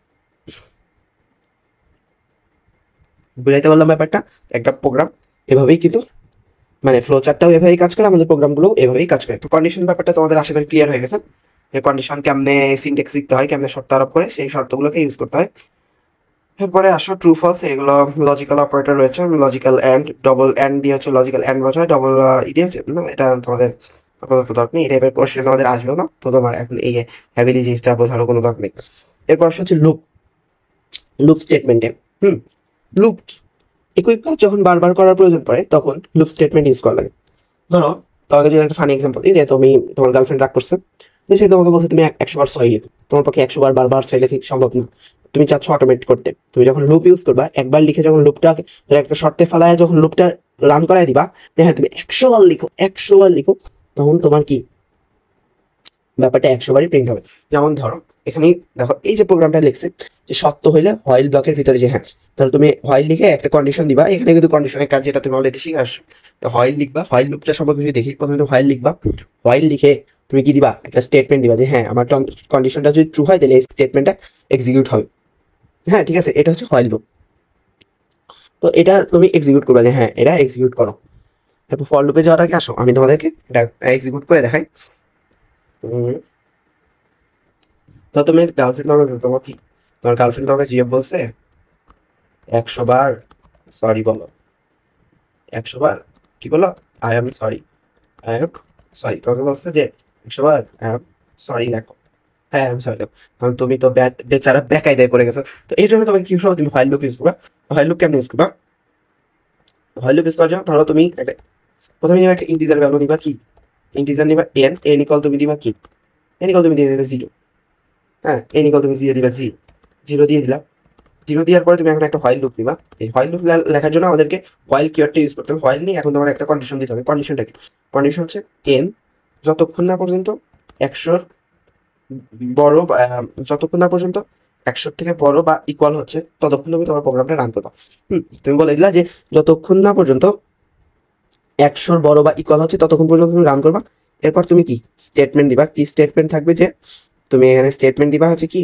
বুঝাইতে পারলাম ব্যাপারটা, একটা প্রোগ্রাম এভাবেই কিন্তু মানে ফ্লো চার্টটাও এভাবেই কাজ করে, আমাদের প্রোগ্রামগুলো এভাবেই কাজ করে। তো কন্ডিশন ব্যাপারটা তোমাদের আশা করি ক্লিয়ার হয়ে গেছে, এই কন্ডিশন কেমনে সিনট্যাক্স লিখতে হয়, কেমনে শর্ত আরোপ করে সেই শর্তগুলোকে ইউজ করতে হয়। এরপরে আসো ট্রু ফলস, এগুলো লজিক্যাল অপারেটর রয়েছে, লজিক্যাল অ্যান্ড, ডবল অ্যান্ড দিয়ে হচ্ছে লজিক্যাল অ্যান্ড বোঝায়, ডবল দিয়ে হচ্ছে না, এটা তোমাদের আপাতত দরকার নেই, এই টাইপের কোশ্চেন তোমাদের আসবেও না, তো তোমার এখন এই হ্যাভিলি জিনিসটা বোঝারও কোনো দরকার নেই। এরপর আসছে হচ্ছে লুপ, লুপ স্টেটমেন্টে লুপ একই কাজ যখন বারবার করার প্রয়োজন পড়ে তখন লুপ স্টেটমেন্ট ইউজ করা লাগে। ধরো তোমাকে যদি একটা ফানি এক্সাম্পল দিই, যে তুমি তোমার গার্লফ্রেন্ড রাগ করছে, তো সে তোমাকে বলছে তুমি 100 বার সরি লিখো। তোমার পক্ষে 100 বার বারবার সরি লেখা সম্ভব না, তুমি চাচ্ছ অটোমেট করতে। তুমি যখন লুপ ইউজ করবা, একবার লিখে যখন লুপটা একটা শর্তে ফেলায় যখন লুপটা রান করাই দিবা, হ্যাঁ তুমি 100 বার লিখো, 100 বার লিখো, তখন তোমার কি ব্যাপারটা 100 বারই প্রিন্ট হবে। যেমন ধরো এখানে দেখো, এই যে প্রোগ্রামটা লিখছে যে সত্য হইলে হোয়াইল ব্লকের ভিতরে, যে হ্যাঁ ধরো তুমি হোয়াইল লিখে একটা কন্ডিশন দিবা, এখানে কিন্তু কন্ডিশনের কাজ যেটা তুমি অলরেডি শিখে আসছো। তো হোয়াইল লিখবা, হোয়াইল লুপটা সম্পর্কে যদি দেখি, প্রথমে তো হোয়াইল লিখবা, হোয়াইল লিখে তুমি কি দিবা, একটা স্টেটমেন্ট দিবা যে হ্যাঁ আমার কন্ডিশনটা যদি ট্রু হয় তাহলে এই স্টেটমেন্টটা এক্সিকিউট হবে। হ্যাঁ ঠিক আছে, এটা হচ্ছে হোয়াইল লুপ। তো এটা তুমি এক্সিকিউট করবা যে হ্যাঁ এটা এক্সিকিউট করো। তারপর ফর লুপে যাওয়ার আগে আসো আমি তোমাদেরকে এটা এক্সিকিউট করে দেখাই। তো তুমি গার্লফ্রেন্ড তোমার কি, তোমার গার্লফ্রেন্ড তোমাকে জিএফ বলছে 100 বার সরি বলো, 100 বার কি বলো, I am sorry, I am sorry. তোমাকে বলছে যে 100 বার আই এম সরি লেখো, হ্যাঁ আই এম সরি লেখো। কারণ তুমি তো বেচারা বেকায়দায় পড়ে গেছো। তো এই জন্য তোমাকে কি করবো, তুমি হোয়াইল লুপ ইউজ করবা। হোয়াইল লুপ কেমন ইউজ করবা, হোয়াইল লুপ ইউজ করার জন্য ধরো তুমি একটা, প্রথমে নিবা একটা ইন্টিজার ভ্যালু নিবা, কি ইন্টিজার নিবা এন, এন ইকুয়াল তুমি দিবা কি, এন ইকুয়াল তুমি দিয়ে দেবে 0। হ্যাঁ এন ইকুয়াল তুমি দিয়ে দিবা 0, 0 দিয়ে দিলা। 0 দেওয়ার পরে তুমি এখন একটা হোয়াইল লুপ নিবা। এই হোয়াইল লুপ লেখার জন্য আমাদেরকে হোয়াইল কিওয়ার্ডটা ইউজ করতে হবে। হোয়াইল নিয়ে এখন তোমার একটা কন্ডিশন দিতে হবে। কন্ডিশনটা কি, কন্ডিশন হচ্ছে এন যতক্ষণ না পর্যন্ত 100 বড়, যতক্ষণ না পর্যন্ত 100 থেকে বড় বা ইকুয়াল হচ্ছে ততক্ষণ তুমি তোমার প্রোগ্রামটা রান করবা। তুমি বলে দিলা যে যতক্ষণ না পর্যন্ত 100 বড় বা ইকুয়াল হচ্ছে ততক্ষণ পর্যন্ত তুমি রান করবা। এরপর তুমি কি স্টেটমেন্ট দিবা, কি স্টেটমেন্ট থাকবে, যে তুমি এখানে স্টেটমেন্ট দিবা হচ্ছে কি,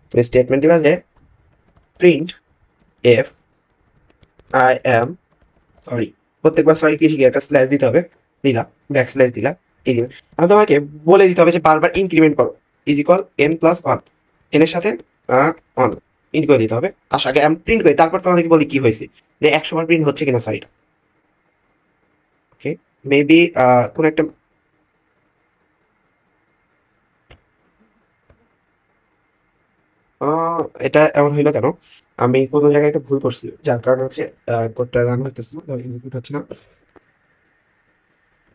তুমি স্টেটমেন্ট দিবা যে print F I am sorry. প্রত্যেকবার সরি কি শিখে একটা স্ল্যাশ দিতে হবে, দিলা ব্যাক স্ল্যাশ দিলা, এই দিবে। আর তোমাকে বলে দিতে হবে যে বারবার ইনক্রিমেন্ট করো, is equal n plus 1, N এর সাথে 1 ইন করে দিতে হবে। আচ্ছা আগে আমি প্রিন্ট করি, তারপর তোমাদেরকে বলি কি হয়েছে, যে 100 বার প্রিন্ট হচ্ছে কিনা সরিটা। ওকে মেবি কোন একটা এটা এমন হইলো কেন, আমি কোনো জায়গায় একটা ভুল করছি, যার কারণে হচ্ছে কোডটা রান হইতেছে না, এক্সিকিউট হচ্ছে না।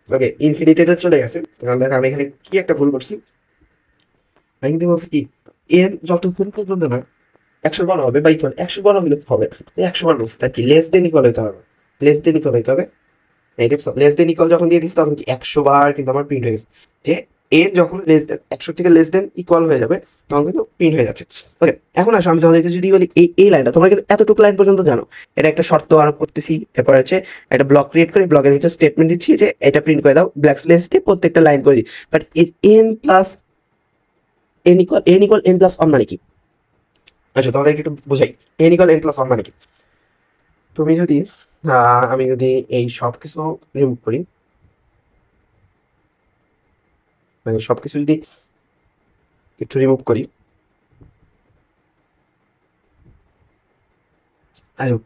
ওকে ইনফিনিটিতে চলে গেছে, কারণ দেখো আমি এখানে কি একটা ভুল করছি। আমি কিন্তু বলছি কি এন যতক্ষণ পর্যন্ত না 100 বার হবে বা ইকুয়াল, 100 বার হলে হবে, 100 বার বলছে তার কি লেস দেন ইকুয়াল হইতে হবে, লেস দেন ইকুয়াল হইতে হবে। এই দেখছো লেস দেন ইকুয়াল যখন দিয়ে দিচ্ছি তখন কি 100 বার কিন্তু আমার প্রিন্ট হয়ে গেছে, যে এন যখন লেস দেন 100 থেকে লেস দেন ইকুয়াল হয়ে যাবে তখন কিন্তু প্রিন্ট হয়ে যাচ্ছে। ওকে এখন আসো আমি তোমাদেরকে যদি বলি এই লাইনটা, তোমরা কিন্তু এতটুকু লাইন পর্যন্ত জানো, এটা একটা শর্ত আরোপ করতেছি, এরপর হচ্ছে একটা ব্লক ক্রিয়েট করে ব্লকের ভিতরে স্টেটমেন্ট দিচ্ছি যে এটা প্রিন্ট করে দাও, ব্ল্যাক স্ল্যাশ দিয়ে প্রত্যেকটা লাইন করে দিই। But N plus N equal N plus 1 মানে কি, আচ্ছা তোমাদেরকে একটু বোঝাই, এন ইকুয়াল এন প্লাস 1 মানে কি। তুমি যদি আমি যদি এই সব কিছু রিমুভ করি, মানে সবকিছু যদি একটু রিমুভ করি,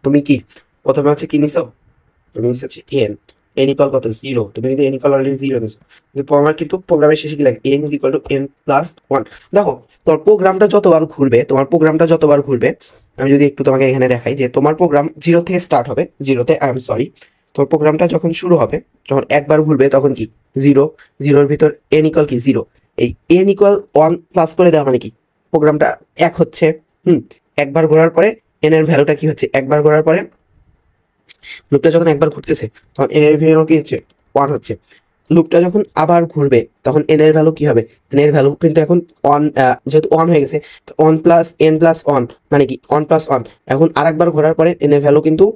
তুমি কি প্রথমে হচ্ছে কি নিছো, তুমি নিছো হচ্ছে এন, এন ইকুয়াল কত 0, তুমি কিন্তু এন ইকুয়াল অলরেডি 0 নিছো, কিন্তু আমার কিন্তু প্রোগ্রামের শেষে কি লাগে N equal to N plus 1। দেখো তোমার প্রোগ্রামটা যতবার ঘুরবে, তোমার প্রোগ্রামটা যতবার ঘুরবে, আমি যদি একটু তোমাকে এখানে দেখাই যে তোমার প্রোগ্রাম 0 থেকে স্টার্ট হবে, 0-তে আই এম সরি, তোমার প্রোগ্রামটা যখন শুরু হবে, যখন একবার ঘুরবে তখন কি 0, 0-র ভিতর এন ইকুয়াল কি 0, এই এন ইকুয়াল 1 প্লাস করে দেওয়া মানে কি প্রোগ্রামটা 1 হচ্ছে। একবার ঘোরার পরে এন এর ভ্যালুটা কি হচ্ছে, একবার ঘোরার পরে লুপটা যখন একবার ঘুরতেছে তখন এন এর ভ্যালু কি হচ্ছে 1 হচ্ছে। লুপটা যখন আবার ঘুরবে তখন এন এর ভ্যালু কি হবে, এন এর ভ্যালু কিন্তু এখন 1, যেহেতু 1 হয়ে গেছে তো 1 প্লাস এন প্লাস 1 মানে কি 1 প্লাস 1। এখন আরেকবার ঘোরার পরে এন এর ভ্যালু কিন্তু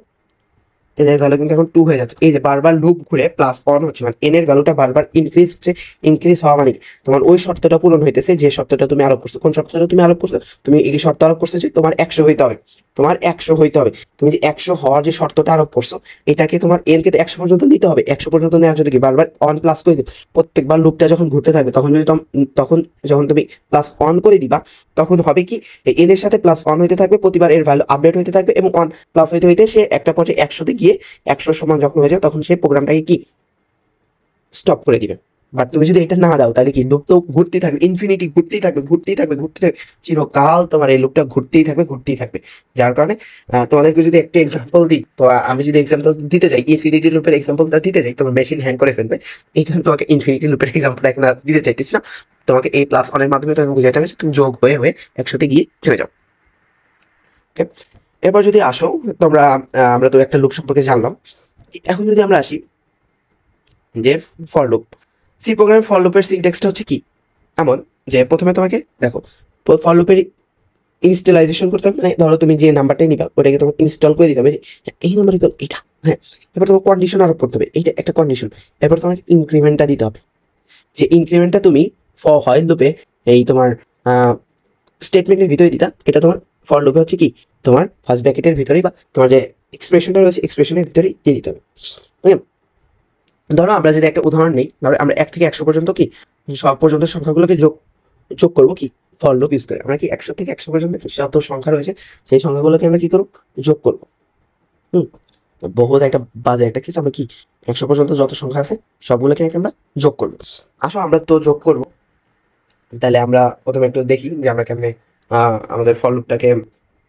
এন এর ভ্যালু কিন্তু এখন 2 হয়ে যাচ্ছে। এই যে বারবার লুপ ঘুরে প্লাস 1 হচ্ছে, মানে এন এর ভ্যালুটা বারবার ইনক্রিজ হচ্ছে। ইনক্রিজ হওয়া মানে তোমার ওই শর্তটা পূরণ হইতেছে যে শর্তটা তুমি আরোপ করছো। কোন শর্তটা তুমি আরোপ করছো, তুমি এই শর্ত আরোপ করছো যে তোমার 100 হইতে হবে, তোমার 100 হইতে হবে। তুমি যে 100 হওয়ার যে শর্তটা আরোপ করছো এটাকে তোমার এন কে তো 100 পর্যন্ত দিতে হবে। 100 পর্যন্ত নেওয়ার জন্য কি বারবার 1 প্লাস করে দিবে, প্রত্যেকবার লুপটা যখন ঘুরতে থাকবে তখন যদি তখন যখন তুমি প্লাস 1 করে দিবা তখন হবে কি এন এর সাথে প্লাস 1 হইতে থাকবে, প্রতিবার এর ভ্যালু আপডেট হইতে থাকবে এবং 1 প্লাস হইতে হইতে সে একটা পর্যায়ে 100-তে গিয়ে 100 সমান যখন হয়ে যায় তখন সেই প্রোগ্রামটাকে কি স্টপ করে দিবে। বাট তুমি যদি এটা না দাও তাহলে কি লুপ তো ঘুরতেই থাকবে, ইনফিনিটি ঘুরতেই থাকবে, ঘুরতেই থাকবে, ঘুরতে থাকবে, চিরকাল তোমার এই লুপটা ঘুরতেই থাকবে, ঘুরতেই থাকবে। যার কারণে তোমাদেরকে যদি একটা এক্সাম্পল দিই, তো আমি যদি এক্সাম্পল দিতে যাই, ইনফিনিটি লুপের এক্সাম্পলটা দিতে যাই, তোমার মেশিন হ্যাং করে ফেলবে। এইখানে তোমাকে ইনফিনিটি লুপের এক্সাম্পল এখন দিতে চাইতেছি না, তোমাকে এই প্লাস অনের মাধ্যমে তোমাকে বুঝাইতে হবে তুমি যোগ হয়ে হয়ে একসাথে গিয়ে থেমে যাও। ওকে, এরপর যদি আসো তোমরা, আমরা তো একটা লুপ সম্পর্কে জানলাম। এখন যদি আমরা আসি যে ফর লুপ, সি প্রোগ্রামের ফর লুপের সিনট্যাক্সটা হচ্ছে কি এমন যে প্রথমে তোমাকে দেখো ফর লুপের ইনস্টলাইজেশন করতে হবে, মানে ধরো তুমি যে নাম্বারটাই নিবা ওটাকে তোমাকে ইনস্টল করে দিতে হবে, এই নাম্বার এটা, হ্যাঁ। এবার তোমার কন্ডিশন আরোপ করতে হবে, এইটা একটা কন্ডিশন। এরপর তোমার ইনক্রিমেন্টটা দিতে হবে, যে ইনক্রিমেন্টটা তুমি ফর হয় লুপে এই তোমার স্টেটমেন্টের ভিতরে দিতা, এটা তোমার ফর লুপে হচ্ছে কি তোমার ফার্স্ট ব্র্যাকেটের ভিতরেই বা তোমার যে এক্সপ্রেশনটা রয়েছে এক্সপ্রেশনের ভিতরেই দিয়ে দিতে হবে। ওকে, ধরো আমরা যদি একটা উদাহরণ নেই, ধরো আমরা 1 থেকে 100 পর্যন্ত কি সব পর্যন্ত সংখ্যাগুলোকে যোগ যোগ করবো কি ফর লুপ ইউজ করে। আমরা কি 100 থেকে 100 পর্যন্ত যত সংখ্যা রয়েছে সেই সংখ্যাগুলোকে আমরা কি করবো যোগ করবো। হুম, বহুত একটা বাজে একটা কিছু, আমরা কি 100 পর্যন্ত যত সংখ্যা আছে সবগুলোকে আমরা যোগ করবো। আসো আমরা তো যোগ করবো, তাহলে আমরা প্রথমে একটু দেখি যে আমরা কেমনে আমাদের ফর লুপটাকে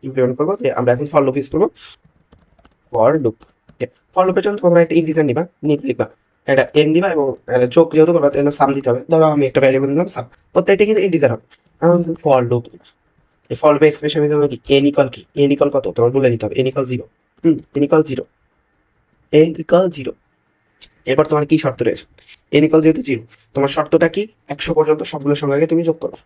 ইমপ্লিমেন্ট করবো। যে আমরা এখন ফর লুপ ইউজ করবো, ফর লুপ। ফর লুপের জন্য তোমরা একটা ইন্টিজার নিবা, নিয়ে লিখবা একটা এন দিবা এবং যোগ যেহেতু করবা তাহলে সাম দিতে হবে। ধরো আমি একটা ভ্যারিয়েবল নিলাম সাম, প্রত্যেকটা কিন্তু ইন্টিজার হবে। এখন ফর লুপ, এই ফর লুপের এক্সপ্রেশন দিতে হবে কি এন ইকুয়াল কি, এন ইকুয়াল কত তোমার বলে দিতে হবে, N equal 0। N equal 0, N equal 0। এরপর তোমার কি শর্ত রয়েছে, এন ইকুয়াল যেহেতু 0, তোমার শর্তটা কি 100 পর্যন্ত সবগুলো সংখ্যাকে তুমি যোগ করো।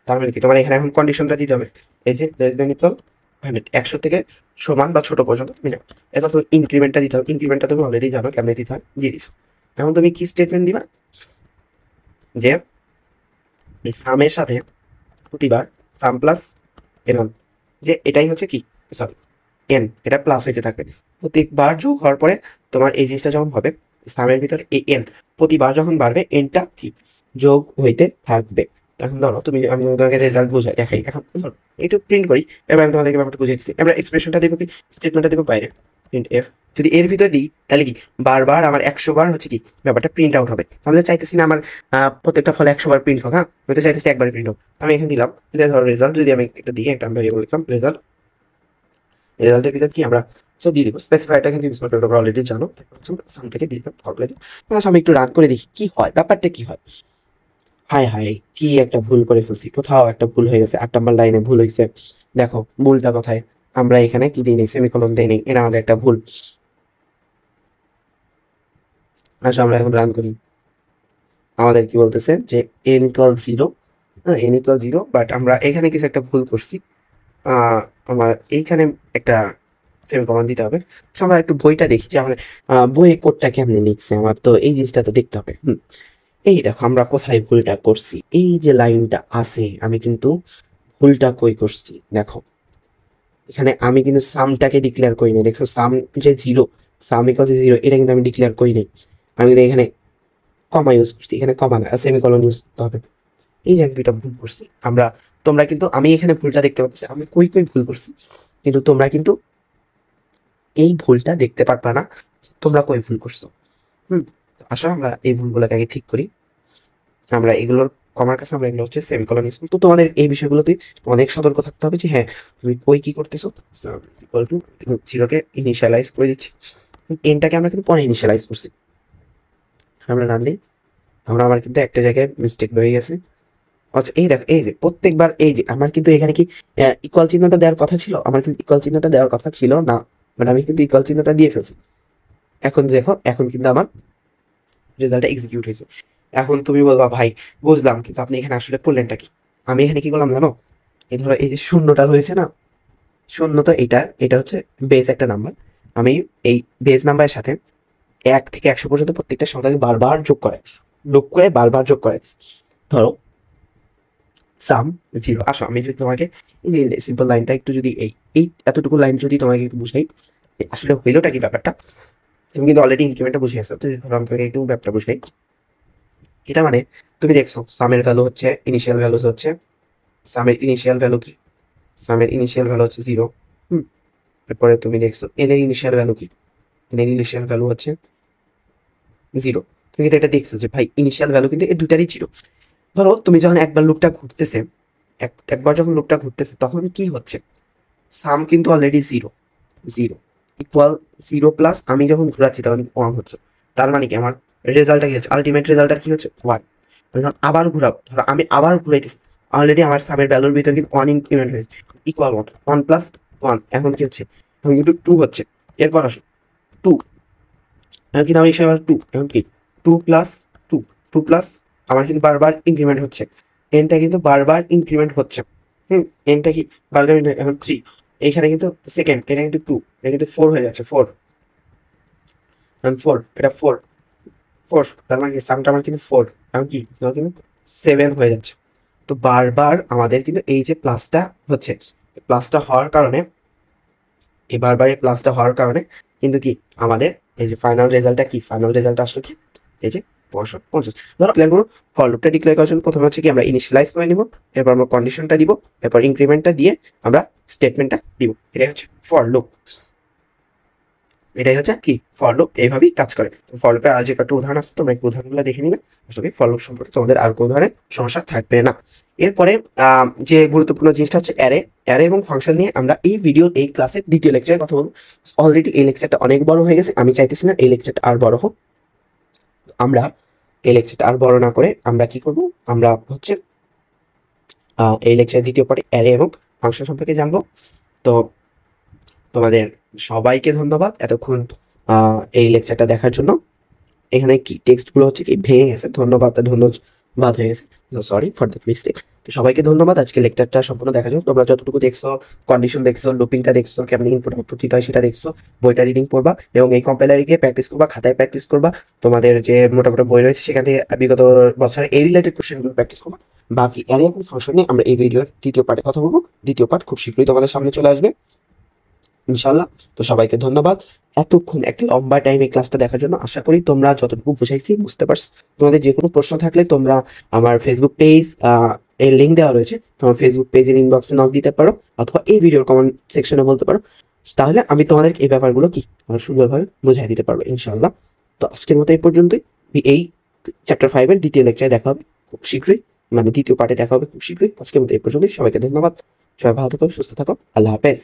তার মানে কি তোমার এখানে এখন কন্ডিশনটা দিতে হবে, এই যে লেস দেন ইকুয়াল 100, 100 থেকে সমান বা ছোট পর্যন্ত তুমি নাও। এরপর তুমি ইনক্রিমেন্টটা দিতে হবে, ইনক্রিমেন্টটা তুমি অলরেডি জানো কেমনে দিতে হয়, দিয়ে দিছো। এখন তুমি কি স্টেটমেন্ট দিবা, যে এই সামের সাথে প্রতিবার সাম প্লাস এন, যে এটাই হচ্ছে কি সরি এন, এটা প্লাস হইতে থাকবে প্রত্যেকবার যোগ হওয়ার পরে। তোমার এই জিনিসটা যখন হবে সামের ভিতরে এই এন প্রতিবার যখন বাড়বে এনটা কি যোগ হইতে থাকবে। এখন ধরো তুমি, আমি তোমাকে রেজাল্ট বোঝাই দেখাই, এখন ধরো একটু প্রিন্ট করি, এবার আমি তোমাদেরকে ব্যাপারটা বুঝিয়ে দিচ্ছি। আমরা এক্সপ্রেশনটা দেবো কি স্টেটমেন্টটা দেবো বাইরে, প্রিন্ট এফ। যদি এর ভিতরে দিই তাহলে কি বারবার আমার 100 বার হচ্ছে কি ব্যাপারটা প্রিন্ট আউট হবে। আমি তো চাইতেছি না আমার প্রত্যেকটা ফলে 100 বার প্রিন্ট হোক, হ্যাঁ আমি তো চাইতেছি একবারে প্রিন্ট হোক। আমি এখানে দিলাম ধরো রেজাল্ট, যদি আমি একটা দিই একটা ভ্যারিয়েবল লিখলাম রেজাল্ট, রেজাল্টের ভিতরে কি আমরা সব দিয়ে দিব, স্পেসিফায়ারটা কিন্তু ইউজ করতে তোমরা অলরেডি জানো। সামটাকে দিয়ে দিলাম, কল করে দিই, আমি একটু রান করে দেখি কি হয়, ব্যাপারটা কি হয়। হাই হাই, কি একটা ভুল করে ফেলছি, কোথাও একটা ভুল হয়ে গেছে, 8 নম্বর লাইনে ভুল হয়েছে। দেখো ভুলটা কোথায়, আমরা এখানে কি দিই নেই, সেমিকোলন দেই নেই, এটা আমাদের একটা ভুল। আসলে আমরা এখন রান করি, আমাদের কি বলতেছে যে এন ইকুয়াল 0, হ্যাঁ এন ইকুয়াল 0, বাট আমরা এখানে কিছু একটা ভুল করছি। আমার এইখানে একটা সেমিকোলন দিতে হবে। আমরা একটু বইটা দেখি যে আমার বইয়ে কোডটা কেমনে লিখছে, আমার তো এই জিনিসটা তো দেখতে হবে। এই দেখো আমরা কোথায় ভুলটা করছি, এই যে লাইনটা আছে আমি কিন্তু ভুলটা কই করছি দেখো, এখানে আমি কিন্তু সামটাকে ডিক্লেয়ার করি নাই, দেখছো সাম যে 0, সাম ইকুয়াল 0 এটা কিন্তু আমি ডিক্লেয়ার করি নাই। আমি কিন্তু এখানে কমা ইউজ করছি, এখানে কমা না সেমিকোলন ইউজ করতে হবে। এই যে আমি দুইটা ভুল করছি, আমরা তোমরা কিন্তু আমি এখানে ভুলটা দেখতে পাচ্ছি, আমি কই কই ভুল করছি, কিন্তু তোমরা কিন্তু এই ভুলটা দেখতে পারবা না তোমরা কই ভুল করছো। আসলে আমরা এই ভুলগুলোকে আগে ঠিক করি। আমরা এগুলোর কমার কাছে আমরা এগুলো হচ্ছে সেমিকোলন ইউজ করি। তো তোমাদের এই বিষয়গুলোতে অনেক সতর্ক থাকতে হবে যে হ্যাঁ তুমি কই কি করতেছো, ইকুয়াল টু 0কে ইনিশিয়ালাইজ করে দিচ্ছি, এনটাকে আমরা কিন্তু পরে ইনিশিয়ালাইজ করছি। আমরা রান দিই, আমরা আমার কিন্তু একটা জায়গায় মিস্টেক হয়ে গেছে। আচ্ছা এই দেখো, এই যে প্রত্যেকবার এই যে আমার কিন্তু এখানে কি ইকুয়াল চিহ্নটা দেওয়ার কথা ছিল, আমার কিন্তু ইকুয়াল চিহ্নটা দেওয়ার কথা ছিল না, মানে আমি কিন্তু ইকুয়াল চিহ্নটা দিয়ে ফেলছি। এখন দেখো এখন কিন্তু আমার রেজাল্টটা এক্সিকিউট হয়েছে। এখন তুমি বলবা ভাই বুঝলাম, কিন্তু আপনি এখানে আসলে করলেনটা কি। আমি এখানে কি করলাম জানো, এই ধরো এই যে শূন্যটা রয়েছে না, শূন্য তো এটা এটা হচ্ছে বেস একটা নাম্বার, আমি এই বেস নাম্বারের সাথে 1 থেকে 100 পর্যন্ত প্রত্যেকটা সংখ্যাকে বারবার যোগ করাইছি, যোগ করে বারবার যোগ করাইছি। ধরো সাম 0, আসো আমি যদি তোমাকে এই যে সিম্পল লাইনটা একটু যদি এই এতটুকু লাইন যদি তোমাকে একটু বুঝাই আসলে হইলোটা কি ব্যাপারটা, তুমি কিন্তু অলরেডি ইনক্রিমেন্টটা বুঝে গেছো, তো ধরো আমি তোমাকে একটু ব্যাপারটা বুঝাই। এটা মানে তুমি দেখছো সামের ভ্যালু হচ্ছে ইনিশিয়াল ভ্যালুস হচ্ছে, সামের ইনিশিয়াল ভ্যালু কি, সামের ইনিশিয়াল ভ্যালু হচ্ছে 0। তারপরে তুমি দেখছো এন এর ইনিশিয়াল ভ্যালু কি, এন এর ইনিশিয়াল ভ্যালু হচ্ছে 0। তুমি কিন্তু এটা দেখছো যে ভাই ইনিশিয়াল ভ্যালু কিন্তু এই দুটারই ছিল। ধরো তুমি যখন একবার লুপটা ঘুরতেছে, একবার যখন লুপটা ঘুরতেছে তখন কি হচ্ছে, সাম কিন্তু already zero, zero equal zero plus আমি যখন ঘুরাচ্ছি তখন ওয়ান হচ্ছে। তার মানে কি আমার রেজাল্টটা কি হচ্ছে, আলটিমেট রেজাল্টটা কি হচ্ছে ওয়ান। আবার ঘুরাও, ধরো আমি আবার ঘুরাইতেছি, অলরেডি আমার সামের ভ্যালুর ভিতরে কিন্তু ওয়ান ইনক্রিমেন্ট হয়েছে, equal one, one plus one এখন কি হচ্ছে, এখন কিন্তু টু হচ্ছে। এরপর আসো টু, এখন কিন্তু আমার হিসাবে টু, এখন কি two plus two, two plus আমার কিন্তু বারবার ইনক্রিমেন্ট হচ্ছে, এনটা কিন্তু বারবার ইনক্রিমেন্ট হচ্ছে। এনটা কি বারবার এখন থ্রি, এইখানে কিন্তু সেকেন্ড, এটা কিন্তু টু, এটা কিন্তু ফোর হয়ে যাচ্ছে, ফোর, ফোর, এটা ফোর, ফোর, তার মানে সামটা আমার কিন্তু ফোর, এখন কি কিন্তু সেভেন হয়ে যাচ্ছে। তো বারবার আমাদের কিন্তু এই যে প্লাসটা হচ্ছে, প্লাসটা হওয়ার কারণে, এই বারবার এই প্লাসটা হওয়ার কারণে কিন্তু কি আমাদের এই যে ফাইনাল রেজাল্টটা কি, ফাইনাল রেজাল্টটা আসলে কি এই যে 50। ধরো ক্লিয়ার করো, ফর লুপটা ডিক্লেয়ার করার জন্য প্রথমে হচ্ছে কি আমরা ইনিশিয়ালাইজ করে নিব, এরপর আমরা কন্ডিশনটা দিব, এরপর ইনক্রিমেন্টটা দিয়ে আমরা স্টেটমেন্টটা দিব। এটাই হচ্ছে ফর লুপ, এটাই হচ্ছে কি ফর লুপ, এইভাবেই কাজ করে। ফর লুপের আর যে কয়েকটা উদাহরণ আছে তোমরা একটু উদাহরণগুলো দেখে নিলে আসলে ফর লুপ সম্পর্কে তোমাদের আর কোনো ধরনের সমস্যা থাকবে না। এরপরে যে গুরুত্বপূর্ণ জিনিসটা হচ্ছে অ্যারে, অ্যারে এবং ফাংশন নিয়ে আমরা এই ভিডিও এই ক্লাসের দ্বিতীয় লেকচারে কথা বলবো। অলরেডি এই লেকচারটা অনেক বড় হয়ে গেছে, আমি চাইতেছি না এই লেকচারটা আর বড় হোক। আমরা এই লেকচারটা আর বড় না করে আমরা কি করব, আমরা হচ্ছে এই লেকচারের দ্বিতীয় পার্টে অ্যারে এবং ফাংশন সম্পর্কে জানবো। তো তোমাদের সবাইকে ধন্যবাদ এতক্ষণ এই লেকচারটা দেখার জন্য। এখানে কি টেক্সটগুলো হচ্ছে কি ভেঙে গেছে, ধন্যবাদ হয়ে গেছে, সরি ফর দ্যাট মিস্টেক। তো সবাইকে ধন্যবাদ আজকে লেকচারটা সম্পূর্ণ দেখার জন্য। তোমরা যতটুকু দেখছো, কন্ডিশন দেখছো, লুপিংটা দেখছো, কেমন ইনপুট আউটপুট দিতে হয় সেটা দেখছো, বইটা রিডিং করবা এবং এই কম্পাইলারে গিয়ে প্র্যাকটিস করবা, খাতায় প্র্যাকটিস করবা, তোমাদের যে মোটামুটি বই রয়েছে সেখান থেকে বিগত বছরে এই রিলেটেড কোশ্চেনগুলো প্র্যাকটিস করবা। বাকি অ্যারে এবং ফাংশন নিয়ে আমরা এই ভিডিওর দ্বিতীয় পার্টে কথা বলবো। দ্বিতীয় পার্ট খুব শীঘ্রই তোমাদের সামনে চলে আসবে ইনশাল্লাহ। তো সবাইকে ধন্যবাদ এতক্ষণ একটা লম্বা টাইমে ক্লাসটা দেখার জন্য। আশা করি তোমরা যতটুকু বুঝাইছি বুঝতে পারছো। তোমাদের যে কোনো প্রশ্ন থাকলে তোমরা আমার ফেসবুক পেজ এর লিঙ্ক দেওয়া রয়েছে, তোমার ফেসবুক পেজের ইনবক্সে নক দিতে পারো অথবা এই ভিডিওর কমেন্ট সেকশনে বলতে পারো, তাহলে আমি তোমাদের এই ব্যাপারগুলো কি সুন্দরভাবে বুঝাই দিতে পারবো ইনশাল্লাহ। তো আজকের মতো এই পর্যন্তই। এই চ্যাপ্টার 5 এর দ্বিতীয় লেকচারে দেখা হবে খুব শীঘ্রই, মানে দ্বিতীয় পার্টে দেখা হবে খুব শীঘ্রই। আজকের মতো এই পর্যন্তই, সবাইকে ধন্যবাদ, সবাই ভালো থাকো, সুস্থ থাকো, আল্লাহ হাফেজ।